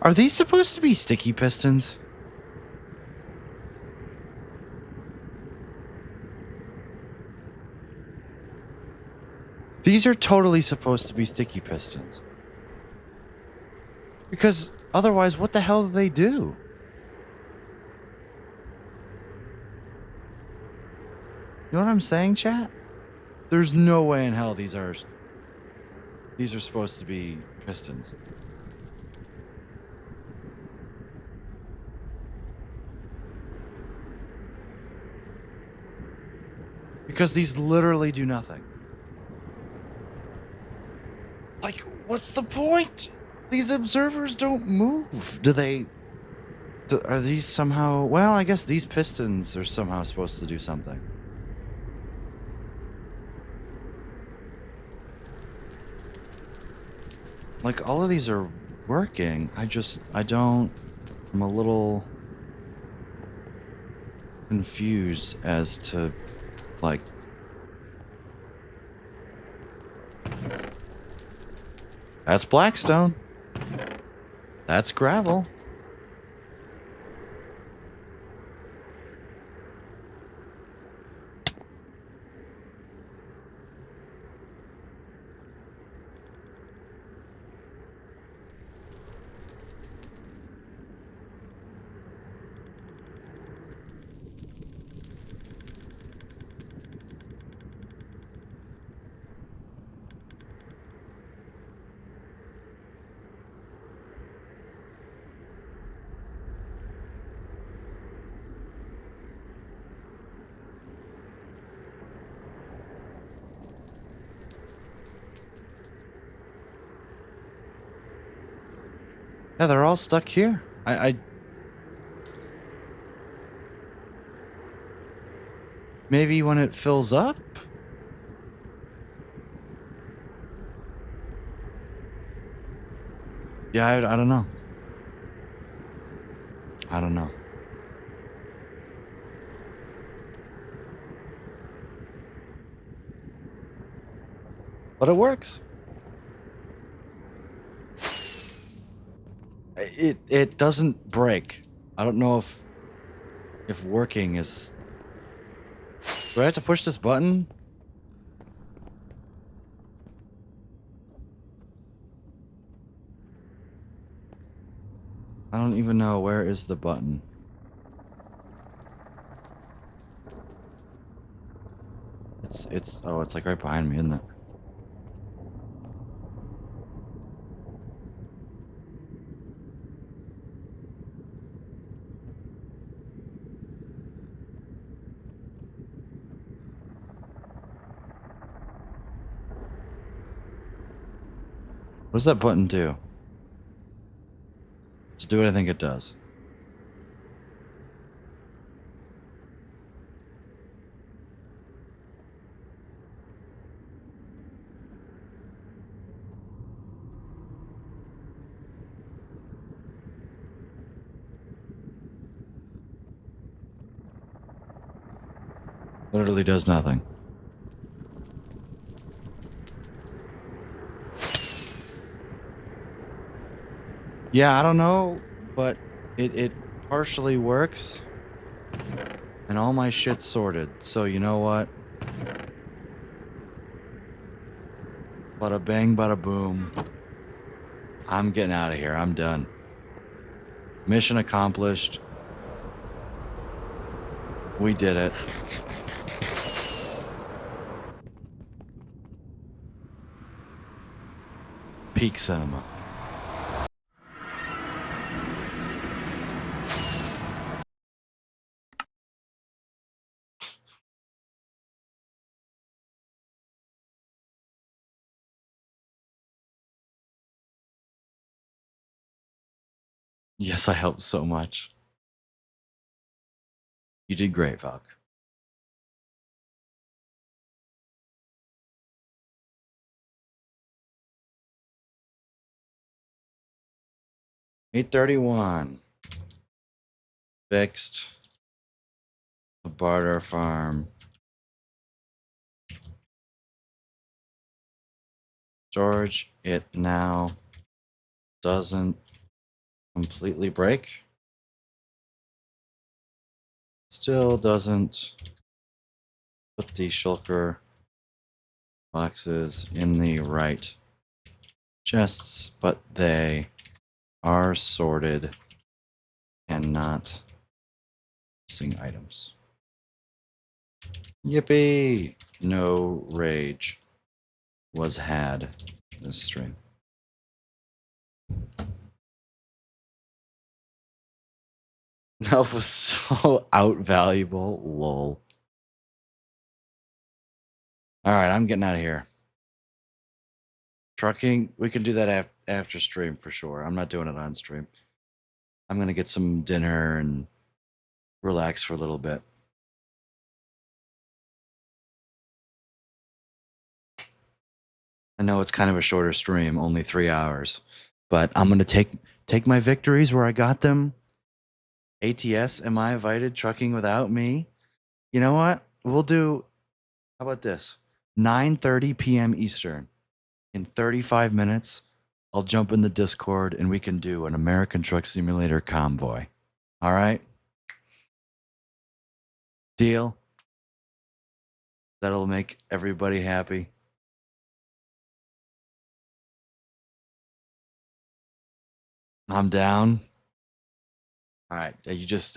Are these supposed to be sticky pistons? These are totally supposed to be sticky pistons. Because otherwise, what the hell do they do? You know what I'm saying, chat? There's no way in hell these are supposed to be pistons. Because these literally do nothing. Like, what's the point? These observers don't move. Are these somehow... Well, I guess these pistons are somehow supposed to do something. Like, all of these are working. I'm a little confused as to, like... That's Blackstone. That's gravel. Yeah, they're all stuck here. Maybe when it fills up? Yeah, I don't know. I don't know. But it works. It doesn't break. I don't know if working is... Do I have to push this button? I don't even know. Where is the button? Oh, it's like right behind me, isn't it? What does that button do? Just do what I think it does. Literally does nothing. Yeah, I don't know, but it partially works. And all my shit's sorted. So you know what? Bada bang, bada boom. I'm getting out of here. I'm done. Mission accomplished. We did it. Peak cinema. Yes, I helped so much. You did great, Valk. $831. Fixed. A barter farm. Storage. It now doesn't completely break. Still doesn't put the shulker boxes in the right chests, but they are sorted and not missing items. Yippee! No rage was had this stream. That was so outvaluable. Lol. Alright, I'm getting out of here. Trucking, we can do that after stream for sure. I'm not doing it on stream. I'm gonna get some dinner and relax for a little bit. I know it's kind of a shorter stream, only 3 hours, but I'm gonna take my victories where I got them. ATS, am I invited? Trucking without me? You know what? We'll do. How about this? 9:30 p.m. Eastern. In 35 minutes, I'll jump in the Discord and we can do an American Truck Simulator convoy. All right? Deal? That'll make everybody happy. I'm down. All right,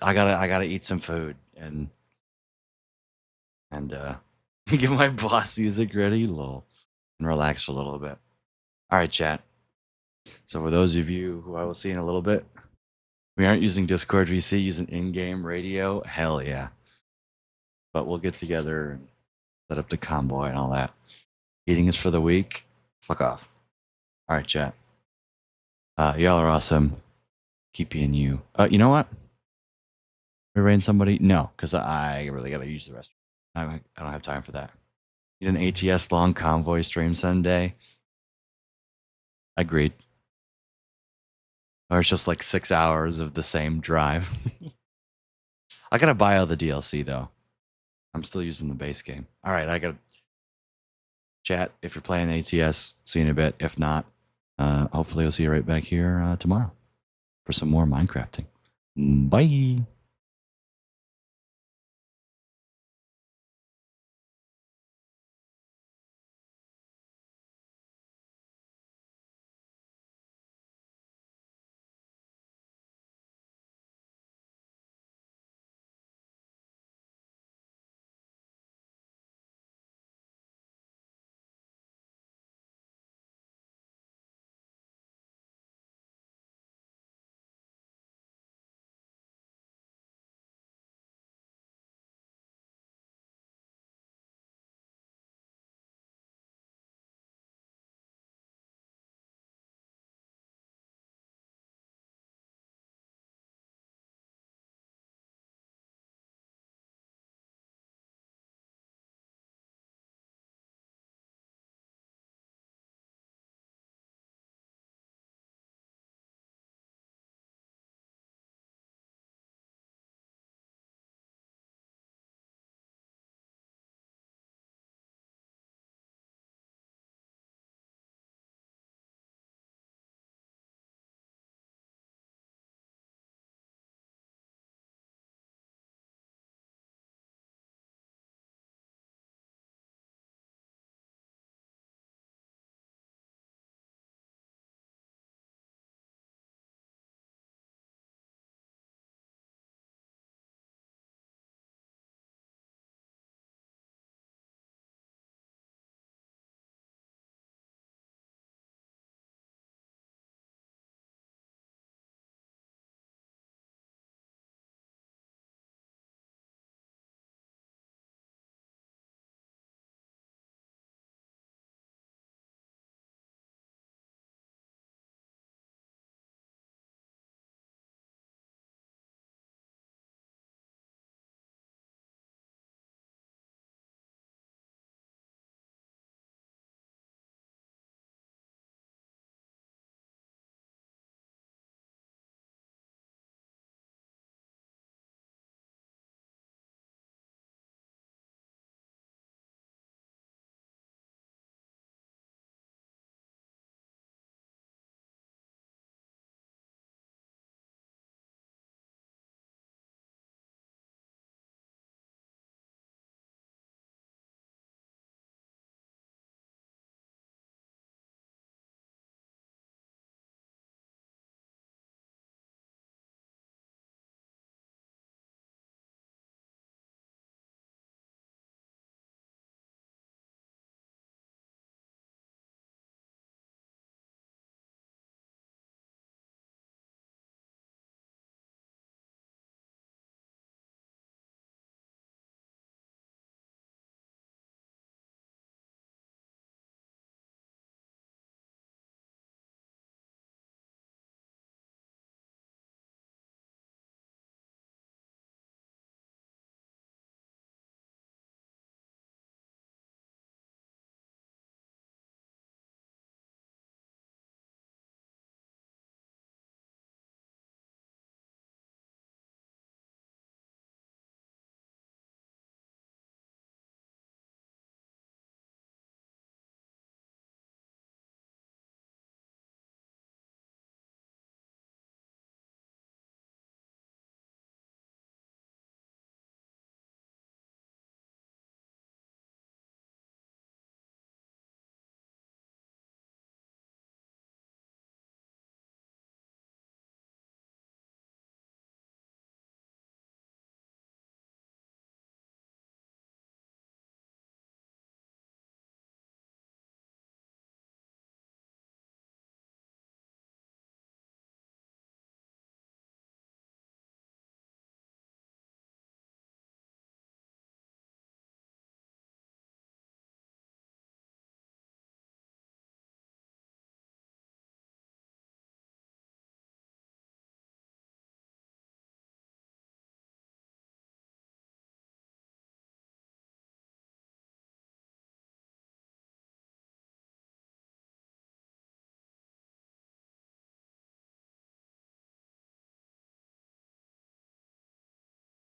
I gotta eat some food and get my boss music ready, lol, and relax a little bit. All right, chat. So for those of you who I will see in a little bit, we aren't using Discord VC, using in-game radio. Hell yeah. But we'll get together and set up the convoy and all that. Eating is for the weak. Fuck off. All right, chat. Y'all are awesome. Keep being you. You know what? Rain somebody? No, because I really gotta use the rest. I don't have time for that. Need an ATS long convoy stream Sunday. Agreed. Or it's just like 6 hours of the same drive. I gotta buy all the DLC though. I'm still using the base game. All right, I gotta chat. If you're playing ATS, see you in a bit. If not, hopefully I'll see you right back here tomorrow for some more Minecrafting. Bye.